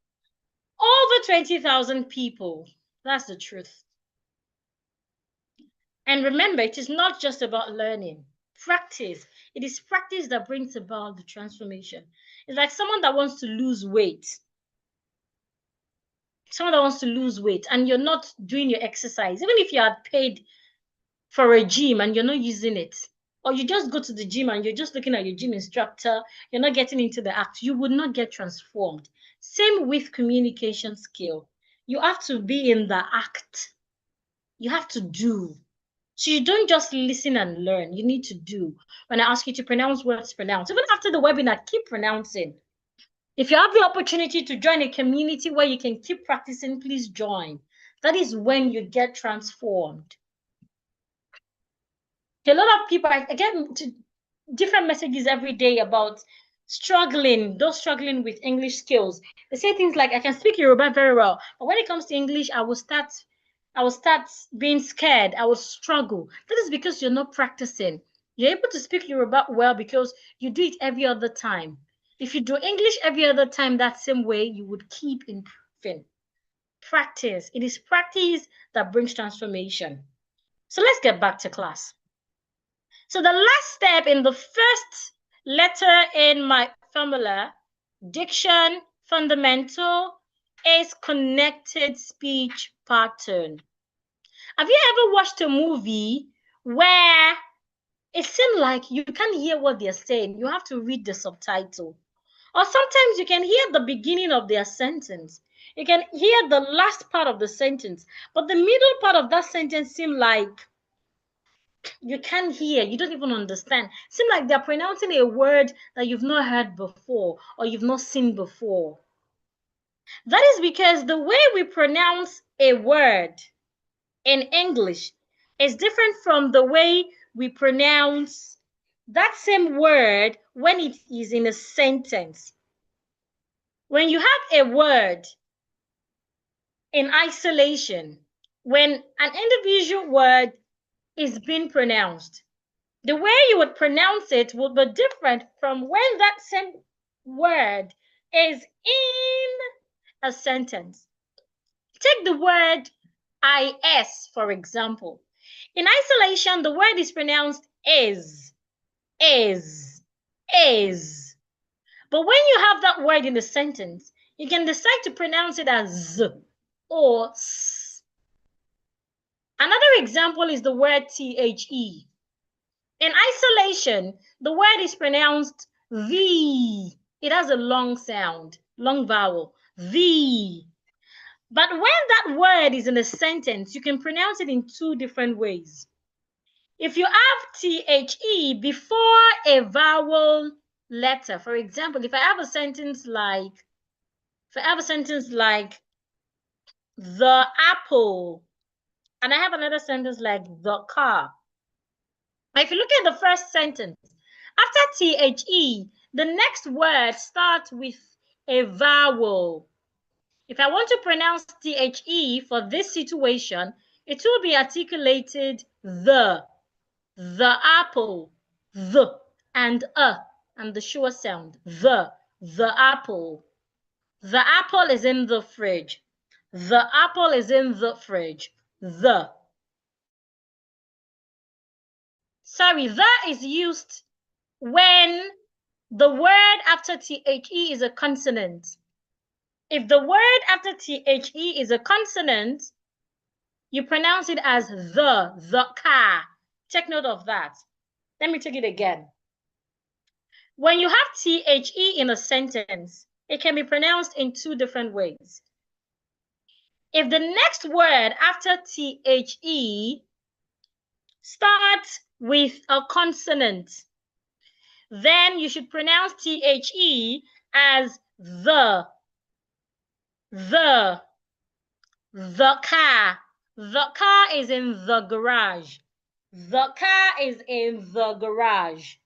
over 20,000 people. That's the truth. And remember, it is not just about learning. Practice. It is practice that brings about the transformation. It's like someone that wants to lose weight. Someone that wants to lose weight and you're not doing your exercise. Even if you had paid for a gym and you're not using it, or you just go to the gym and you're just looking at your gym instructor, you're not getting into the act, you would not get transformed. Same with communication skill. You have to be in the act. You have to do. So you don't just listen and learn. You need to do. When I ask you to pronounce words, pronounce. Even after the webinar, keep pronouncing. If you have the opportunity to join a community where you can keep practicing, please join. That is when you get transformed. A lot of people, I get different messages every day about those struggling with English skills. They say things like, I can speak Yoruba very well, but when it comes to English, I will start being scared. I will struggle. That is because you're not practicing. You're able to speak Yoruba well because you do it every other time. If you do English every other time that same way, you would keep improving. Practice. It is practice that brings transformation. So let's get back to class. So the last step in the first letter in my formula Diction, fundamental, is connected speech pattern. Have you ever watched a movie where it seems like you can't hear what they're saying? You have to read the subtitle. Or sometimes you can hear the beginning of their sentence. You can hear the last part of the sentence, but the middle part of that sentence seems like you can't hear, you don't even understand. Seems like they're pronouncing a word that you've not heard before or you've not seen before. That is because the way we pronounce a word in English is different from the way we pronounce that same word when it is in a sentence. When you have a word in isolation, when an individual word is being pronounced, the way you would pronounce it will be different from when that same word is in a sentence. Take the word is, for example. In isolation, the word is pronounced is. But when you have that word in the sentence, you can decide to pronounce it as z or s. Another example is the word the. In isolation, the word is pronounced the. It has a long sound, long vowel, the. But when that word is in a sentence, you can pronounce it in two different ways. If you have the before a vowel letter, for example, if I have a sentence like, the apple, and I have another sentence like the car. If you look at the first sentence, after the, the next word starts with a vowel. If I want to pronounce the for this situation, it will be articulated the apple, and the sure sound, the apple. The apple is in the fridge. The apple is in the fridge. The. Sorry, the is used when the word after the is a consonant. If the word after the is a consonant, you pronounce it as the car. Take note of that. Let me take it again. When you have the in a sentence, it can be pronounced in two different ways. If the next word after the starts with a consonant, then you should pronounce the as the car. The car is in the garage. The car is in the garage.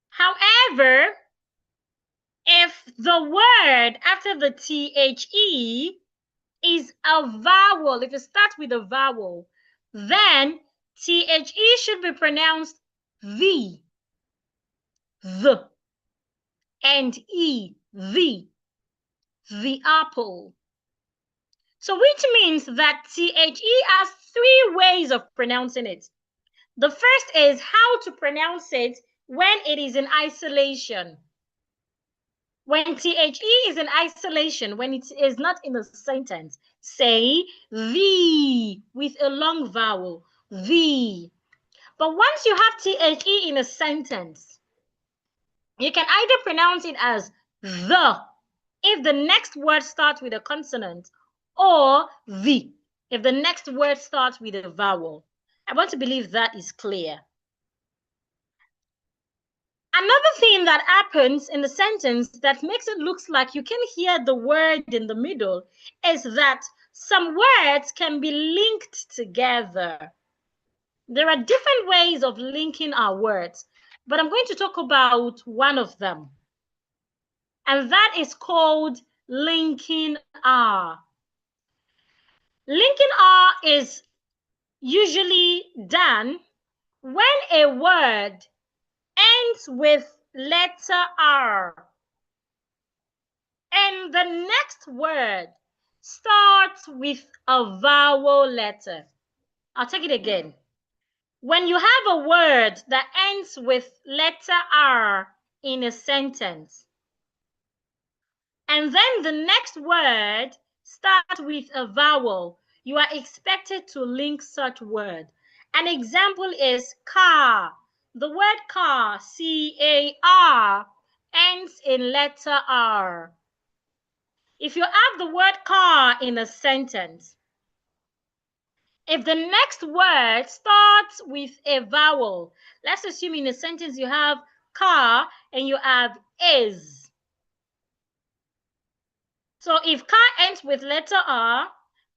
However, if the word after the the is a vowel, if it starts with a vowel, then the should be pronounced the, and the apple. So which means that the has three ways of pronouncing it. The first is how to pronounce it when it is in isolation. When the is in isolation, when it is not in a sentence, say the with a long vowel, the. But once you have the in a sentence, you can either pronounce it as the if the next word starts with a consonant, or the if the next word starts with a vowel. I want to believe that is clear. Another thing that happens in the sentence that makes it look like you can hear the word in the middle is that some words can be linked together. There are different ways of linking our words, but I'm going to talk about one of them. And that is called linking R. Linking R is usually done when a word ends with letter R and the next word starts with a vowel letter. I'll take it again. When you have a word that ends with letter R in a sentence. And then the next word starts with a vowel. You are expected to link such word. An example is car. The word car, C-A-R, ends in letter R. If you have the word car in a sentence, if the next word starts with a vowel, let's assume in a sentence you have car and you have is. So if car ends with letter R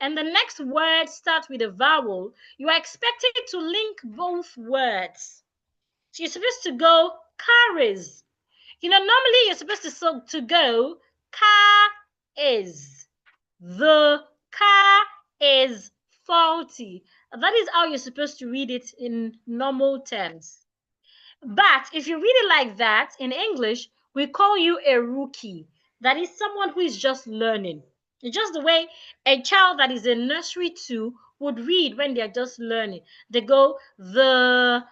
and the next word starts with a vowel, you are expected to link both words. So you're supposed to go car is. Normally you're supposed to go car is. The car is faulty. That is how you're supposed to read it in normal terms. But if you read it like that in English, we call you a rookie. That is someone who is just learning. It's just the way a child that is in nursery 2 would read when they're just learning. They go, the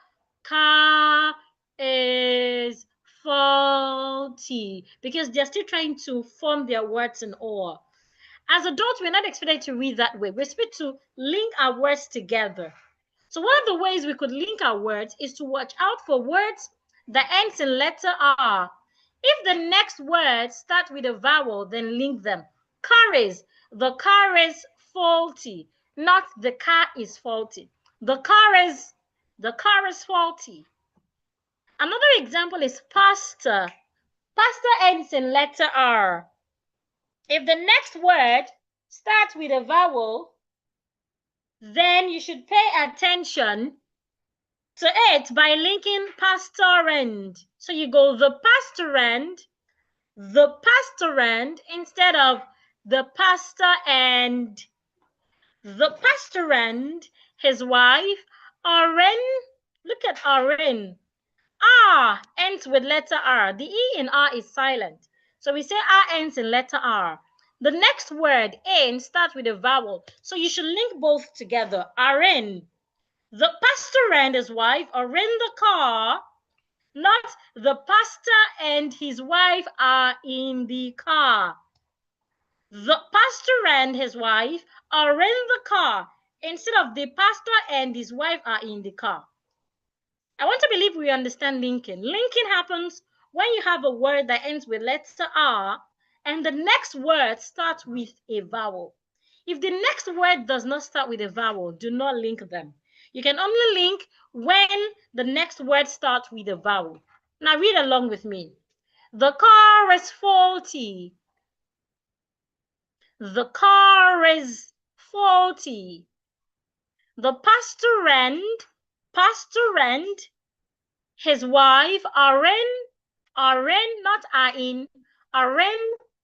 car is faulty, because they're still trying to form their words in order. As adults, we're not expected to read that way. We're expected to link our words together. So one of the ways we could link our words is to watch out for words that ends in letter R. If the next word starts with a vowel, then link them. Car is, the car is faulty, not the car is faulty. The car is faulty. Another example is pasta. Pasta ends in letter R. If the next word starts with a vowel, then you should pay attention to it by linking pastorand. So you go the pastorand instead of the pastor and. The pastorand, his wife, Oren. Look at Oren. R ends with letter R. The E in R is silent. So we say R ends in letter R. The next word, in, starts with a vowel. So you should link both together. Oren. The pastor and his wife are in the car, not the pastor and his wife are in the car. The pastor and his wife are in the car instead of the pastor and his wife are in the car. I want to believe we understand linking. Linking happens when you have a word that ends with letter R and the next word starts with a vowel. If the next word does not start with a vowel, do not link them. You can only link when the next word starts with a vowel. Now read along with me. The car is faulty. The car is faulty. The pastor, his wife are in, not are in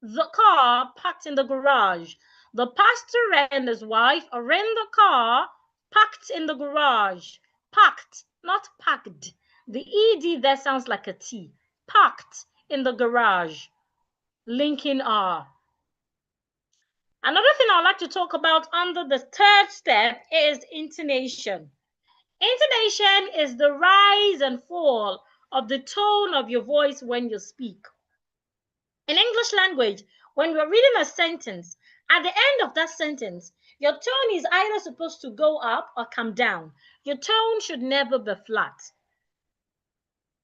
the car parked in the garage. The pastor and his wife are in the car parked in the garage. Parked, not packed. The ED there sounds like a T. Parked in the garage. Linking R. Another thing I'd like to talk about under the third step is intonation. Intonation is the rise and fall of the tone of your voice when you speak. In English language, when we're reading a sentence, at the end of that sentence, your tone is either supposed to go up or come down. Your tone should never be flat.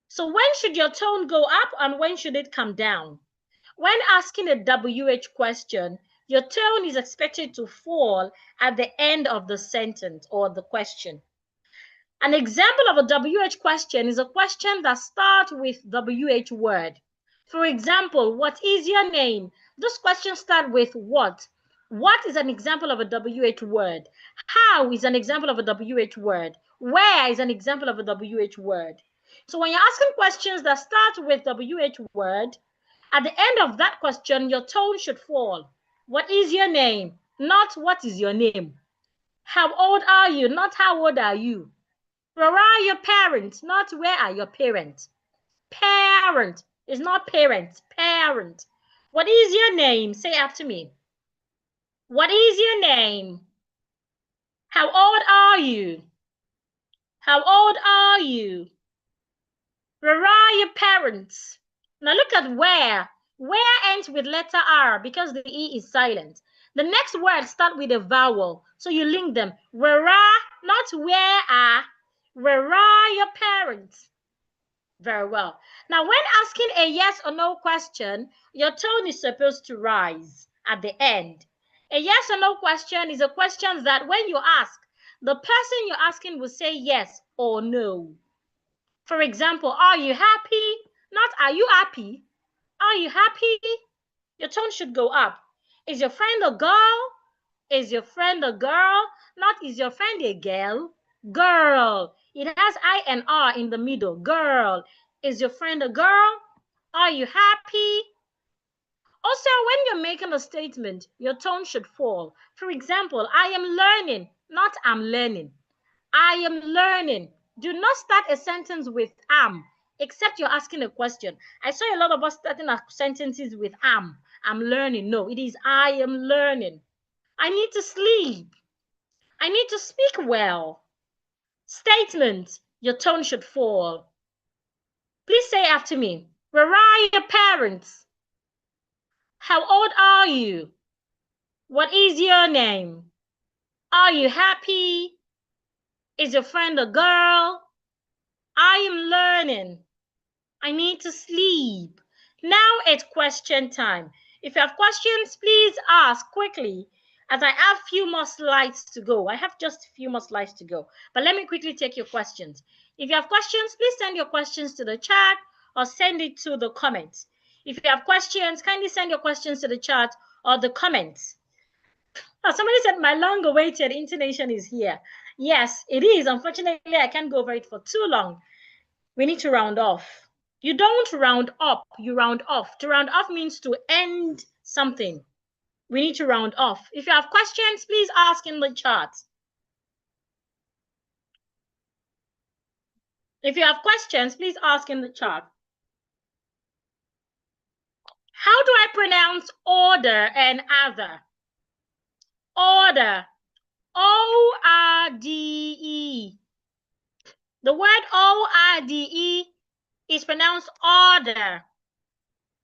So when should your tone go up and when should it come down? When asking a WH question, your tone is expected to fall at the end of the sentence or the question. An example of a WH question is a question that starts with WH word. For example, what is your name? This question starts with what. What is an example of a WH word? How is an example of a WH word? Where is an example of a WH word? So when you're asking questions that start with WH word, at the end of that question, your tone should fall. What is your name? Not what is your name. How old are you? Not how old are you. Where are your parents? Not where are your parents. Parent is not parent. Parent. What is your name? Say after me. What is your name? How old are you? How old are you? Where are your parents? Now look at where. Where ends with letter R because the E is silent. The next word starts with a vowel. So you link them. Where are, not where are. Where are your parents? Very well. Now, when asking a yes or no question, your tone is supposed to rise at the end. A yes or no question is a question that when you ask, the person you're asking will say yes or no. For example, are you happy? Not are you happy? Are you happy? Your tone should go up. Is your friend a girl? Is your friend a girl? Not is your friend a girl? Girl. It has I and R in the middle. Girl. Is your friend a girl? Are you happy? Also, when you're making a statement, your tone should fall. For example, I am learning, not I'm learning. I am learning. Do not start a sentence with am, except you're asking a question. I saw a lot of us starting our sentences with am. I'm learning. No, it is I am learning. I need to sleep. I need to speak well. Statement, your tone should fall. Please say after me. Where are your parents? How old are you? What is your name? Are you happy? Is your friend a girl? I am learning. I need to sleep. Now it's question time. If you have questions, please ask quickly as I have few more slides to go. I have just a few more slides to go, but let me quickly take your questions. If you have questions, please send your questions to the chat or send it to the comments. If you have questions, kindly send your questions to the chat or the comments. Oh, somebody said my long-awaited intonation is here. Yes, it is. Unfortunately, I can't go over it for too long. We need to round off. You don't round up, you round off. To round off means to end something. We need to round off. If you have questions, please ask in the chat. If you have questions, please ask in the chat. How do I pronounce order and other? Order. O-R-D-E. The word O-R-D-E is pronounced order.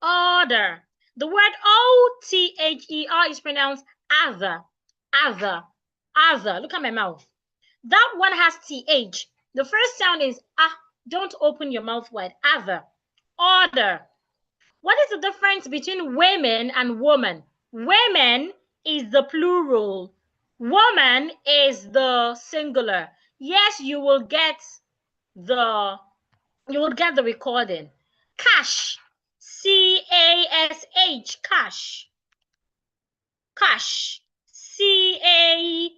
Order. The word O-T-H-E-R is pronounced other. Other. Other. Look at my mouth. That one has TH. The first sound is ah. Don't open your mouth wide. Other. Order. What is the difference between women and woman? Women is the plural. Woman is the singular. Yes, you will get the recording. Cash. C-A-S-H. Cash. Cash. C-A-C-H-E.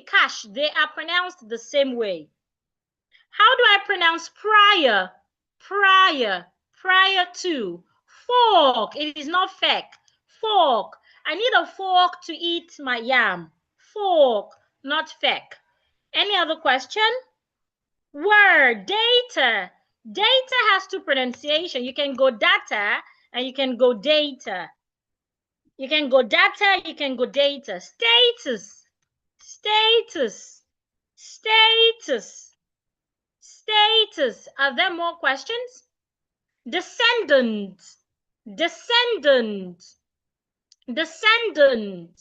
Cash. They are pronounced the same way. How do I pronounce prior? Prior. Prior to. Fork. It is not feck. Fork. I need a fork to eat my yam. Fork, not feck. Any other question? Word. Data. Data has two pronunciations. You can go data and you can go data. You can go data, you can go data. Status. Status. Status. Status. Are there more questions? Descendant. Descendant. Descendant.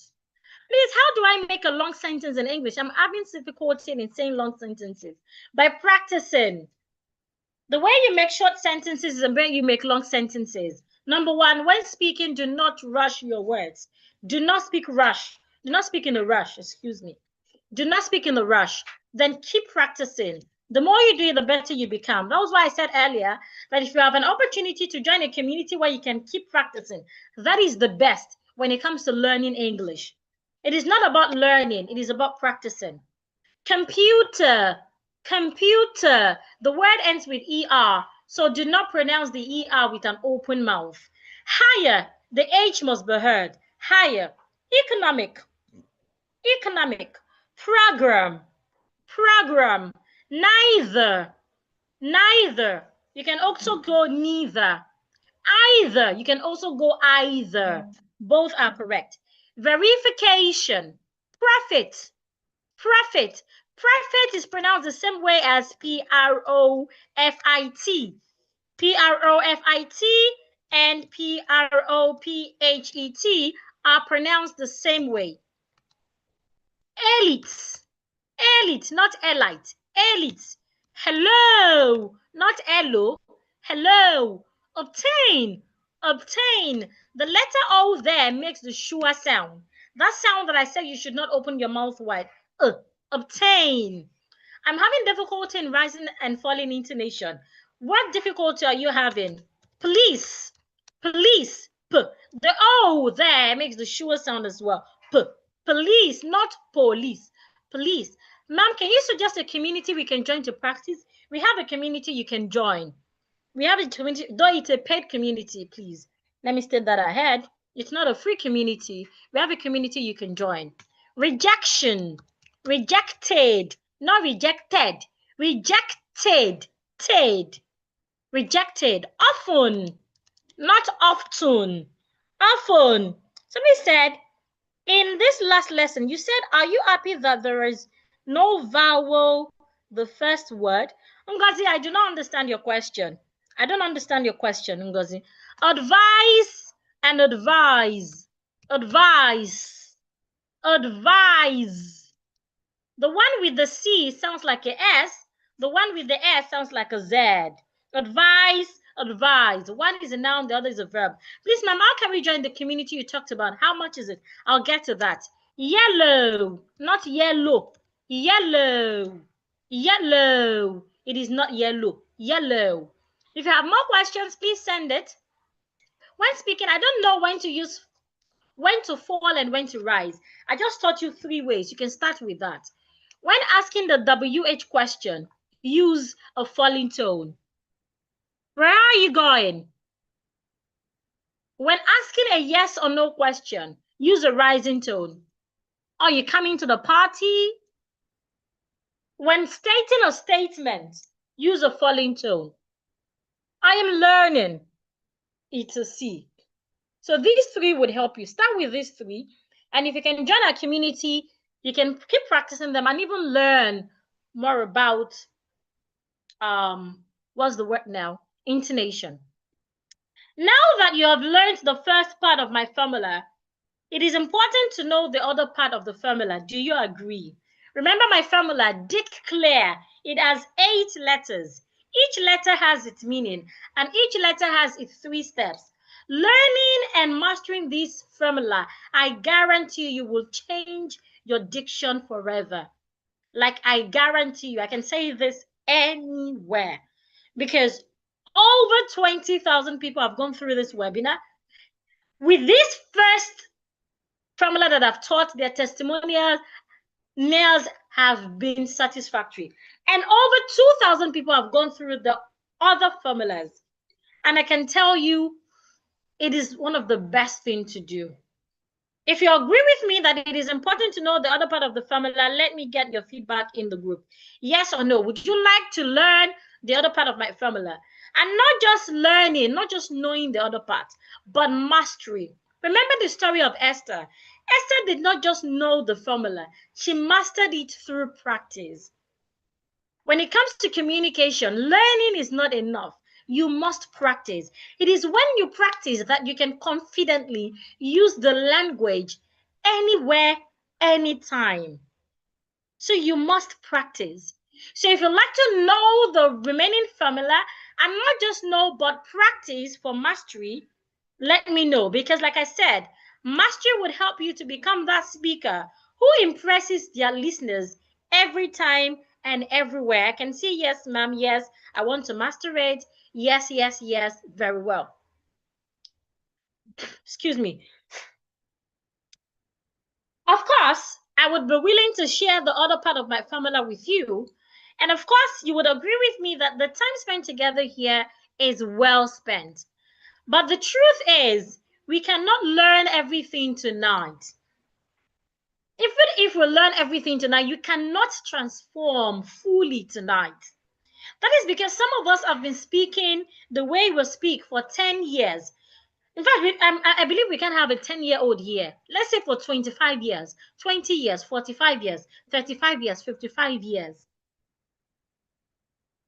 Please, how do I make a long sentence in English? I'm having difficulty in saying long sentences. By practicing. The way you make short sentences is the way you make long sentences. Number one, when speaking, do not rush your words. Do not speak rush. Do not speak in a rush, excuse me. Do not speak in a rush. Then keep practicing. The more you do it, the better you become. That was why I said earlier that if you have an opportunity to join a community where you can keep practicing, that is the best when it comes to learning English. It is not about learning. It is about practicing. Computer. Computer. The word ends with ER, so do not pronounce the ER with an open mouth. Higher. The H must be heard. Higher. Economic. Economic. Program. Program. Neither. Neither. You can also go neither. Either. You can also go either. Both are correct. Verification. Profit. Profit. Profit is pronounced the same way as P-R-O-F-I-T. P-R-O-F-I-T and P-R-O-P-H-E-T are pronounced the same way. Elite, elite, not elite, elite. Hello, not hello, hello. Obtain, obtain. The letter O there makes the schwa sound. That sound that I said you should not open your mouth wide. Obtain. I'm having difficulty in rising and falling intonation. What difficulty are you having? Police, police, p. The O there makes the schwa sound as well. P. Police, not police. Police. Ma'am, can you suggest a community we can join to practice? We have a community you can join. We have a community, though it's a paid community, please. Let me state that ahead. It's not a free community. We have a community you can join. Rejection, rejected, not rejected. Rejected, ted. Rejected. Often, not often. Often. Somebody said, in this last lesson, you said, are you happy that there is no vowel, the first word? Ngozi, I do not understand your question. I don't understand your question, Ngozi. Advise and advise. Advise. Advise. The one with the C sounds like a S. The one with the S sounds like a Z. Advise, advise. One is a noun, the other is a verb. Please, ma'am, how can we join the community you talked about? How much is it? I'll get to that. Yellow, not yellow. Yellow, yellow. It is not yellow, yellow. If you have more questions, please send it. When speaking, I don't know when to fall and when to rise. I just taught you 3 ways. You can start with that. When asking the WH question, use a falling tone. Where are you going? When asking a yes or no question, use a rising tone. Are you coming to the party? When stating a statement, use a falling tone. I am learning. It's a C. So these 3 would help you. Start with these 3. And if you can join our community, you can keep practicing them and even learn more about, what's the word now? Intonation. Now that you have learned the first part of my formula, it is important to know the other part of the formula. Do you agree? Remember my formula, declare. It has 8 letters. Each letter has its meaning, and each letter has its 3 steps. Learning and mastering this formula, I guarantee you will change your diction forever. Like I guarantee you, I can say this anywhere, because over 20,000 people have gone through this webinar. With this first formula that I've taught, their testimonials have been satisfactory. And over 2,000 people have gone through the other formulas. And I can tell you, it is one of the best things to do. If you agree with me that it is important to know the other part of the formula, let me get your feedback in the group. Yes or no? Would you like to learn the other part of my formula? And not just learning, not just knowing the other part, but mastery. Remember the story of Esther. Esther did not just know the formula. She mastered it through practice. When it comes to communication, learning is not enough. You must practice. It is when you practice that you can confidently use the language anywhere, anytime. So you must practice. So if you'd like to know the remaining formula, and not just know, but practice for mastery, let me know. Because like I said, mastery would help you to become that speaker who impresses their listeners every time and everywhere. I can see, yes, ma'am, yes, I want to master it. Yes, yes, yes, very well. Excuse me. Of course, I would be willing to share the other part of my formula with you. And of course, you would agree with me that the time spent together here is well spent. But the truth is, we cannot learn everything tonight. Even if we learn everything tonight, you cannot transform fully tonight. That is because some of us have been speaking the way we speak for 10 years. In fact, I believe we can have a 10-year-old here. Let's say for 25 years, 20 years, 45 years, 35 years, 55 years.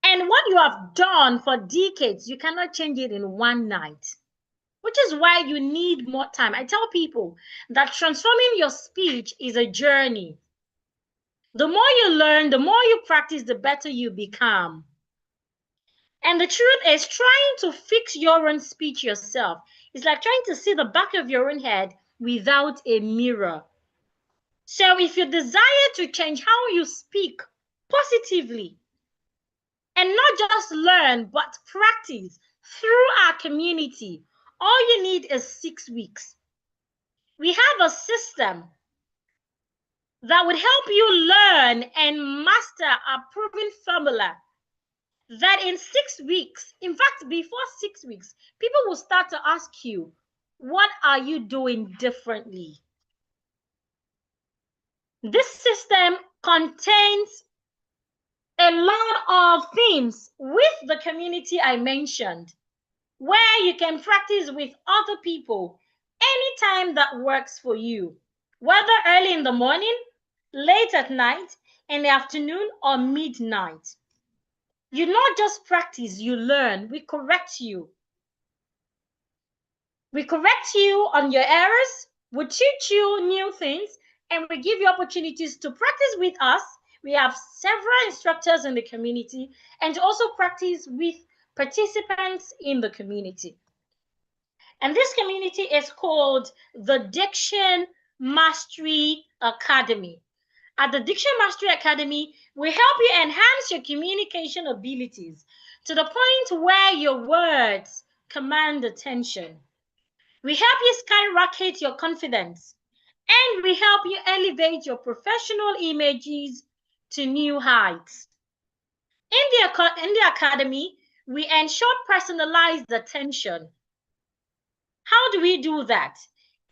And And what you have done for decades, you cannot change it in one night, which is why you need more time. I tell people that transforming your speech is a journey. The more you learn, the more you practice, the better you become. And the truth is, trying to fix your own speech yourself is like trying to see the back of your own head without a mirror. So if you desire to change how you speak positively, and not just learn, but practice through our community, all you need is 6 weeks. We have a system that would help you learn and master a proven formula that in 6 weeks, in fact, before 6 weeks, people will start to ask you, what are you doing differently? This system contains a lot of themes with the community I mentioned, where you can practice with other people anytime that works for you, whether early in the morning, late at night, in the afternoon, or midnight. You not just practice, you learn. We correct you. We correct you on your errors. We teach you new things, and we give you opportunities to practice with us. We have several instructors in the community, and to also practice with participants in the community. And this community is called the Diction Mastery Academy. At the Diction Mastery Academy, we help you enhance your communication abilities to the point where your words command attention. We help you skyrocket your confidence, and we help you elevate your professional images to new heights. In the academy, we ensure personalized attention. How do we do that?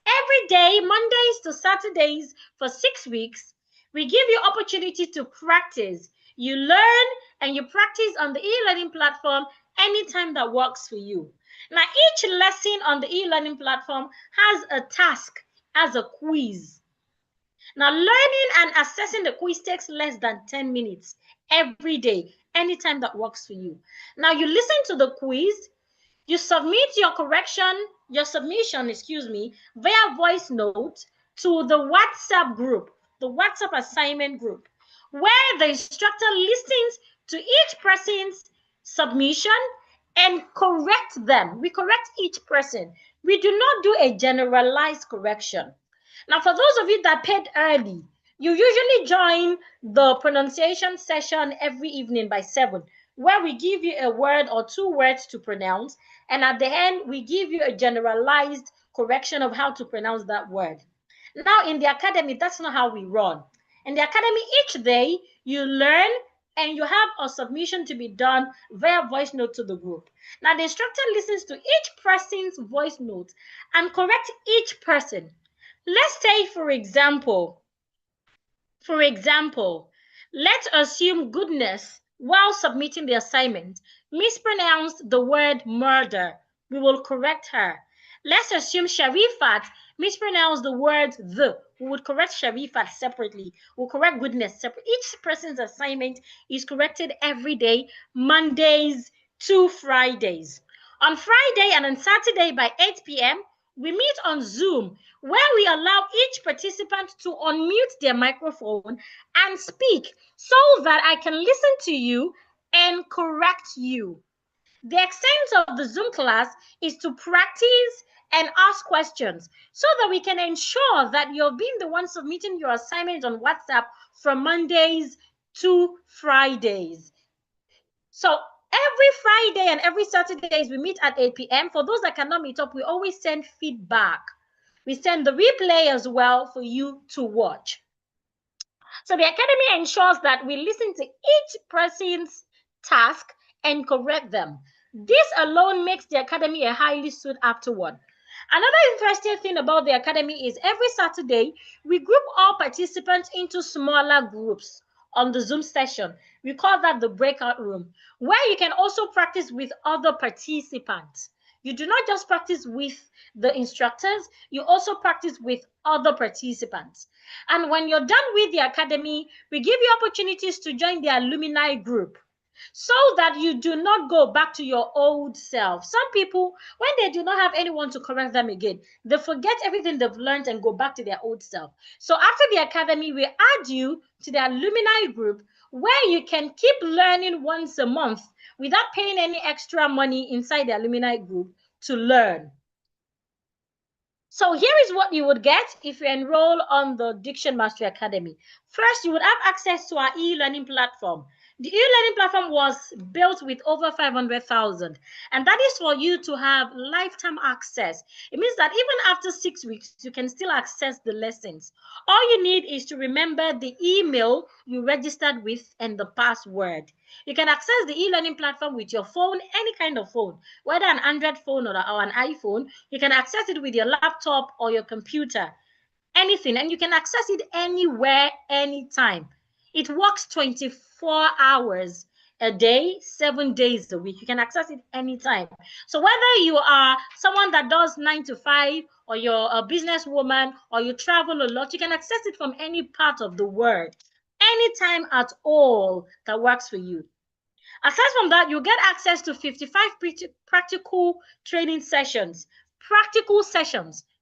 Every day, Mondays to Saturdays for 6 weeks, we give you opportunity to practice. You learn and you practice on the e-learning platform anytime that works for you. Now, each lesson on the e-learning platform has a task, as a quiz. Now, learning and assessing the quiz takes less than 10 minutes every day, anytime that works for you. Now, you listen to the quiz, you submit your submission, via voice note to the WhatsApp group, the WhatsApp assignment group, where the instructor listens to each person's submission and correct them. We correct each person. We do not do a generalized correction. Now, for those of you that paid early, you usually join the pronunciation session every evening by 7, where we give you a word or 2 words to pronounce, and at the end, we give you a generalized correction of how to pronounce that word. Now, in the academy, that's not how we run. In the academy, each day, you learn and you have a submission to be done via voice note to the group. Now, the instructor listens to each person's voice note and corrects each person. Let's say, for example, let's assume Goodness, while submitting the assignment, mispronounced the word murder. We will correct her. Let's assume Sharifat mispronounced the word the. We would correct Sharifat separately. We'll correct Goodness separately. Each person's assignment is corrected every day, Mondays to Fridays. On Friday and on Saturday by 8 p.m., we meet on Zoom, where we allow each participant to unmute their microphone and speak so that I can listen to you and correct you. The extent of the Zoom class is to practice and ask questions so that we can ensure that you're being the one submitting your assignments on WhatsApp from Mondays to Fridays. So every Friday and every Saturdays, we meet at 8 p.m. For those that cannot meet up, we always send feedback. We send the replay as well for you to watch. So the Academy ensures that we listen to each person's task and correct them. This alone makes the Academy a highly sought after one. Another interesting thing about the Academy is every Saturday, we group all participants into smaller groups on the Zoom session. We call that the breakout room, where you can also practice with other participants. You do not just practice with the instructors, you also practice with other participants. And when you're done with the Academy, we give you opportunities to join the alumni group. so that you do not go back to your old self. Some people, when they do not have anyone to correct them again, they forget everything they've learned and go back to their old self. So after the academy, we add you to the alumni group where you can keep learning once a month without paying any extra money inside the alumni group to learn. So here is what you would get if you enroll on the Diction Mastery Academy. First, you would have access to our e-learning platform. The e-learning platform was built with over 500,000, and that is for you to have lifetime access. It means that even after 6 weeks, you can still access the lessons. All you need is to remember the email you registered with and the password. You can access the e-learning platform with your phone, any kind of phone, whether an Android phone or an iPhone. You can access it with your laptop or your computer, anything, and you can access it anywhere, anytime. It works 24 hours a day, 7 days a week. You can access it anytime. So whether you are someone that does 9 to 5, or you're a businesswoman, or you travel a lot, you can access it from any part of the world, anytime at all that works for you. Aside from that, you get access to 55 practical training sessions,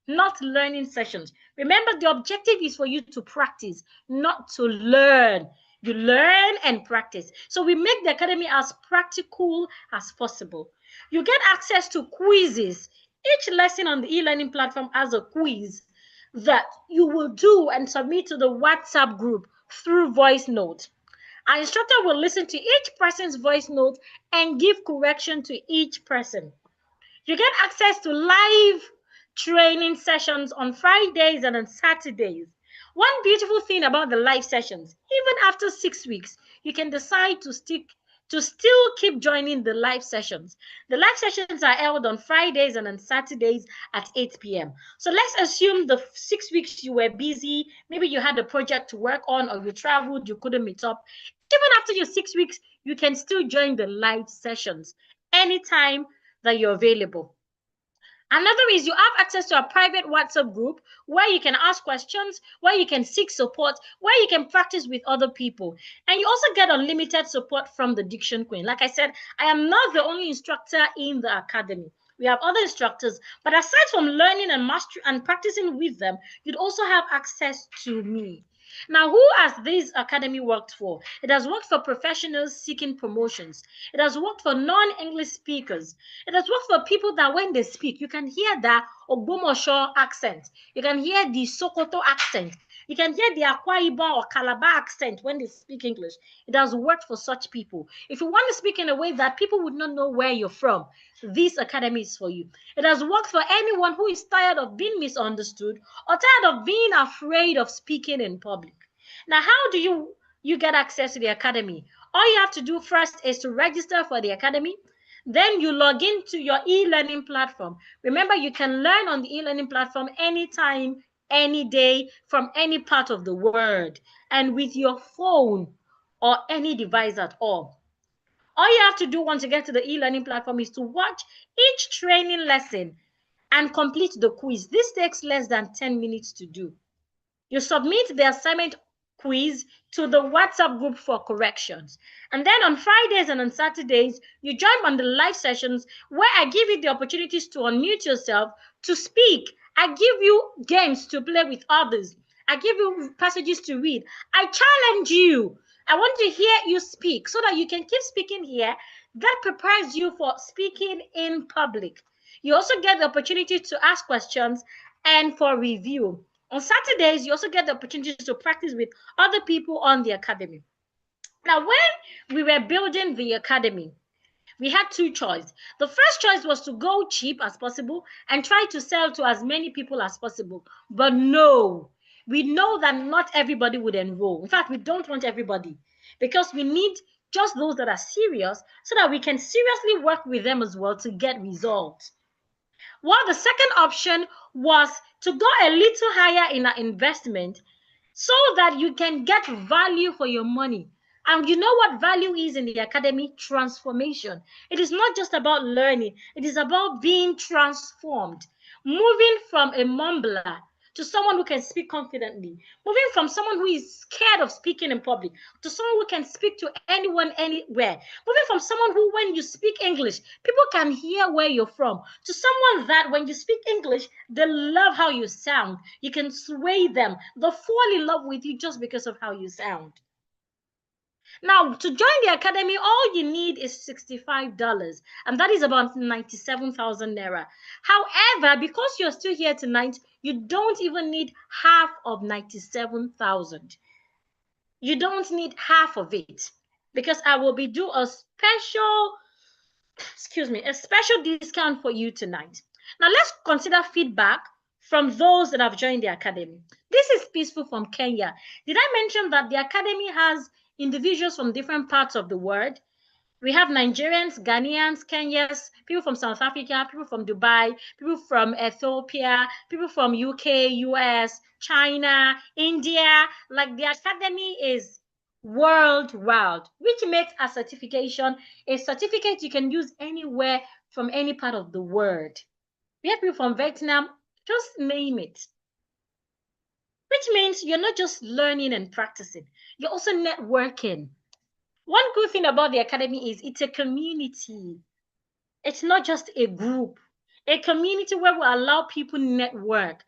not learning sessions. Remember, the objective is for you to practice, not to learn. You learn and practice. So we make the academy as practical as possible. You get access to quizzes. Each lesson on the e-learning platform has a quiz that you will do and submit to the WhatsApp group through voice note. Our instructor will listen to each person's voice note and give correction to each person. You get access to live training sessions on Fridays and on Saturdays. One beautiful thing about the live sessions, even after 6 weeks, you can decide to still keep joining the live sessions. The live sessions are held on Fridays and on Saturdays at 8 p.m. So let's assume the 6 weeks you were busy, maybe you had a project to work on or you traveled, you couldn't meet up. Even after your 6 weeks, you can still join the live sessions anytime that you're available. Another is you have access to a private WhatsApp group where you can ask questions, where you can seek support, where you can practice with other people. And you also get unlimited support from the Diction Queen. Like I said, I am not the only instructor in the academy. We have other instructors, but aside from learning and mastery and practicing with them, you'd also have access to me. Now, who has this academy worked for? It has worked for professionals seeking promotions. It has worked for non-English speakers. It has worked for people that when they speak, you can hear the Ogbomosho accent. You can hear the Sokoto accent. You can hear the Akwa Ibom or Calabar accent when they speak English. It has worked for such people. If you want to speak in a way that people would not know where you're from, this academy is for you. It has worked for anyone who is tired of being misunderstood or tired of being afraid of speaking in public. Now, how do you get access to the academy? All you have to do first is to register for the academy. Then you log into your e-learning platform. Remember, you can learn on the e-learning platform anytime, any day, from any part of the world, and with your phone or any device at all. All you have to do once you get to the e-learning platform is to watch each training lesson and complete the quiz. This takes less than 10 minutes to do. You submit the assignment quiz to the WhatsApp group for corrections. And then on Fridays and on Saturdays, you join on the live sessions where I give you the opportunities to unmute yourself, to speak. I give you games to play with others. I give you passages to read. I challenge you. I want to hear you speak so that you can keep speaking here. That prepares you for speaking in public. You also get the opportunity to ask questions and for review. On Saturdays, you also get the opportunity to practice with other people on the academy. Now, when we were building the academy, we had two choices. The first choice was to go cheap as possible and try to sell to as many people as possible. But no, we know that not everybody would enroll. In fact, we don't want everybody because we need just those that are serious so that we can seriously work with them as well to get results. While the second option was to go a little higher in our investment so that you can get value for your money. And you know what value is in the academy? Transformation. It is not just about learning. It is about being transformed. Moving from a mumbler to someone who can speak confidently. Moving from someone who is scared of speaking in public to someone who can speak to anyone, anywhere. Moving from someone who, when you speak English, people can hear where you're from, to someone that when you speak English, they love how you sound. You can sway them. They'll fall in love with you just because of how you sound. Now, to join the academy, all you need is $65, and that is about 97,000 naira. However, because you're still here tonight, you don't even need half of 97,000. You don't need half of it, because I will be doing a special, a special discount for you tonight. Now, let's consider feedback from those that have joined the academy. This is Peaceful from Kenya. Did I mention that the academy has individuals from different parts of the world? We have Nigerians, Ghanaians, Kenyans, people from South Africa, people from Dubai, people from Ethiopia, people from UK, US, China, India. Like, the academy is worldwide, which makes a certification a certificate you can use anywhere from any part of the world. We have people from Vietnam, just name it. Which means you're not just learning and practicing, you're also networking. One good thing about the academy is it's a community. It's not just a group. A community where we allow people network.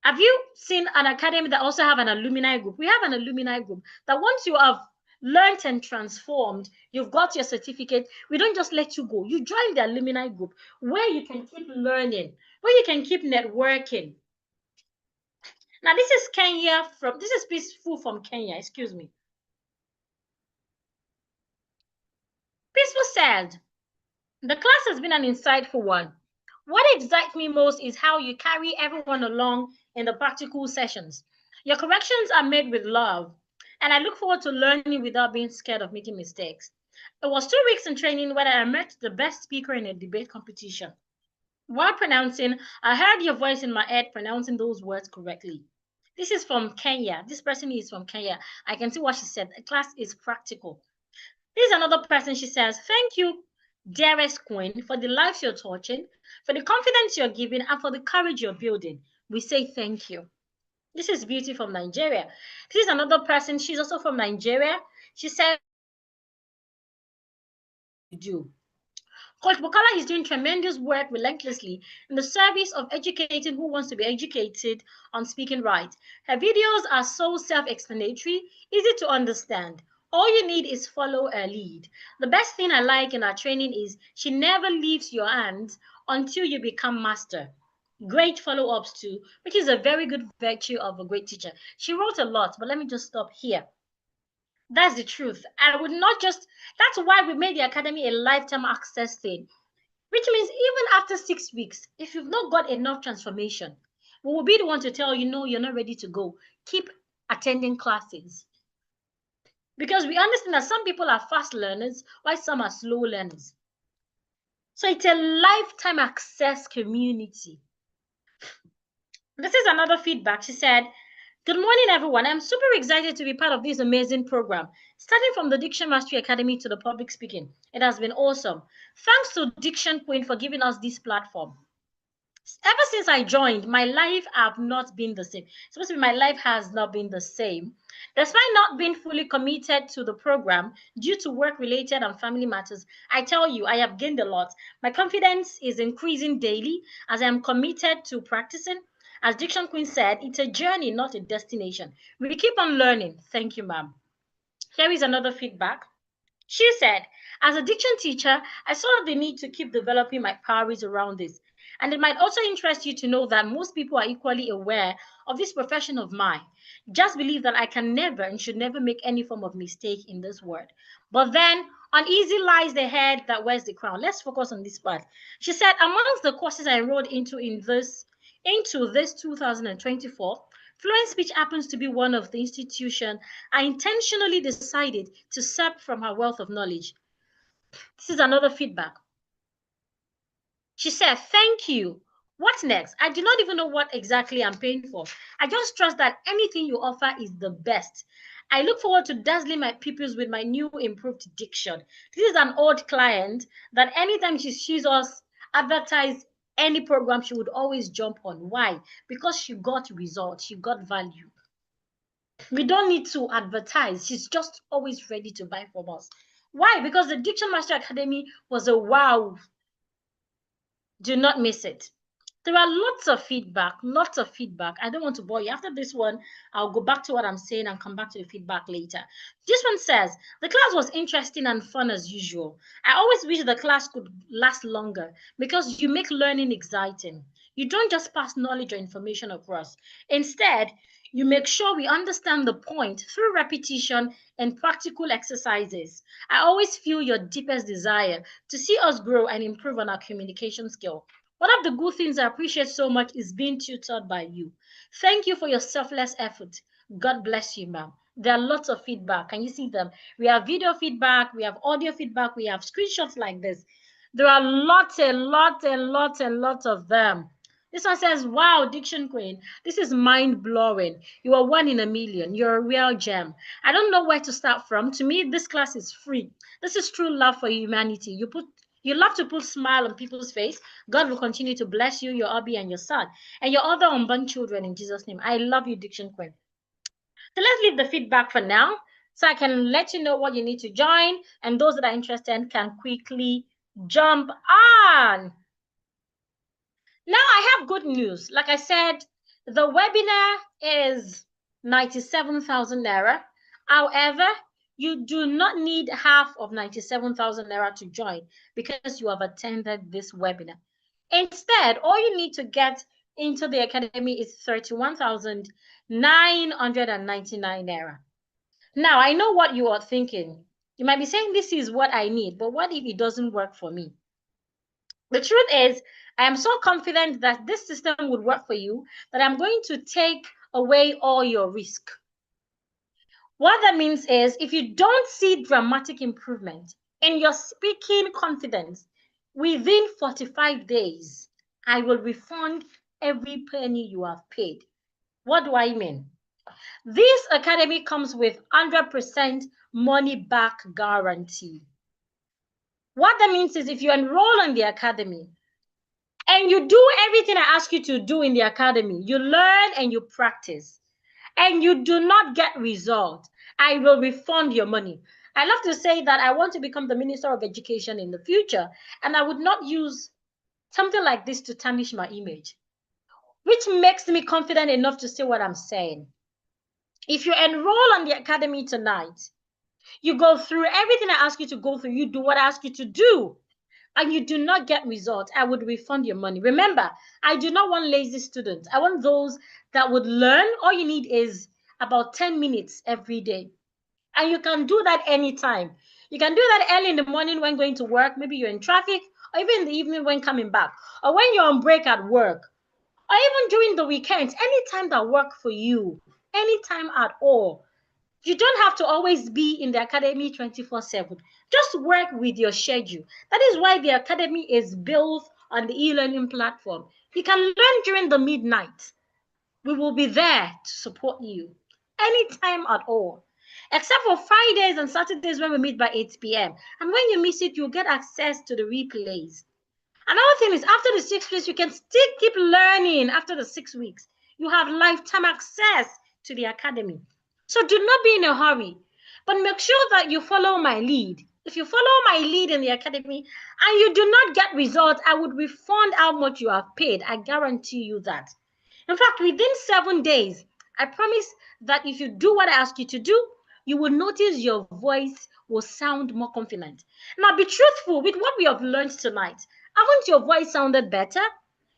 Have you seen an academy that also have an alumni group? We have an alumni group that once you have learned and transformed, you've got your certificate, we don't just let you go. You join the alumni group where you can keep learning, where you can keep networking. Now, this is Peaceful from Kenya, excuse me. Peaceful said, the class has been an insightful one. What excites me most is how you carry everyone along in the practical sessions. Your corrections are made with love, and I look forward to learning without being scared of making mistakes. It was 2 weeks in training where I met the best speaker in a debate competition. While pronouncing, I heard your voice in my head pronouncing those words correctly. This is from Kenya. This person is from Kenya. I can see what she said. The class is practical. Here's another person. She says, thank you, dearest Queen, for the lives you're touching, for the confidence you're giving, and for the courage you're building. We say thank you. This is Beauty from Nigeria. This is another person. She's also from Nigeria. She said, Coach Bukala is doing tremendous work relentlessly in the service of educating who wants to be educated on speaking right. Her videos are so self-explanatory, easy to understand. All you need is follow her lead. The best thing I like in our training is she never leaves your hands until you become master. Great follow-ups too, which is a very good virtue of a great teacher. She wrote a lot, but let me just stop here. That's the truth. That's why we made the academy a lifetime access thing, which means even after 6 weeks, if you've not got enough transformation, we will be the one to tell you, no, you're not ready to go. Keep attending classes. Because we understand that some people are fast learners, while some are slow learners. So it's a lifetime access community. This is another feedback. She said, good morning, everyone. I'm super excited to be part of this amazing program. Starting from the Diction Mastery Academy to the public speaking, it has been awesome. Thanks to Diction Queen for giving us this platform. Ever since I joined, my life have not been the same. Supposed to be my life has not been the same. Despite not being fully committed to the program due to work-related and family matters, I tell you, I have gained a lot. My confidence is increasing daily as I am committed to practicing. As Diction Queen said, it's a journey, not a destination. We keep on learning. Thank you, ma'am. Here is another feedback. She said, as a diction teacher, I saw the need to keep developing my powers around this. And it might also interest you to know that most people are equally aware of this profession of mine. Just believe that I can never and should never make any form of mistake in this word. But then, uneasy lies the head that wears the crown. Let's focus on this part. She said, amongst the courses I enrolled into this 2024, fluent speech happens to be one of the institutions I intentionally decided to sap from her wealth of knowledge. This is another feedback. She said, thank you. What next? I do not even know what exactly I'm paying for. I just trust that anything you offer is the best. I look forward to dazzling my pupils with my new improved diction. This is an old client that anytime she sees us advertise any program, she would always jump on. Why? Because she got results, she got value. We don't need to advertise. She's just always ready to buy from us. Why? Because the Diction Master Academy was a wow. Do not miss it. There are lots of feedback, lots of feedback. I don't want to bore you. After this one, I'll go back to what I'm saying and come back to the feedback later. This one says, the class was interesting and fun as usual. I always wish the class could last longer because you make learning exciting. You don't just pass knowledge or information across. Instead, you make sure we understand the point through repetition and practical exercises. I always feel your deepest desire to see us grow and improve on our communication skill. One of the good things I appreciate so much is being tutored by you. Thank you for your selfless effort. God bless you, ma'am. There are lots of feedback. Can you see them? We have video feedback, we have audio feedback, we have screenshots like this. There are lots and lots and lots and lots of them. This one says, wow, Diction Queen, this is mind-blowing. You are one in a million. You're a real gem. I don't know where to start from. To me, this class is free. This is true love for humanity. You love to put a smile on people's face. God will continue to bless you, your hubby, and your son, and your other unborn children in Jesus' name. I love you, Diction Queen. So let's leave the feedback for now, so I can let you know what you need to join, and those that are interested can quickly jump on. Now I have good news. Like I said, the webinar is 97,000 naira. However, you do not need half of 97,000 naira to join because you have attended this webinar. Instead, all you need to get into the academy is 31,999 naira. Now, I know what you are thinking. You might be saying, this is what I need, but what if it doesn't work for me? The truth is, I am so confident that this system would work for you that I'm going to take away all your risk. What that means is, if you don't see dramatic improvement in your speaking confidence within 45 days, I will refund every penny you have paid. What do I mean? This academy comes with 100% money back guarantee. What that means is, if you enroll in the academy and you do everything I ask you to do in the academy, you learn and you practice, and you do not get results, I will refund your money. I love to say that I want to become the Minister of Education in the future, and I would not use something like this to tarnish my image, which makes me confident enough to say what I'm saying. If you enroll on the academy tonight, you go through everything I ask you to go through, you do what I ask you to do, and you do not get results, I would refund your money. Remember, I do not want lazy students. I want those that would learn. All you need is about 10 minutes every day. And you can do that anytime. You can do that early in the morning when going to work. Maybe you're in traffic, or even in the evening when coming back, or when you're on break at work, or even during the weekends, anytime that works for you, anytime at all. You don't have to always be in the academy 24/7. Just work with your schedule. That is why the academy is built on the e-learning platform. You can learn during the midnight. We will be there to support you anytime at all, except for Fridays and Saturdays when we meet by 8 p.m. And when you miss it, you'll get access to the replays. Another thing is, after the 6 weeks, you can still keep learning. After the 6 weeks, you have lifetime access to the academy. So do not be in a hurry, but make sure that you follow my lead. If you follow my lead in the academy and you do not get results, I would refund how much you have paid. I guarantee you that. In fact, within 7 days, I promise that if you do what I ask you to do, you will notice your voice will sound more confident. Now, be truthful with what we have learned tonight. Haven't your voice sounded better?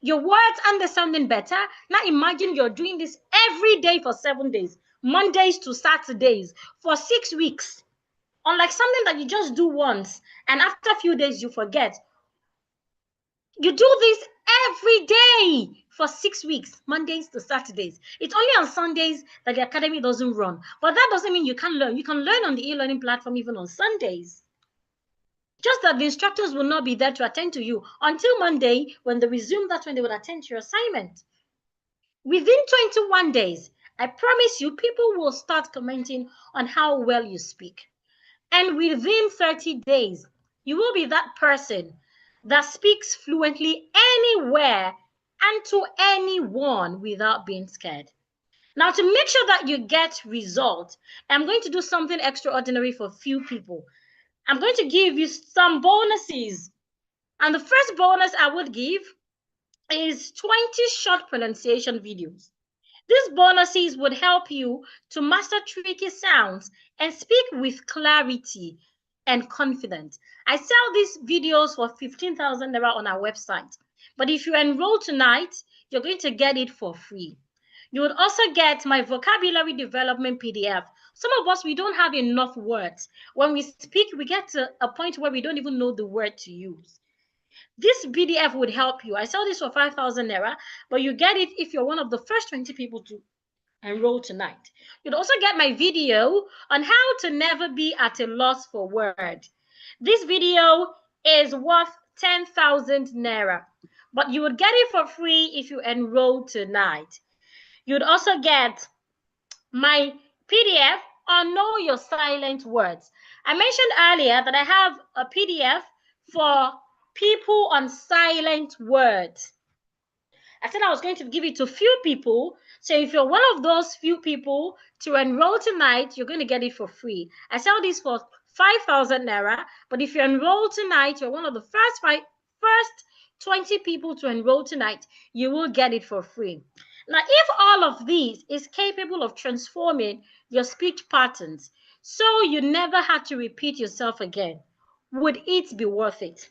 Your words and they sounding better? Now imagine you're doing this every day for 7 days, Mondays to Saturdays, for 6 weeks. Unlike something that you just do once, and after a few days you forget. You do this every day for 6 weeks, Mondays to Saturdays. It's only on Sundays that the academy doesn't run. But that doesn't mean you can't learn. You can learn on the e-learning platform even on Sundays. Just that the instructors will not be there to attend to you until Monday. When they resume, that's when they will attend to your assignment. Within 21 days, I promise you, people will start commenting on how well you speak. And within 30 days, you will be that person that speaks fluently anywhere and to anyone without being scared. Now, to make sure that you get results, I'm going to do something extraordinary for few people. I'm going to give you some bonuses. And the first bonus I would give is 20 short pronunciation videos. These bonuses would help you to master tricky sounds and speak with clarity and confidence. I sell these videos for 15,000 naira on our website. But if you enroll tonight, you're going to get it for free. You would also get my vocabulary development PDF. Some of us, we don't have enough words. When we speak, we get to a point where we don't even know the word to use. This PDF would help you. I sell this for 5,000 naira, but you get it if you're one of the first 20 people to enroll tonight. You'd also get my video on how to never be at a loss for words. This video is worth 10,000 naira, but you would get it for free if you enroll tonight. You'd also get my PDF on Know Your Silent Words. I mentioned earlier that I have a PDF for people on silent words. I said I was going to give it to few people. So if you're one of those few people to enroll tonight, you're going to get it for free. I sell this for 5,000 naira. But if you enroll tonight, you're one of the first 20 people to enroll tonight, you will get it for free. Now, if all of these is capable of transforming your speech patterns, so you never had to repeat yourself again, would it be worth it?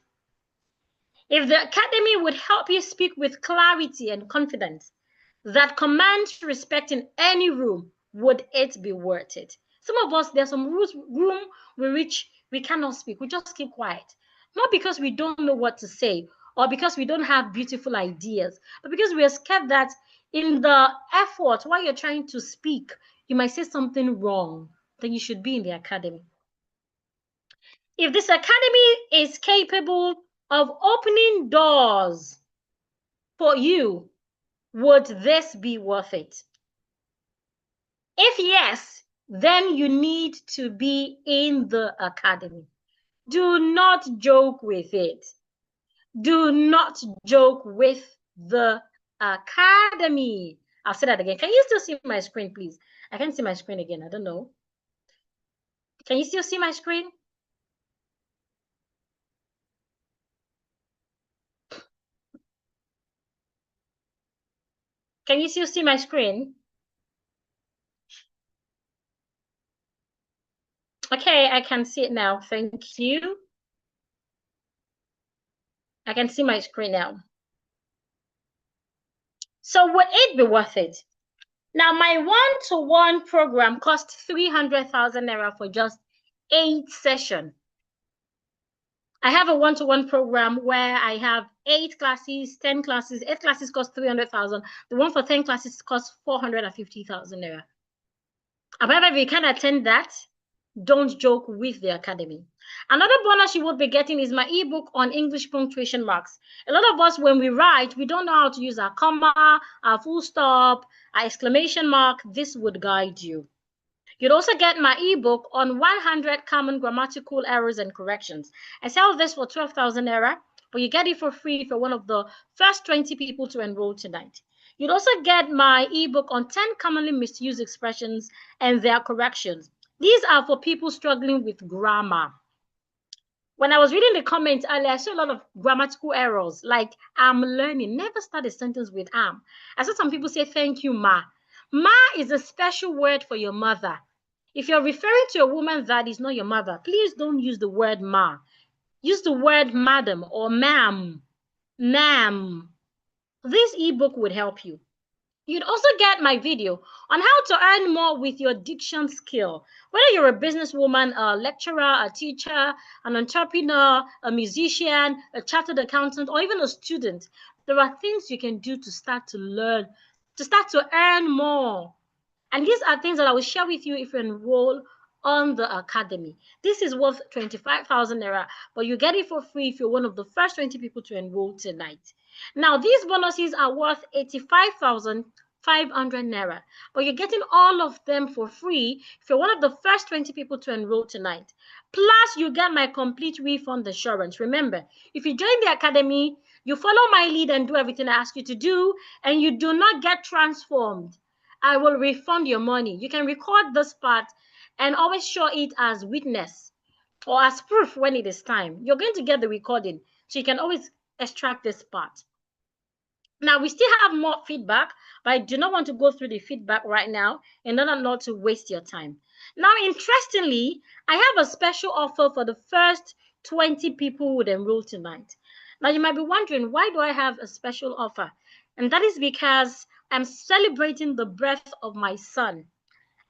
If the academy would help you speak with clarity and confidence that commands respect in any room, would it be worth it? Some of us, there's some room with which we cannot speak. We just keep quiet. Not because we don't know what to say or because we don't have beautiful ideas, but because we are scared that in the effort while you're trying to speak, you might say something wrong. Then you should be in the academy. If this academy is capable of opening doors for you, would this be worth it? If yes, then you need to be in the academy. Do not joke with it. Do not joke with the academy. I'll say that again. Can you still see my screen, please? I can't see my screen again. I don't know. Can you still see my screen? Can you still see my screen? Okay, I can see it now. Thank you. I can see my screen now. So would it be worth it? Now, my one-to-one program cost 300,000 naira for just 8 sessions. I have a one-to-one program where I have 8 classes, 10 classes. 8 classes cost 300,000. The one for 10 classes costs 450,000 naira. However, if you can't attend that, don't joke with the academy. Another bonus you would be getting is my ebook on English punctuation marks. A lot of us, when we write, we don't know how to use our comma, our full stop, our exclamation mark. This would guide you. You'd also get my ebook on 100 common grammatical errors and corrections. I sell this for 12,000 naira, but you get it for free if you're one of the first 20 people to enroll tonight. You'd also get my ebook on 10 commonly misused expressions and their corrections. These are for people struggling with grammar. When I was reading the comments earlier, I saw a lot of grammatical errors, like I'm learning. Never start a sentence with am. I saw some people say, thank you, ma. Ma is a special word for your mother. If you're referring to a woman that is not your mother, please don't use the word ma. Use the word madam or ma'am. Ma'am. This ebook would help you. You'd also get my video on how to earn more with your diction skill. Whether you're a businesswoman, a lecturer, a teacher, an entrepreneur, a musician, a chartered accountant, or even a student, there are things you can do to start to learn, to start to earn more. And these are things that I will share with you if you enroll on the academy. This is worth 25,000 naira, but you get it for free if you're one of the first 20 people to enroll tonight. Now, these bonuses are worth 85,000 500 Naira. But you're getting all of them for free if you're one of the first 20 people to enroll tonight. Plus, you get my complete refund assurance. Remember, if you join the academy, you follow my lead and do everything I ask you to do, and you do not get transformed, I will refund your money. You can record this part and always show it as witness or as proof when it is time. You're going to get the recording, so you can always extract this part. Now, we still have more feedback, but I do not want to go through the feedback right now in order not to waste your time. Now, interestingly, I have a special offer for the first 20 people who would enroll tonight. Now, you might be wondering, why do I have a special offer? And that is because I'm celebrating the birth of my son.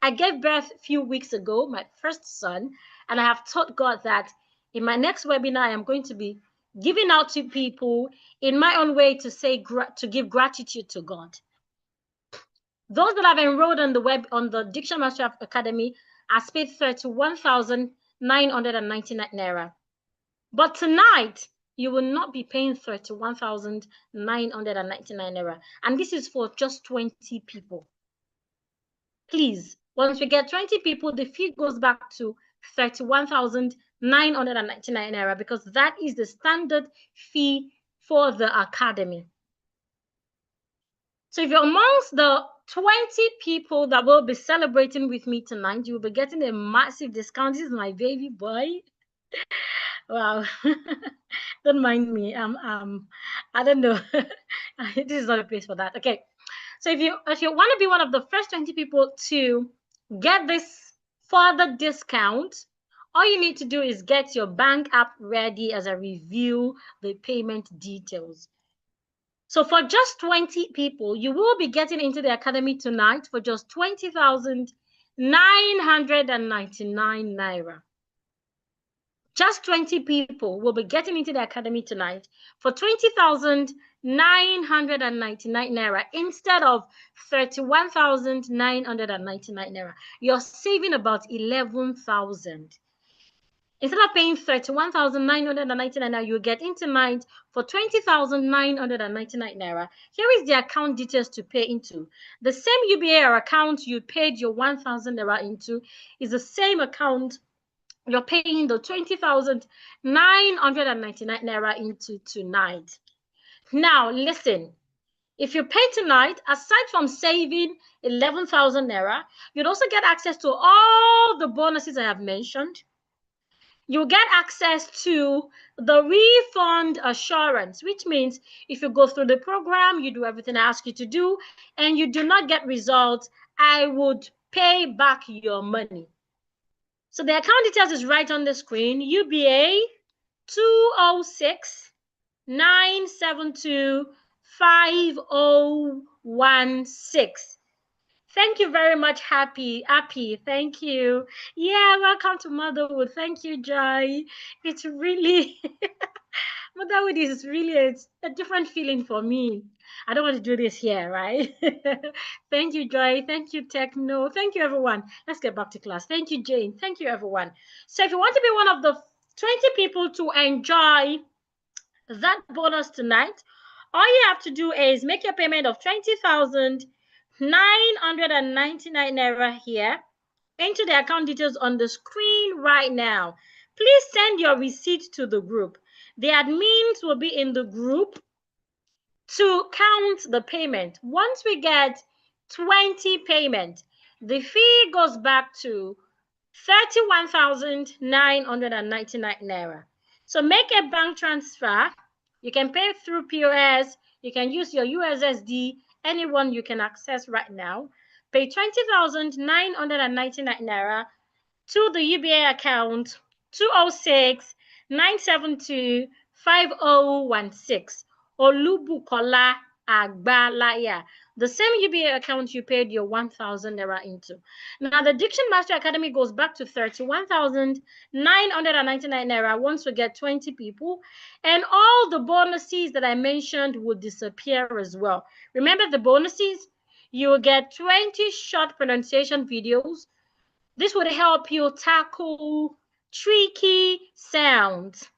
I gave birth a few weeks ago, my first son, and I have told God that in my next webinar, I am going to be giving out to people in my own way to say to give gratitude to God. Those that have enrolled on the Diction Master Academy are paid 31,999 Naira. But tonight, you will not be paying 31,999 Naira. And this is for just 20 people. Please, once we get 20 people, the fee goes back to 31,999 Naira because that is the standard fee for the academy. So if you're amongst the 20 people that will be celebrating with me tonight, you will be getting a massive discount. This is my baby boy. Wow. Don't mind me. I don't know. This is not a place for that. Okay. So if you want to be one of the first 20 people to get this further discount, all you need to do is get your bank app ready as I review the payment details. So for just 20 people, you will be getting into the academy tonight for just 20,999 Naira. Just 20 people will be getting into the academy tonight for 20,999 Naira instead of 31,999 Naira. You're saving about 11,000. Instead of paying 31,999 Naira, you get in tonight for 20,999 Naira. Here is the account details to pay into. The same UBA account you paid your 1,000 Naira into is the same account you're paying the 20,999 Naira into tonight. Now, listen, if you pay tonight, aside from saving 11,000 Naira, you'd also get access to all the bonuses I have mentioned. You get access to the refund assurance, which means if you go through the program, you do everything I ask you to do, and you do not get results, I would pay back your money. So the account details is right on the screen. UBA 206-972-5016. Thank you very much, Happy. Thank you. Yeah, welcome to Motherhood. Thank you, Joy. It's really, Motherhood is really a different feeling for me. I don't want to do this here, right? Thank you, Joy. Thank you, Techno. Thank you, everyone. Let's get back to class. Thank you, Jane. Thank you, everyone. So if you want to be one of the 20 people to enjoy that bonus tonight, all you have to do is make your payment of 20,999 Naira here into the account details on the screen right now. Please send your receipt to the group. The admins will be in the group to count the payment. Once we get 20 payment, the fee goes back to 31,999 Naira. So make a bank transfer. You can pay through POS. You can use your USSD, anyone you can access right now. Pay 20,999 Naira to the UBA account 206-972-5016. Olubukola Agbalaya, the same UBA account you paid your 1,000 Naira into. Now, the Diction Master Academy goes back to 31,999 Naira once we get 20 people, and all the bonuses that I mentioned will disappear as well. Remember the bonuses? You will get 20 short pronunciation videos. This would help you tackle tricky sounds.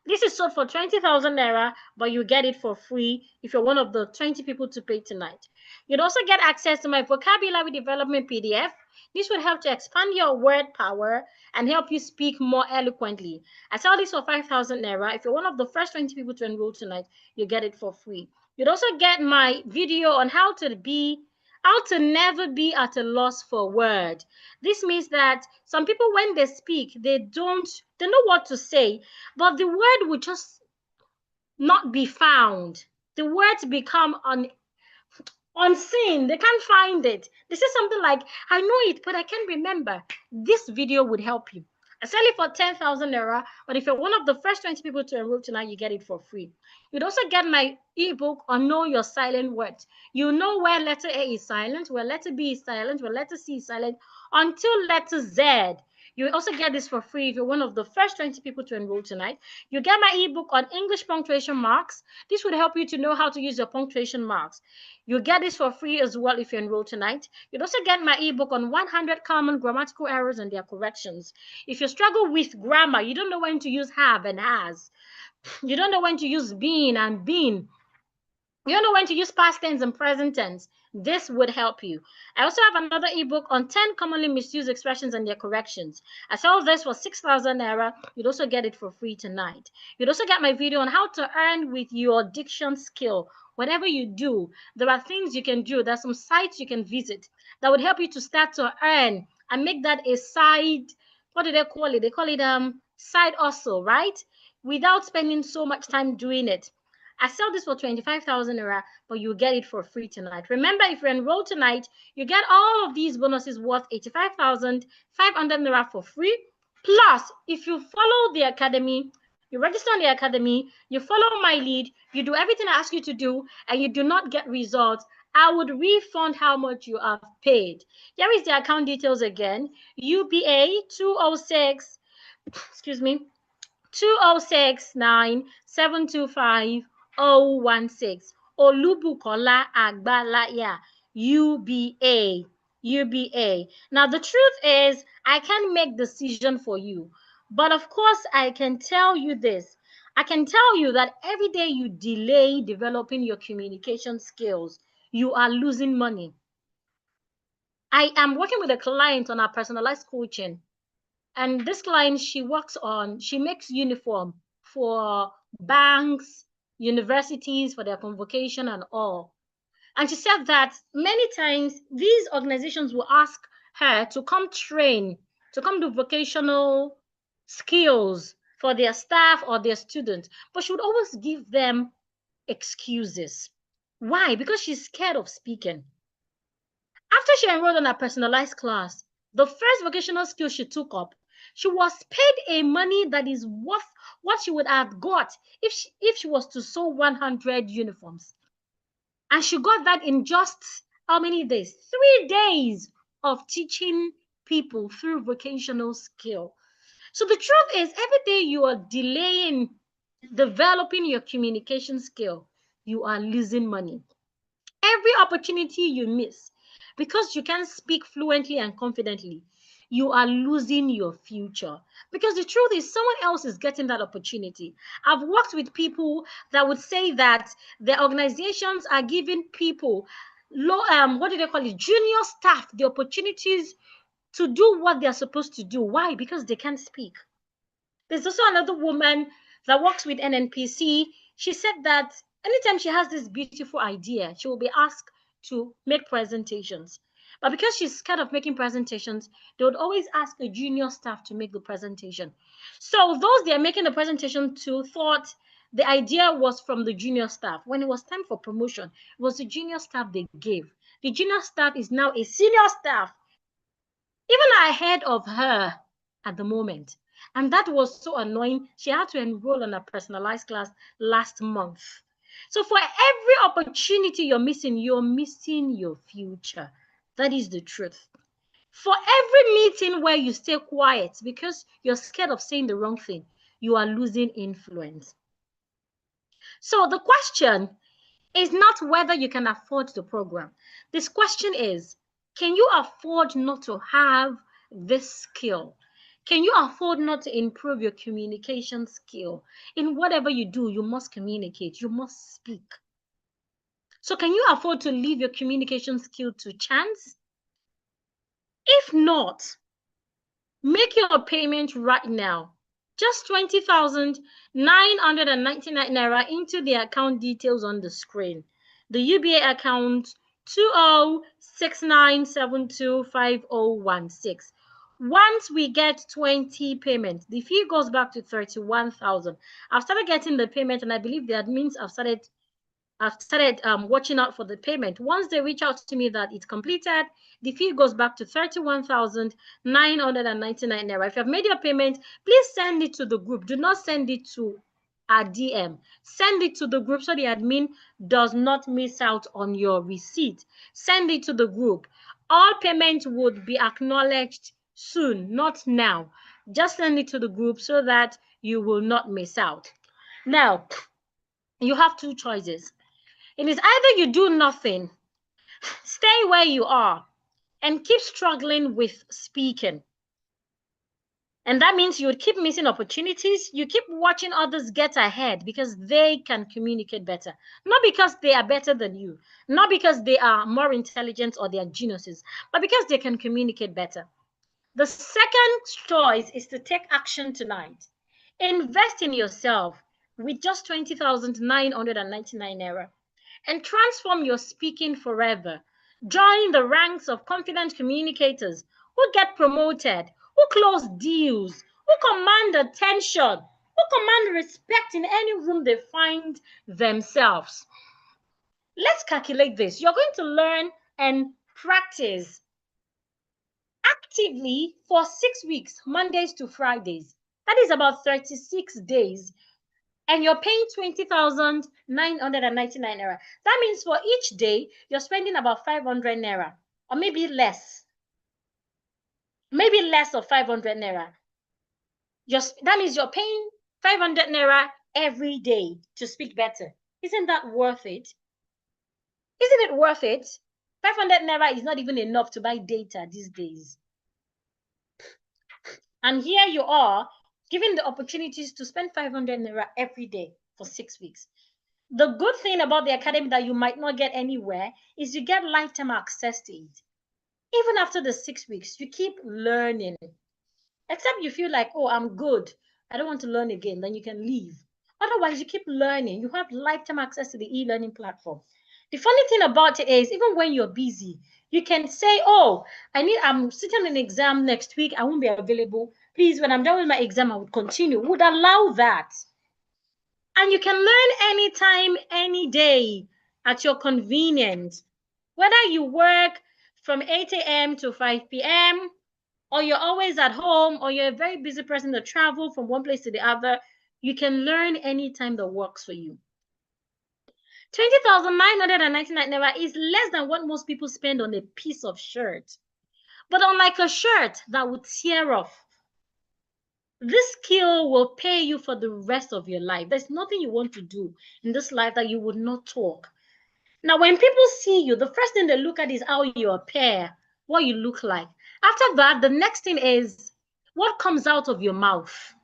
This is sold for 20,000 naira, but you get it for free if you're one of the 20 people to pay tonight. You'd also get access to my vocabulary development PDF. This would help to expand your word power and help you speak more eloquently. I sell this for 5,000 naira. If you're one of the first 20 people to enroll tonight, you get it for free. You'd also get my video on how to never be at a loss for word. This means that some people, when they speak, they know what to say, but the word will just not be found. The words become unseen. They can't find it. They say something like, I know it, but I can't remember. This video would help you. I sell it for 10,000 naira, but if you're one of the first 20 people to enroll tonight, you get it for free. You'd also get my ebook on Know Your Silent Words. You know where letter A is silent, where letter B is silent, where letter C is silent, until letter Z. You also get this for free if you're one of the first 20 people to enroll tonight. You get my ebook on English punctuation marks. This would help you to know how to use your punctuation marks. You get this for free as well if you enroll tonight. You'd also get my ebook on 100 common grammatical errors and their corrections. If you struggle with grammar, you don't know when to use have and has. You don't know when to use been and been. You don't know when to use past tense and present tense. This would help you. I also have another ebook on 10 commonly misused expressions and their corrections. I sell this for 6,000 naira. You'd also get it for free tonight. You'd also get my video on how to earn with your diction skill. Whatever you do, there are things you can do. There's some sites you can visit that would help you to start to earn and make that a side, what do they call it? They call it side hustle, right? Without spending so much time doing it. I sell this for 25,000 naira, but you get it for free tonight. Remember, if you enroll tonight, you get all of these bonuses worth 85,500 naira for free. Plus, if you follow the academy, you register on the academy, you follow my lead, you do everything I ask you to do, and you do not get results, I would refund how much you have paid. Here is the account details again. UBA 206, excuse me, 2069725 016 Olubukola Agbalaya, UBA. Now, the truth is, I can't make decision for you. But of course, I can tell you this. I can tell you that every day you delay developing your communication skills, you are losing money. I am working with a client on our personalized coaching. And this client, she makes uniform for banks, universities, for their convocation and all. And she said that many times these organizations will ask her to come train, to come do vocational skills for their staff or their students, but she would always give them excuses. Why? Because she's scared of speaking. After she enrolled in a personalized class, the first vocational skill she took up, she was paid a money that is worth what she would have got if she was to sew 100 uniforms. And she got that in just how many days? 3 days of teaching people through vocational skill. So the truth is, every day you are delaying developing your communication skill, you are losing money. Every opportunity you miss because you can't speak fluently and confidently, you are losing your future. Because the truth is, someone else is getting that opportunity. I've worked with people that would say that their organizations are giving people what do they call it, junior staff, the opportunities to do what they're supposed to do. Why? Because they can't speak. There's also another woman that works with NNPC. She said that anytime she has this beautiful idea, she will be asked to make presentations. But because she's scared of making presentations, they would always ask a junior staff to make the presentation. So those they're making the presentation to thought the idea was from the junior staff. When it was time for promotion, it was the junior staff they gave. The junior staff is now a senior staff, even ahead of her at the moment. And that was so annoying. She had to enroll in a personalized class last month. So for every opportunity you're missing your future. That is the truth. For every meeting where you stay quiet because you're scared of saying the wrong thing, you are losing influence. So the question is not whether you can afford the program. This question is, can you afford not to have this skill? Can you afford not to improve your communication skill? In whatever you do, you must communicate, you must speak. So can you afford to leave your communication skill to chance? If not, make your payment right now. Just 20,999 naira into the account details on the screen. The UBA account 2069725016. Once we get 20 payments, the fee goes back to 31,000. I've started getting the payment, and I believe the admins have started watching out for the payment. Once they reach out to me that it's completed, the fee goes back to 31,999 naira. If you have made your payment, please send it to the group. Do not send it to our DM. Send it to the group so the admin does not miss out on your receipt. Send it to the group. All payments would be acknowledged soon, not now. Just send it to the group so that you will not miss out. Now, you have two choices. It is either you do nothing, stay where you are, and keep struggling with speaking. And that means you would keep missing opportunities. You keep watching others get ahead because they can communicate better. Not because they are better than you, not because they are more intelligent or they are geniuses, but because they can communicate better. The second choice is to take action tonight. Invest in yourself with just 20,999 naira. And transform your speaking forever. Join the ranks of confident communicators who get promoted, who close deals, who command attention, who command respect in any room they find themselves. Let's calculate this. You're going to learn and practice actively for 6 weeks, Mondays to Fridays. That is about 36 days. And you're paying 20,999 naira. That means for each day, you're spending about 500 naira, or maybe less. Maybe less of 500 naira. That means you're paying 500 naira every day to speak better. Isn't that worth it? Isn't it worth it? 500 naira is not even enough to buy data these days. And here you are, given the opportunities to spend 500 naira every day for 6 weeks. The good thing about the academy that you might not get anywhere is you get lifetime access to it. Even after the 6 weeks, you keep learning. Except you feel like, oh, I'm good, I don't want to learn again, then you can leave. Otherwise, you keep learning. You have lifetime access to the e-learning platform. The funny thing about it is, even when you're busy, you can say, oh, I'm sitting on an exam next week, I won't be available. Please, when I'm done with my exam, I would continue. Would allow that. And you can learn anytime, any day at your convenience. Whether you work from 8 a.m. to 5 p.m., or you're always at home, or you're a very busy person that travels from one place to the other, you can learn anytime that works for you. 20,999 naira is less than what most people spend on a piece of shirt. But unlike a shirt that would tear off, this skill will pay you for the rest of your life. There's nothing you want to do in this life that you would not talk. Now, when people see you, the first thing they look at is how you appear, what you look like. After that, the next thing is what comes out of your mouth.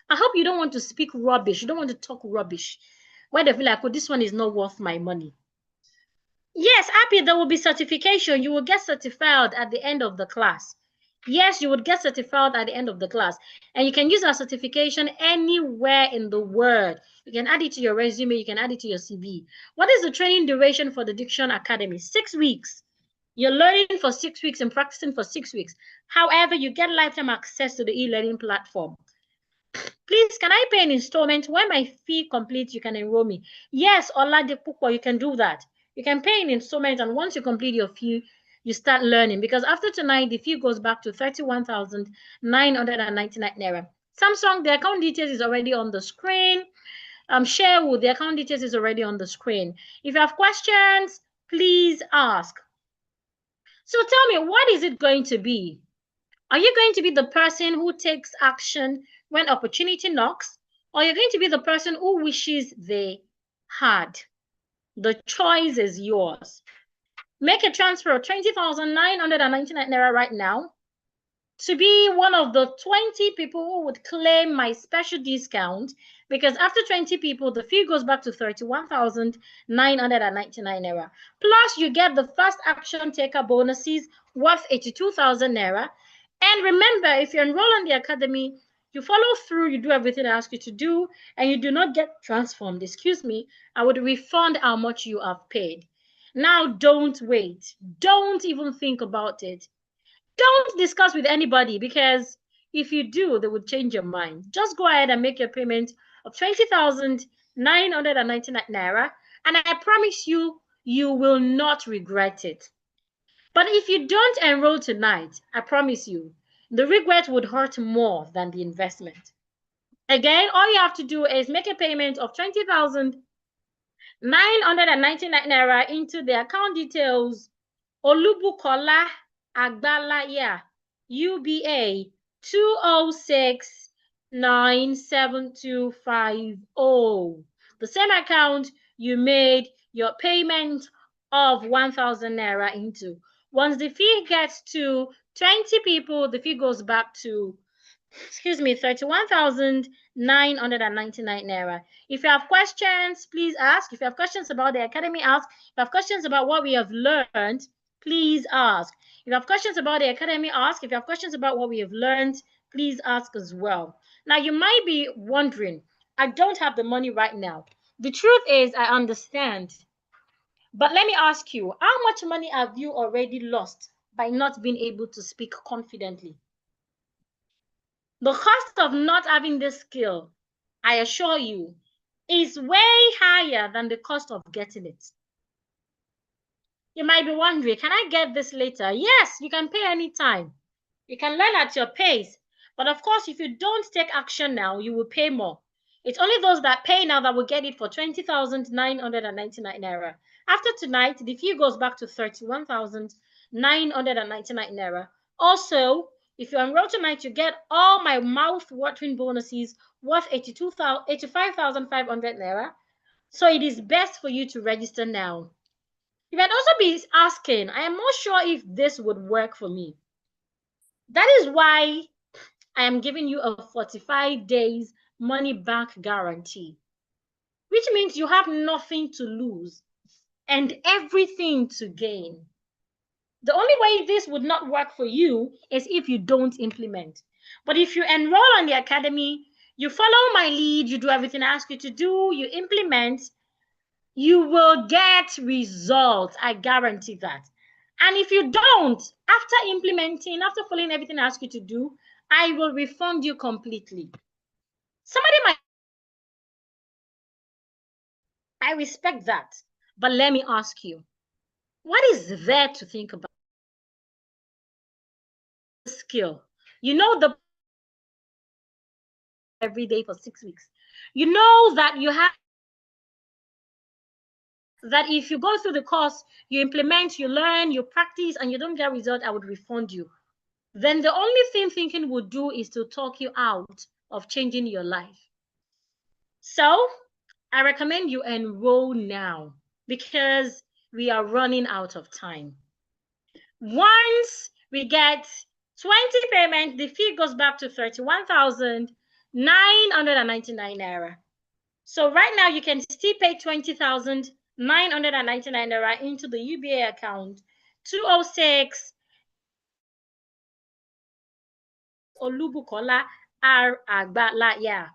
I hope you don't want to speak rubbish. You don't want to talk rubbish. Where they feel like, oh, this one is not worth my money. Yes, happy, there will be certification. You will get certified at the end of the class. Yes, you would get certified at the end of the class. And you can use our certification anywhere in the world. You can add it to your resume. You can add it to your CV. What is the training duration for the Diction Academy? 6 weeks. You're learning for 6 weeks and practicing for 6 weeks. However, you get lifetime access to the e-learning platform. Please, can I pay an installment? When my fee completes, you can enroll me. Yes, Oladipupo, you can do that. You can pay an installment, and once you complete your fee, you start learning. Because after tonight, the fee goes back to 31,999 naira. Samsung, the account details is already on the screen. Sherwood, the account details is already on the screen. If you have questions, please ask. So tell me, what is it going to be? Are you going to be the person who takes action when opportunity knocks? Or are you going to be the person who wishes they had? The choice is yours. Make a transfer of 20,999 naira right now to be one of the 20 people who would claim my special discount, because after 20 people, the fee goes back to 31,999 naira. Plus, you get the first action taker bonuses worth 82,000 naira. And remember, if you enroll in the academy, you follow through, you do everything I ask you to do, and you do not get transformed, excuse me, I would refund how much you have paid. Now, don't wait. Don't even think about it. Don't discuss with anybody, because if you do, they would change your mind. Just go ahead and make your payment of 20,999 naira, and I promise you, you will not regret it. But if you don't enroll tonight, I promise you, the regret would hurt more than the investment. Again, all you have to do is make a payment of 20,999 naira into the account details Olubukola Agbalaya, UBA 206-97250. The same account you made your payment of 1,000 naira into. Once the fee gets to 20 people, the fee goes back to, 31,999 naira. If you have questions, please ask. If you have questions about the academy, ask. If you have questions about what we have learned, please ask. If you have questions about the academy, ask. If you have questions about what we have learned, please ask as well. Now, you might be wondering, I don't have the money right now. The truth is, I understand. But let me ask you, how much money have you already lost by not being able to speak confidently? The cost of not having this skill, I assure you, is way higher than the cost of getting it. You might be wondering, can I get this later? Yes, you can pay anytime. You can learn at your pace. But of course, if you don't take action now, you will pay more. It's only those that pay now that will get it for 20,999 naira. After tonight, the fee goes back to 31,999 naira. Also, if you enroll tonight, you get all my mouth-watering bonuses worth 85,500 naira. So it is best for you to register now. You might also be asking, I am not sure if this would work for me. That is why I am giving you a 45 days money back guarantee, which means you have nothing to lose and everything to gain. The only way this would not work for you is if you don't implement. But if you enroll on the academy, you follow my lead, you do everything I ask you to do, you implement, you will get results. I guarantee that. And if you don't, after implementing, after following everything I ask you to do, I will refund you completely. Somebody might, I respect that. But let me ask you, what is there to think about? Skill. You know the every day for 6 weeks. You know that you have that if you go through the course, you implement, you learn, you practice, and you don't get result, I would refund you. Then the only thing thinking would do is to talk you out of changing your life. So I recommend you enroll now because we are running out of time. Once we get 20 payments, the fee goes back to 31,999 naira. So right now you can still pay 20,999 naira into the UBA account 206 Olubukola R. Agbalaya.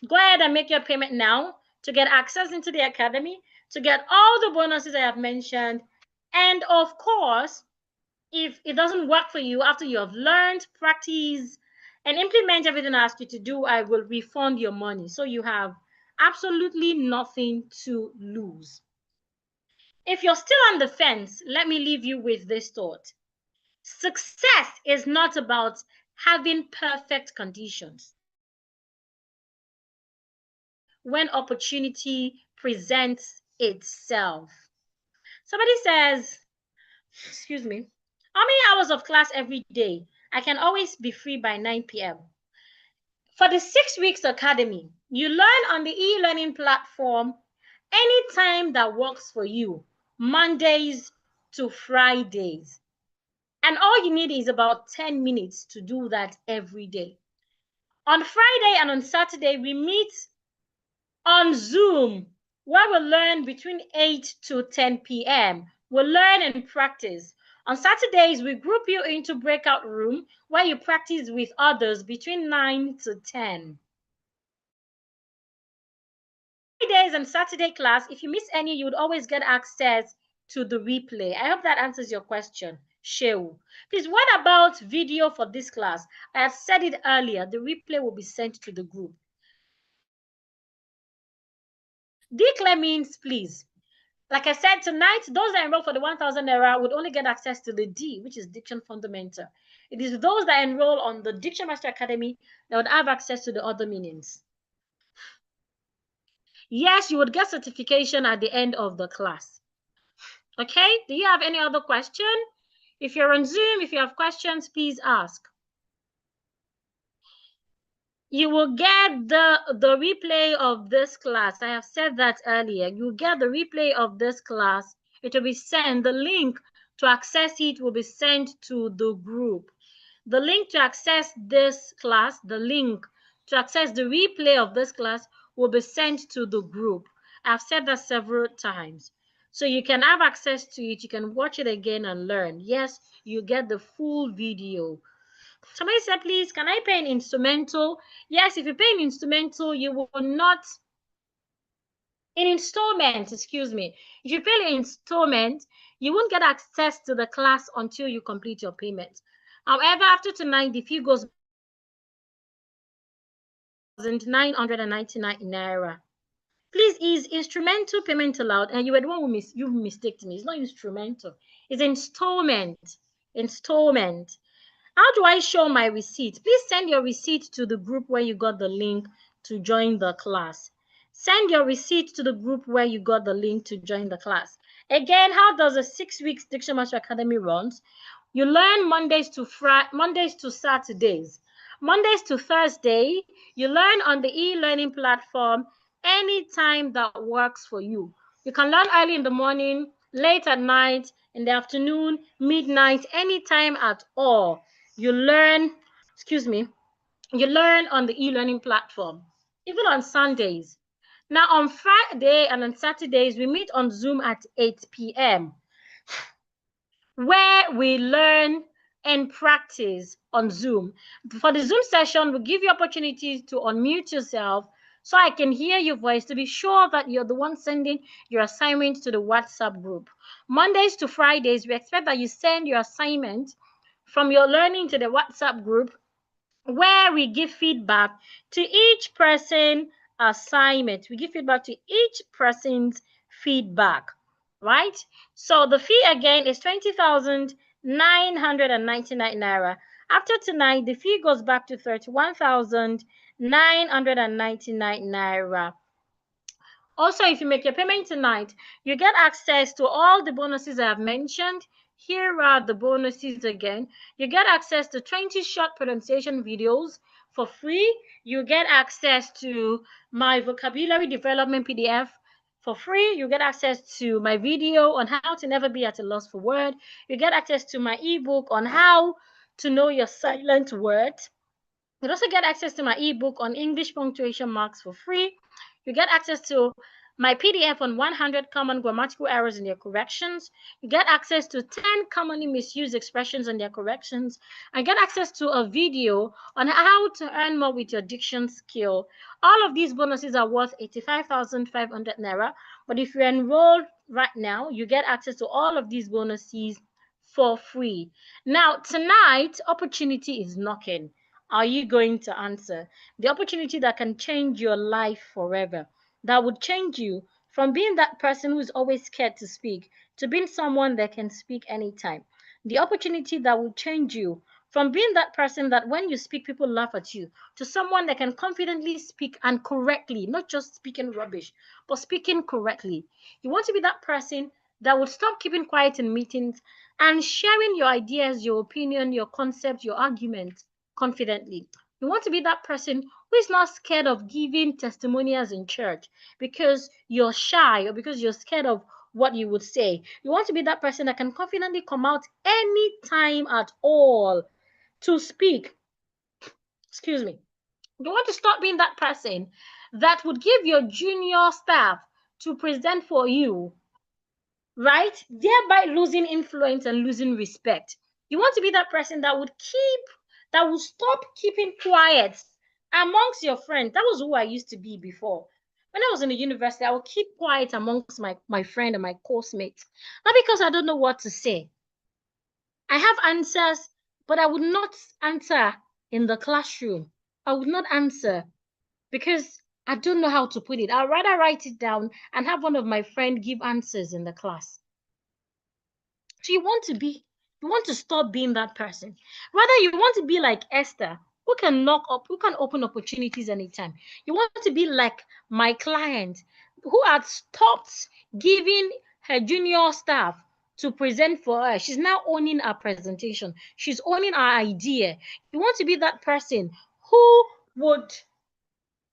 Go ahead and make your payment now to get access into the academy, to get all the bonuses I have mentioned. And of course, if it doesn't work for you after you have learned, practice, and implement everything I asked you to do, I will refund your money. So you have absolutely nothing to lose. If you're still on the fence, let me leave you with this thought. Success is not about having perfect conditions. When opportunity presents itself. Somebody says, excuse me, how many hours of class every day? I can always be free by 9 p.m. For the 6 weeks academy, you learn on the e-learning platform anytime that works for you, Mondays to Fridays. And all you need is about 10 minutes to do that every day. On Friday and on Saturday, we meet on Zoom, where we'll learn between 8 to 10 p.m. We'll learn and practice. On Saturdays, we group you into breakout room where you practice with others between 9 to 10. Fridays and Saturday class, if you miss any, you would always get access to the replay. I hope that answers your question, Shehu. Please, what about video for this class? I have said it earlier, the replay will be sent to the group. Declare means please. Like I said, tonight, those that enroll for the 1,000 Naira would only get access to the D, which is Diction Fundamental. It is those that enroll on the Diction Master Academy that would have access to the other meanings. Yes, you would get certification at the end of the class. Okay, do you have any other question? If you're on Zoom, if you have questions, please ask. You will get the replay of this class. I have said that earlier. You will get the replay of this class. It will be sent. The link to access it will be sent to the group. The link to access this class, the link to access the replay of this class will be sent to the group. I've said that several times. So you can have access to it. You can watch it again and learn. Yes, you get the full video. Somebody said, please, can I pay an instrumental? Yes, if you pay an instrumental, you will not, in installment, excuse me. If you pay an installment, you won't get access to the class until you complete your payment. However, after tonight, the fee goes 999 Naira. Please, is instrumental payment allowed? And you were the one who you mistaken me. It's not instrumental. It's installment. Installment. How do I show my receipt? Please send your receipt to the group where you got the link to join the class. Send your receipt to the group where you got the link to join the class. Again, how does a 6 weeks Diction Master Academy runs? You learn Mondays to Saturdays. Mondays to Thursday, you learn on the e-learning platform anytime that works for you. You can learn early in the morning, late at night, in the afternoon, midnight, anytime at all. You learn, you learn on the e-learning platform, even on Sundays. Now, on Friday and on Saturdays, we meet on Zoom at 8 p.m., where we learn and practice on Zoom. For the Zoom session, we'll give you opportunities to unmute yourself so I can hear your voice to be sure that you're the one sending your assignment to the WhatsApp group. Mondays to Fridays, we expect that you send your assignment from your learning to the WhatsApp group, where we give feedback to each person assignment. We give feedback to each person's feedback, right? So the fee again is 20,999 Naira. After tonight, the fee goes back to 31,999 Naira. Also, if you make your payment tonight, you get access to all the bonuses I have mentioned. Here are the bonuses again. You get access to 20 short pronunciation videos for free. You get access to my vocabulary development PDF for free. You get access to my video on how to never be at a loss for word. You get access to my ebook on how to know your silent words. You also get access to my ebook on English punctuation marks for free. You get access to my PDF on 100 common grammatical errors and their corrections. You get access to 10 commonly misused expressions and their corrections. I get access to a video on how to earn more with your diction skill. All of these bonuses are worth 85,500 Naira. But if you enroll right now, you get access to all of these bonuses for free. Now, tonight, opportunity is knocking. Are you going to answer? The opportunity that can change your life forever, that would change you from being that person who's always scared to speak to being someone that can speak anytime. The opportunity that will change you from being that person that when you speak, people laugh at you, to someone that can confidently speak and correctly, not just speaking rubbish, but speaking correctly. You want to be that person that will stop keeping quiet in meetings and sharing your ideas, your opinion, your concept, your arguments confidently. You want to be that person who is not scared of giving testimonials in church because you're shy or because you're scared of what you would say. You want to be that person that can confidently come out anytime at all to speak. Excuse me. You want to stop being that person that would give your junior staff to present for you, right? Thereby losing influence and losing respect. You want to be that person that would stop keeping quiet amongst your friends. That was who I used to be before. When I was in the university, I would keep quiet amongst my friend and my course mates. Not because I don't know what to say. I have answers, but I would not answer in the classroom. I would not answer because I don't know how to put it. I'd rather write it down and have one of my friends give answers in the class. So you want to stop being that person. Rather, you want to be like Esther, who can open opportunities anytime. You want to be like my client, who had stopped giving her junior staff to present for her. She's now owning her presentation. She's owning her idea. You want to be that person who would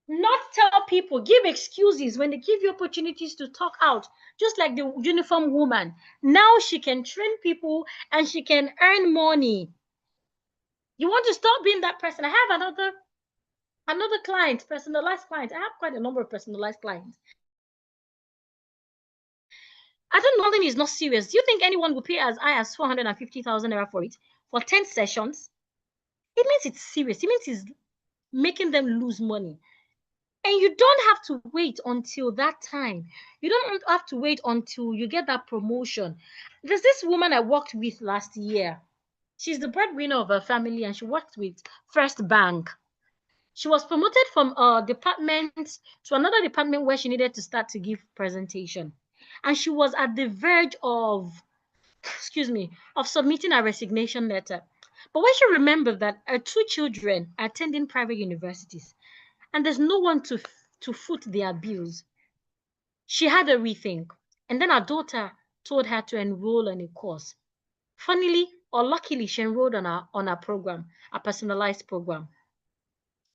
not tell people, give excuses when they give you opportunities to talk out, just like the uniform woman. Now she can train people and she can earn money. You want to stop being that person. I have another client, personalized client. I have quite a number of personalized clients. I don't know, something is not serious. Do you think anyone would pay as high as 450,000 naira for it for 10 sessions? It means it's serious. It means it's making them lose money. And you don't have to wait until that time. You don't have to wait until you get that promotion. There's this woman I worked with last year. She's the breadwinner of her family and she worked with First Bank. She was promoted from a department to another department where she needed to start to give presentation. And she was at the verge of, of submitting a resignation letter. But when she remembered that her 2 children are attending private universities, and there's no one to foot their bills, she had a rethink. And then her daughter told her to enroll in a course. Funnily or luckily, she enrolled on our program, a personalized program.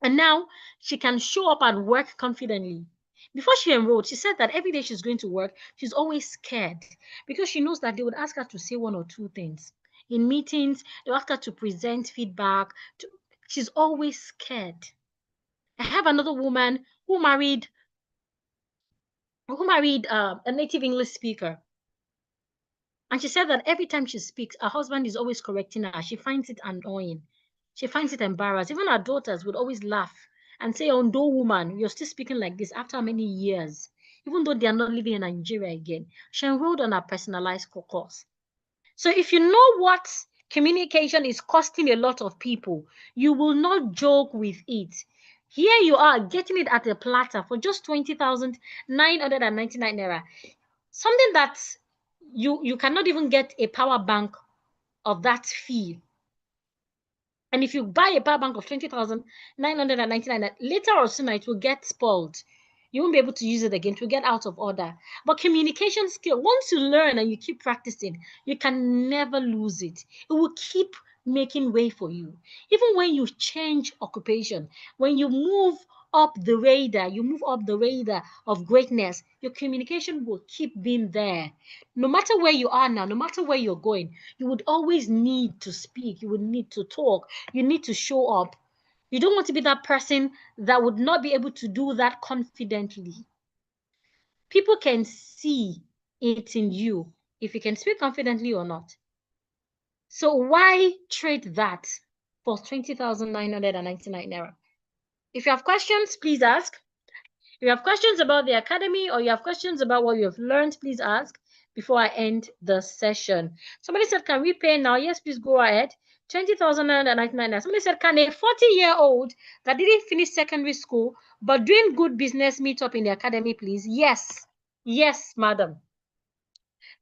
And now she can show up and work confidently. Before she enrolled, she said that every day she's going to work, she's always scared because she knows that they would ask her to say 1 or 2 things. In meetings, they'll ask her to present feedback. She's always scared. I have another woman who married a native English speaker. And she said that every time she speaks, her husband is always correcting her. She finds it annoying. She finds it embarrassing. Even her daughters would always laugh and say, "Oh, no, woman, you're still speaking like this after many years," even though they are not living in Nigeria again. She enrolled on a personalized course. So if you know what communication is costing a lot of people, you will not joke with it. Here you are getting it at a platter for just 20,999 naira. Something that you cannot even get a power bank of that fee. And if you buy a power bank of 20,999, later or sooner it will get spoiled. You won't be able to use it again. It will get out of order. But communication skill, once you learn and you keep practicing, you can never lose it. It will keep making way for you. Even when you change occupation, when you move up the radar, of greatness, your communication will keep being there. No matter where you are now, no matter where you're going, you would always need to speak. You would need to talk. You need to show up. You don't want to be that person that would not be able to do that confidently. People can see it in you if you can speak confidently or not. So why trade that for 20,999 naira? If you have questions, please ask. If you have questions about the academy or you have questions about what you have learned, please ask before I end the session. Somebody said, can we pay now? Yes, please go ahead. 20,999. Somebody said, can a 40-year-old that didn't finish secondary school but doing good business meet up in the academy, please? Yes. Yes, madam.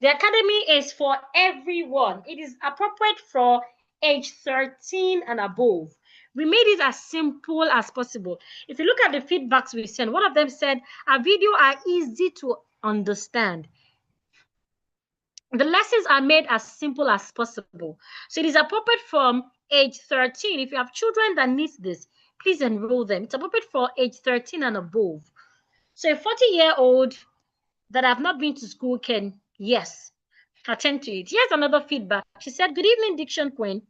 The academy is for everyone. It is appropriate for age 13 and above. We made it as simple as possible. If you look at the feedbacks we sent, one of them said, our videos are easy to understand. The lessons are made as simple as possible. So it is appropriate from age 13. If you have children that need this, please enroll them. It's appropriate for age 13 and above. So a 40-year-old that have not been to school can Yes. Attend to it. Here's another feedback. She said, good evening, Diction Queen.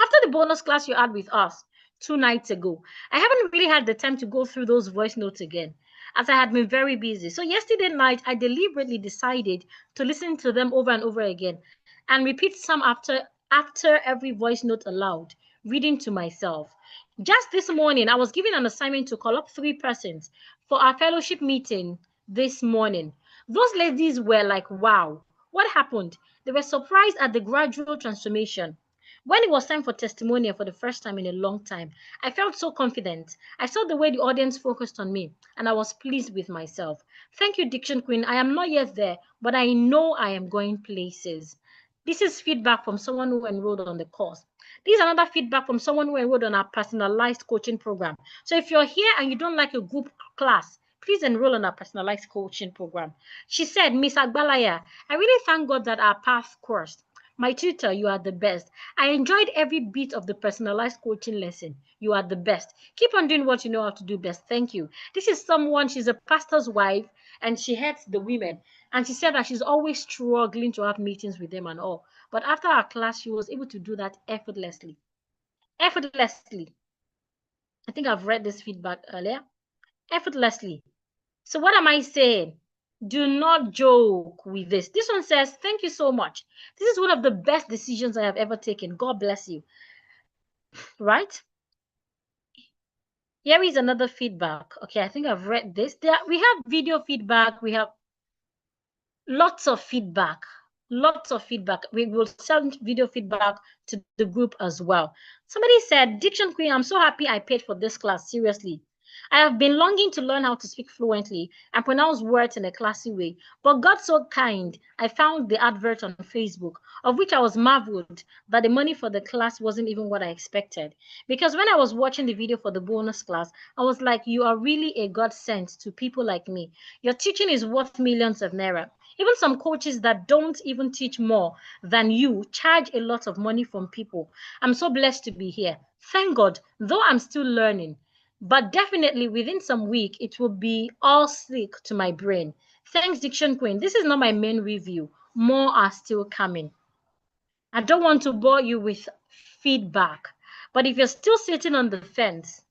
After the bonus class you had with us 2 nights ago, I haven't really had the time to go through those voice notes again, as I had been very busy. So yesterday night, I deliberately decided to listen to them over and over again and repeat some after every voice note aloud, reading to myself. Just this morning, I was given an assignment to call up 3 persons for our fellowship meeting this morning. Those ladies were like, wow, what happened? They were surprised at the gradual transformation. When it was time for testimonial for the first time in a long time, I felt so confident. I saw the way the audience focused on me, and I was pleased with myself. Thank you, Diction Queen. I am not yet there, but I know I am going places. This is feedback from someone who enrolled on the course. This is another feedback from someone who enrolled on our personalized coaching program. So if you're here and you don't like a group class, please enroll in our personalized coaching program. She said, Miss Agbalaya, I really thank God that our path crossed. My tutor, you are the best. I enjoyed every bit of the personalized coaching lesson. You are the best. Keep on doing what you know how to do best. Thank you. This is someone, she's a pastor's wife, and she heads the women. And she said that she's always struggling to have meetings with them and all. But after our class, she was able to do that effortlessly. Effortlessly. I think I've read this feedback earlier. Effortlessly. So what am I saying? Do not joke with this. This one says, thank you so much. This is one of the best decisions I have ever taken. God bless you. Right? Here is another feedback. Okay, I think I've read this. We have video feedback. We have lots of feedback. Lots of feedback. We will send video feedback to the group as well. Somebody said, Diction Queen, I'm so happy I paid for this class. Seriously. I have been longing to learn how to speak fluently and pronounce words in a classy way. But God so kind, I found the advert on Facebook, of which I was marveled that the money for the class wasn't even what I expected. Because when I was watching the video for the bonus class, I was like, you are really a godsend to people like me. Your teaching is worth millions of naira. Even some coaches that don't even teach more than you charge a lot of money from people. I'm so blessed to be here. Thank God, though I'm still learning. But definitely within some week, it will be all slick to my brain. Thanks, Diction Queen. This is not my main review. More are still coming. I don't want to bore you with feedback. But if you're still sitting on the fence,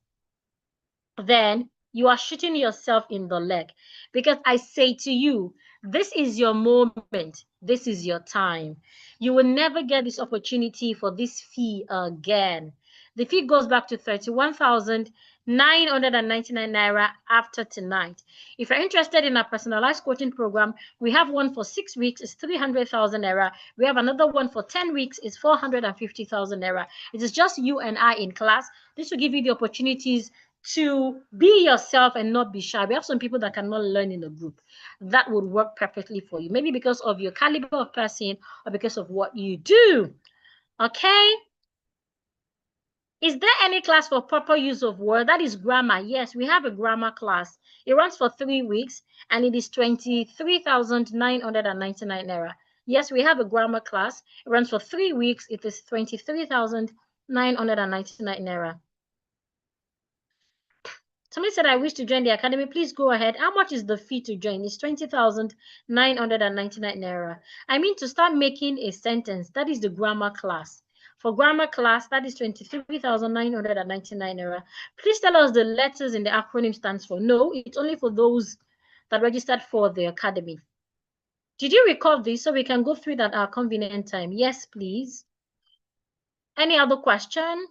then you are shooting yourself in the leg. Because I say to you, this is your moment. This is your time. You will never get this opportunity for this fee again. The fee goes back to 31,999 naira after tonight. If you're interested in our personalized coaching program, we have one for 6 weeks, it's 300,000 naira. We have another one for 10 weeks, it's 450,000 naira. It is just you and I in class. This will give you the opportunities to be yourself and not be shy. We have some people that cannot learn in a group. That would work perfectly for you. Maybe because of your caliber of person or because of what you do. Okay? Is there any class for proper use of word? That is grammar. Yes, we have a grammar class. It runs for 3 weeks and it is 23,999 naira. Yes, we have a grammar class. It runs for 3 weeks. It is 23,999 naira. Somebody said, I wish to join the academy. Please go ahead. How much is the fee to join? It's 20,999 naira. I mean, to start making a sentence, that is the grammar class. For grammar class, that is 23,999 naira. Please tell us the letters in the acronym stands for. No, it's only for those that registered for the academy. Did you record this so we can go through it at our convenient time? Yes, please. Any other question?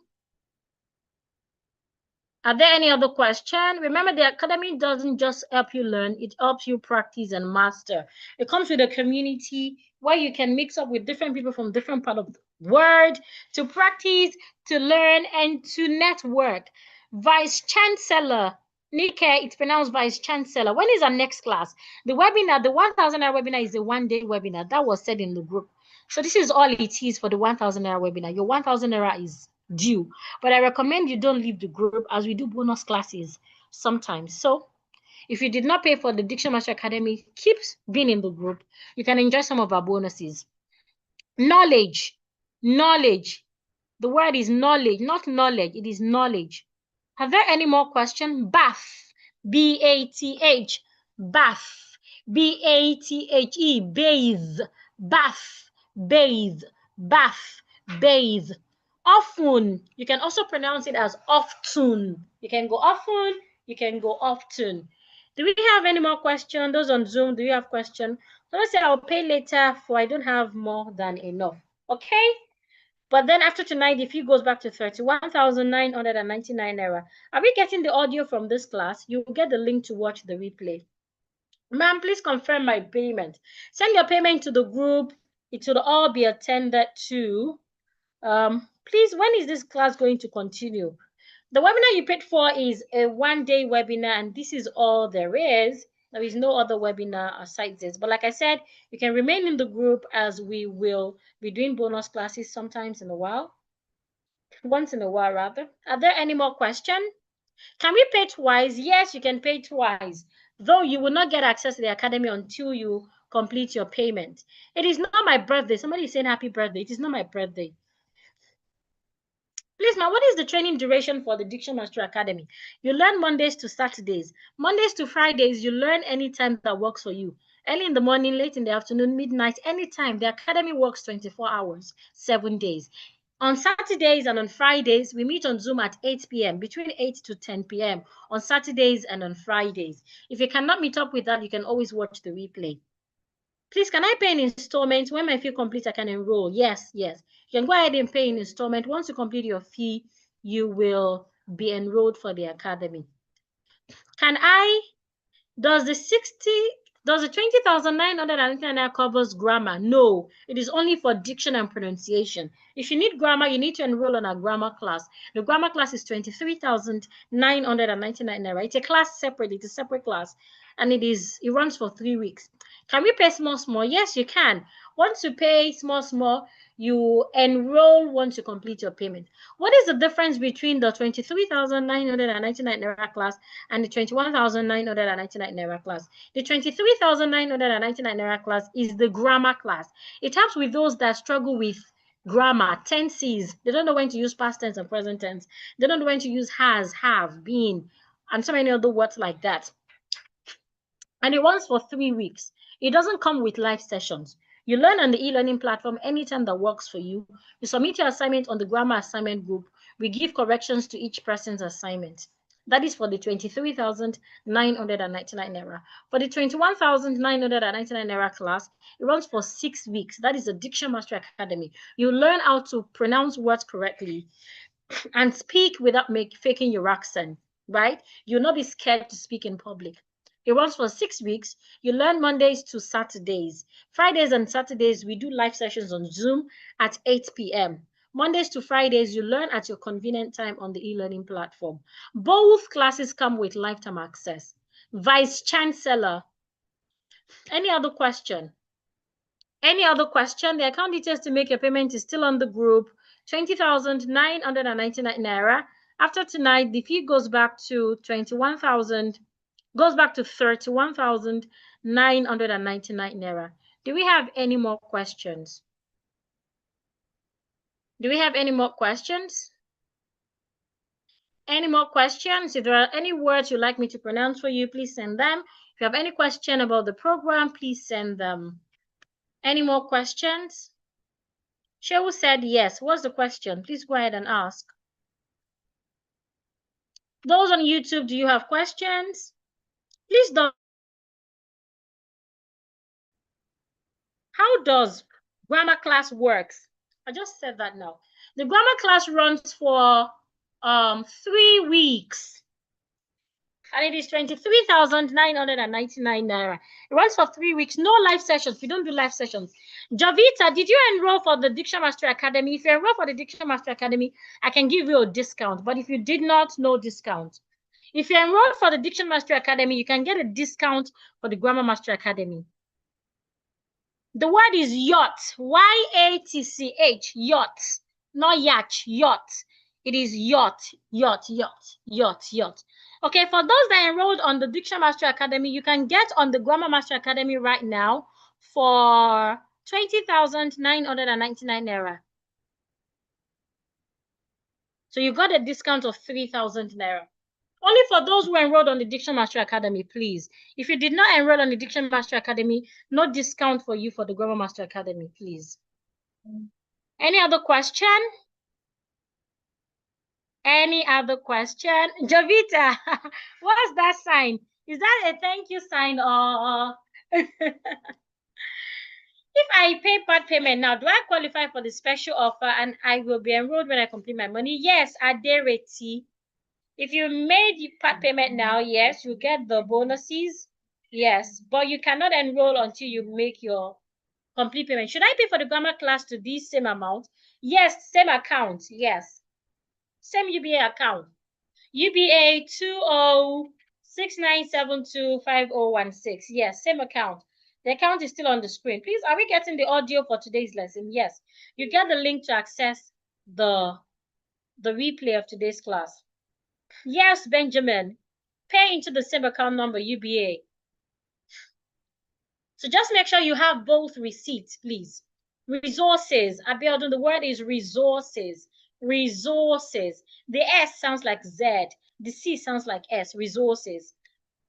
Are there any other questions? Remember, the academy doesn't just help you learn, it helps you practice and master. It comes with a community where you can mix up with different people from different parts of the world to practice, to learn, and to network. Vice Chancellor, Nike, it's pronounced Vice Chancellor. When is our next class? The webinar, the 1,000 hour webinar is a one-day webinar. That was said in the group. So this is all it is for the 1,000 hour webinar. Your 1,000 hour is due, but I recommend you don't leave the group as we do bonus classes sometimes. So if you did not pay for the Diction Master Academy, keep being in the group. You can enjoy some of our bonuses. Knowledge. The word is knowledge, not knowledge. It is knowledge. Are there any more questions? Bath, B-A-T-H, bath. B-A-T-H-E, bathe, bath, bathe, bath, bathe. Often, you can also pronounce it as often. You can go often, you can go often. Do we have any more questions? Those on Zoom, do you have questions? So let's say I'll pay later for I don't have more than enough. Okay? But then after tonight, the fee goes back to 31,999 naira. Are we getting the audio from this class? You'll get the link to watch the replay. Ma'am, please confirm my payment. Send your payment to the group. It will all be attended to. Please, when is this class going to continue? The webinar you paid for is a one-day webinar, and this is all there is. There is no other webinar aside this. But like I said, you can remain in the group as we will be doing bonus classes sometimes in a while. Once in a while, rather. Are there any more questions? Can we pay twice? Yes, you can pay twice, though you will not get access to the academy until you complete your payment. It is not my birthday. Somebody is saying happy birthday. It is not my birthday. Please, now, what is the training duration for the Diction Master Academy? You learn Mondays to Saturdays. Mondays to Fridays, you learn anytime that works for you. Early in the morning, late in the afternoon, midnight, anytime. The academy works 24 hours, 7 days. On Saturdays and on Fridays, we meet on Zoom at 8 p.m., between 8 to 10 p.m. on Saturdays and on Fridays. If you cannot meet up with that, you can always watch the replay. Please, can I pay in installments? When my fee completes, I can enroll. Yes, yes. You can go ahead and pay in installment. Once you complete your fee, you will be enrolled for the academy. Does the 20,999 covers grammar? No, it is only for diction and pronunciation. If you need grammar, you need to enroll on a grammar class. The grammar class is 23,999 naira. It's a class separate. It's a separate class, and it runs for 3 weeks. Can we pay small? Yes, you can. Once you pay small, you enroll once you complete your payment. What is the difference between the 23,999 naira class and the 21,999 naira class? The 23,999 naira class is the grammar class. It helps with those that struggle with grammar, tenses. They don't know when to use past tense and present tense. They don't know when to use has, have, been, and so many other words like that. And it runs for 3 weeks. It doesn't come with live sessions. You learn on the e-learning platform anytime that works for you. You submit your assignment on the grammar assignment group. We give corrections to each person's assignment. That is for the 23,999 naira. For the 21,999 naira class, it runs for 6 weeks. That is the Diction Master Academy. You learn how to pronounce words correctly and speak without faking your accent, right? You'll not be scared to speak in public. It runs for 6 weeks. You learn Mondays to Saturdays. Fridays and Saturdays, we do live sessions on Zoom at 8 p.m. Mondays to Fridays, you learn at your convenient time on the e-learning platform. Both classes come with lifetime access. Vice Chancellor, any other question? Any other question? The account details to make your payment is still on the group. 20,999 naira. After tonight, the fee goes back to 31,999 naira. Do we have any more questions? Do we have any more questions? Any more questions? If there are any words you'd like me to pronounce for you, please send them. If you have any question about the program, please send them. Any more questions? Shehu said yes. What's the question? Please go ahead and ask. Those on YouTube, do you have questions? Please don't. How does grammar class works? I just said that now. The grammar class runs for 3 weeks. And it is 23,999 naira. It runs for 3 weeks. No live sessions. We don't do live sessions. Javita, did you enroll for the Diction Master Academy? If you enroll for the Diction Master Academy, I can give you a discount. But if you did not, no discount. If you enroll for the Diction Master Academy, you can get a discount for the Grammar Master Academy. The word is yacht. Y-A-T-C-H. Yacht. Not yacht. Yacht. It is yacht. Yacht. Yacht. Yacht. Yacht. Okay, for those that enrolled on the Diction Master Academy, you can get on the Grammar Master Academy right now for 20,999 naira. So you got a discount of 3,000 naira. Only for those who enrolled on the Diction Master Academy, please. If you did not enroll on the Diction Master Academy, no discount for you for the Grammar Master Academy, please. Any other question? Any other question? Jovita, what's that sign? Is that a thank you sign or... If I pay part payment now, do I qualify for the special offer and I will be enrolled when I complete my money? Yes, Adereti. If you made part payment now, yes, you get the bonuses. Yes, but you cannot enroll until you make your complete payment. Should I pay for the grammar class to this same amount? Yes, same account. Yes, same UBA account. UBA 2069725016. Yes, same account. The account is still on the screen. Please, are we getting the audio for today's lesson? Yes. You get the link to access the replay of today's class. Yes, Benjamin. Pay into the same account number, UBA. So just make sure you have both receipts, please. Resources. Abiodun, the word is resources. Resources. The S sounds like Z. The C sounds like S. Resources.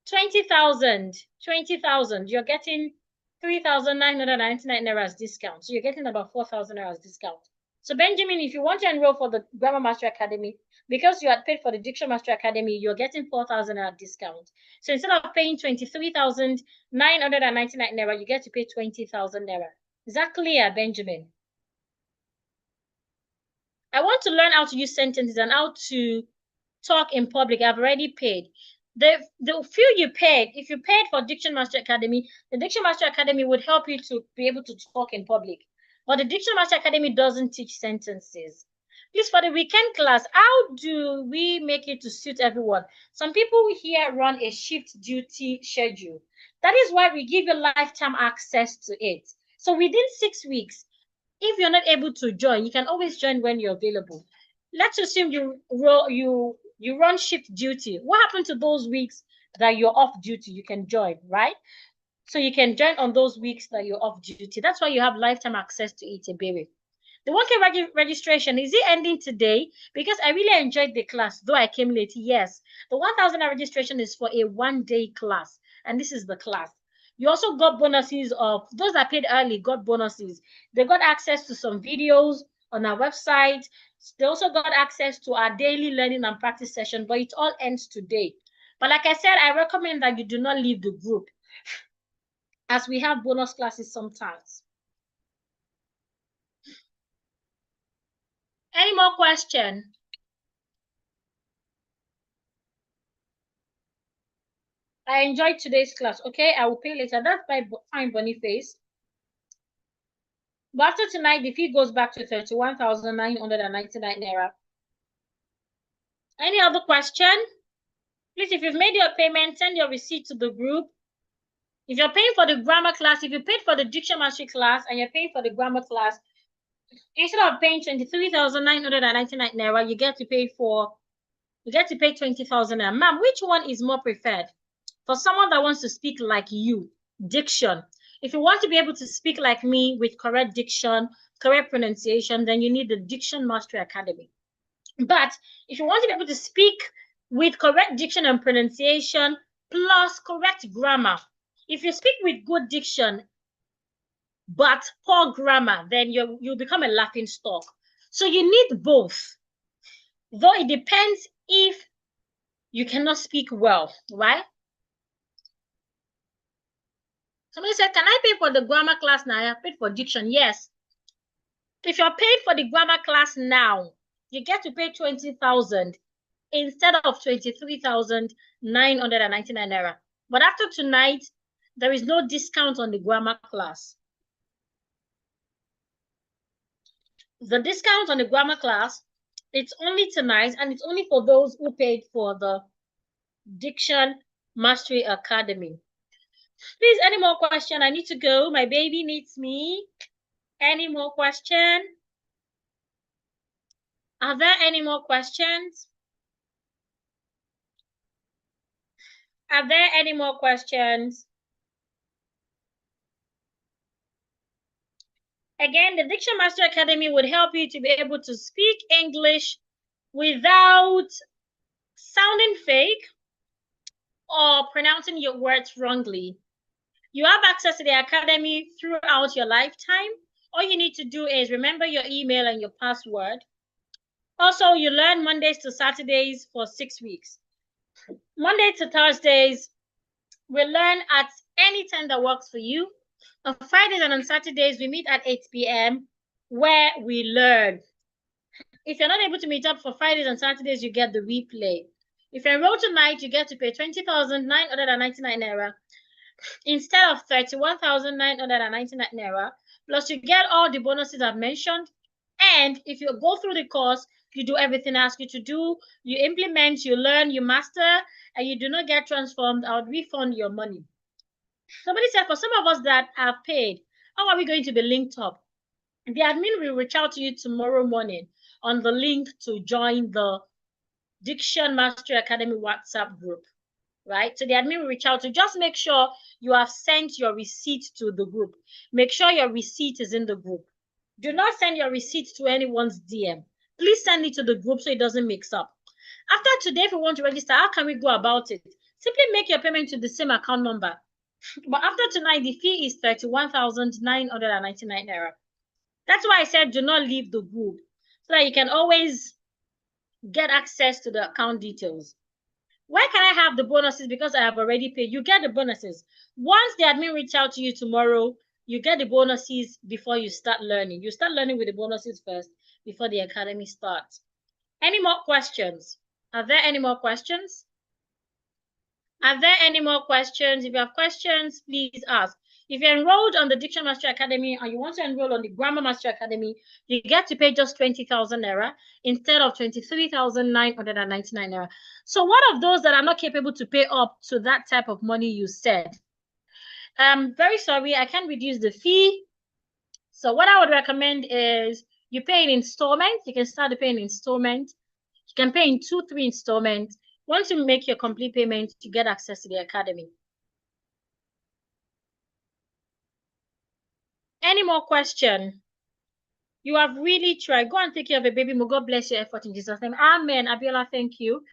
20,000. 20,000. You're getting 3,999 Naira discount. So you're getting about 4,000 Naira discount. So Benjamin, if you want to enroll for the Grammar Master Academy, because you had paid for the Diction Master Academy, you're getting 4,000 Naira discount. So instead of paying 23,999 Naira, you get to pay 20,000 Naira. Is that clear, Benjamin? I want to learn how to use sentences and how to talk in public. I've already paid. The few you paid, if you paid for Diction Master Academy, the Diction Master Academy would help you to be able to talk in public. But the Diction Master Academy doesn't teach sentences. Please, for the weekend class, how do we make it to suit everyone? Some people here run a shift duty schedule. That is why we give you lifetime access to it. So within 6 weeks, if you're not able to join, you can always join when you're available. Let's assume you run shift duty. What happened to those weeks that you're off duty? You can join, right? So you can join on those weeks that you're off duty. That's why you have lifetime access to it, baby. The 1K registration, is it ending today? Because I really enjoyed the class, though I came late. Yes. The 1,000 registration is for a one-day class, and this is the class. You also got bonuses of those that paid early got bonuses. They got access to some videos on our website. They also got access to our daily learning and practice session, but it all ends today. But like I said, I recommend that you do not leave the group, as we have bonus classes sometimes. Any more questions? I enjoyed today's class. Okay, I will pay later. That's my fine Boniface. But after tonight, the fee goes back to 31,999 Naira. Any other question? Please, if you've made your payment, send your receipt to the group. If you're paying for the grammar class, if you paid for the Diction Mastery class and you're paying for the grammar class, instead of paying 23,999 Naira, you get to pay 20,000 Naira. Ma'am, which one is more preferred? For someone that wants to speak like you, diction. If you want to be able to speak like me with correct diction, correct pronunciation, then you need the Diction Mastery Academy. But if you want to be able to speak with correct diction and pronunciation plus correct grammar, if you speak with good diction but poor grammar, then you'll become a laughing stock. So you need both. Though it depends if you cannot speak well, right? Somebody said, can I pay for the grammar class now? I have paid for diction. Yes. If you're paid for the grammar class now, you get to pay 20,000 instead of 23,999 Naira. But after tonight, there is no discount on the grammar class. The discount on the grammar class, it's only tonight, and it's only for those who paid for the Diction Mastery Academy. Please, any more question? I need to go. My baby needs me. Any more question? Are there any more questions? Are there any more questions? Again, the Diction Master Academy would help you to be able to speak English without sounding fake, or pronouncing your words wrongly. You have access to the Academy throughout your lifetime. All you need to do is remember your email and your password. Also, you learn Mondays to Saturdays for 6 weeks. Monday to Thursdays, we learn at any time that works for you. On Fridays and on Saturdays, we meet at 8 p.m. where we learn. If you're not able to meet up for Fridays and Saturdays, you get the replay. If you enroll tonight, you get to pay 20,999 naira instead of 31,999 naira. Plus, you get all the bonuses I've mentioned. And if you go through the course, you do everything I ask you to do, you implement, you learn, you master, and you do not get transformed, I would refund your money. Somebody said, for some of us that have paid, how are we going to be linked up? The admin will reach out to you tomorrow morning on the link to join the Diction Mastery Academy WhatsApp group, right? So the admin will reach out to just make sure you have sent your receipt to the group. Make sure your receipt is in the group. Do not send your receipt to anyone's DM. Please send it to the group so it doesn't mix up. After today, if you want to register, how can we go about it? Simply make your payment to the same account number. But after tonight, the fee is 31,999 naira. That's why I said do not leave the group, so that you can always get access to the account details. Why can I have the bonuses? Because I have already paid. You get the bonuses. Once the admin reach out to you tomorrow, you get the bonuses before you start learning. You start learning with the bonuses first before the academy starts. Any more questions? Are there any more questions? Are there any more questions? If you have questions, please ask. If you're enrolled on the Diction Mastery Academy and you want to enroll on the Grammar Mastery Academy, you get to pay just 20,000 naira instead of 23,999 naira. So what of those that are not capable to pay up to that type of money you said? I'm very sorry, I can't reduce the fee. So what I would recommend is you pay in installments. You can start to pay in installments. You can pay in 2-3 installments. Once you make your complete payment, you get access to the academy. Any more question? You have really tried. Go and take care of a baby. May God bless your effort in Jesus' name. Amen. Abiola, thank you.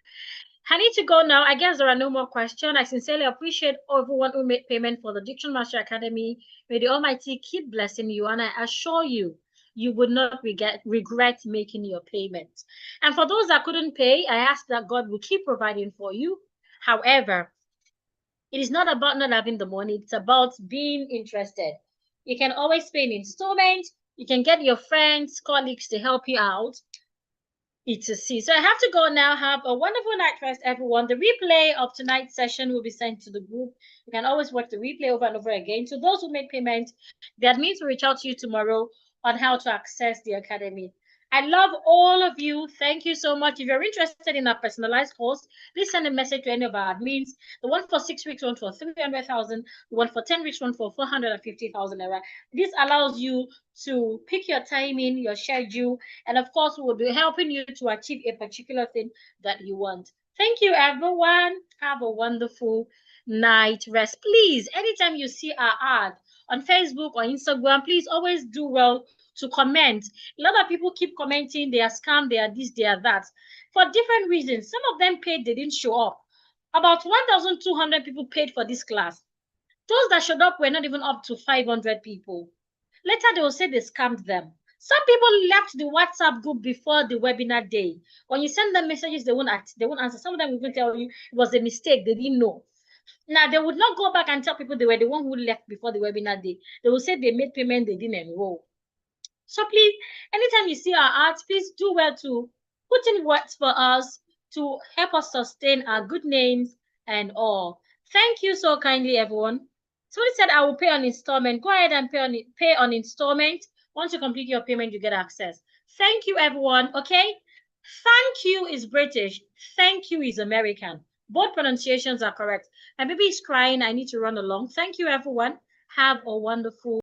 I need to go now. I guess there are no more questions. I sincerely appreciate everyone who made payment for the Diction Master Academy. May the Almighty keep blessing you. And I assure you, you would not regret making your payment. And for those that couldn't pay, I ask that God will keep providing for you. However, it is not about not having the money. It's about being interested. You can always pay in installments. You can get your friends, colleagues to help you out. etc. So I have to go now. Have a wonderful night rest, everyone. The replay of tonight's session will be sent to the group. You can always watch the replay over and over again. So those who make payment, the admins will reach out to you tomorrow on how to access the academy. I love all of you. Thank you so much. If you're interested in a personalized course, please send a message to any of our admins. The one for 6 weeks, one for 300,000, the one for 10 weeks, one for 450,000 naira. This allows you to pick your timing, your schedule, and of course, we'll be helping you to achieve a particular thing that you want. Thank you, everyone. Have a wonderful night rest. Please, anytime you see our ad on Facebook or Instagram, please always do well to comment. A lot of people keep commenting, they are scammed, they are this, they are that. For different reasons. Some of them paid, they didn't show up. About 1,200 people paid for this class. Those that showed up were not even up to 500 people. Later, they will say they scammed them. Some people left the WhatsApp group before the webinar day. When you send them messages, they won't answer. Some of them will even tell you it was a mistake, they didn't know. Now, they would not go back and tell people they were the one who left before the webinar day. They will say they made payment, they didn't enroll. So please, anytime you see our ads, please do well to put in words for us to help us sustain our good names and all. Thank you so kindly, everyone. Somebody said I will pay on installment. Go ahead and pay on installment. Once you complete your payment, you get access. Thank you, everyone. Okay? Thank you is British. Thank you is American. Both pronunciations are correct. My baby is crying. I need to run along. Thank you, everyone. Have a wonderful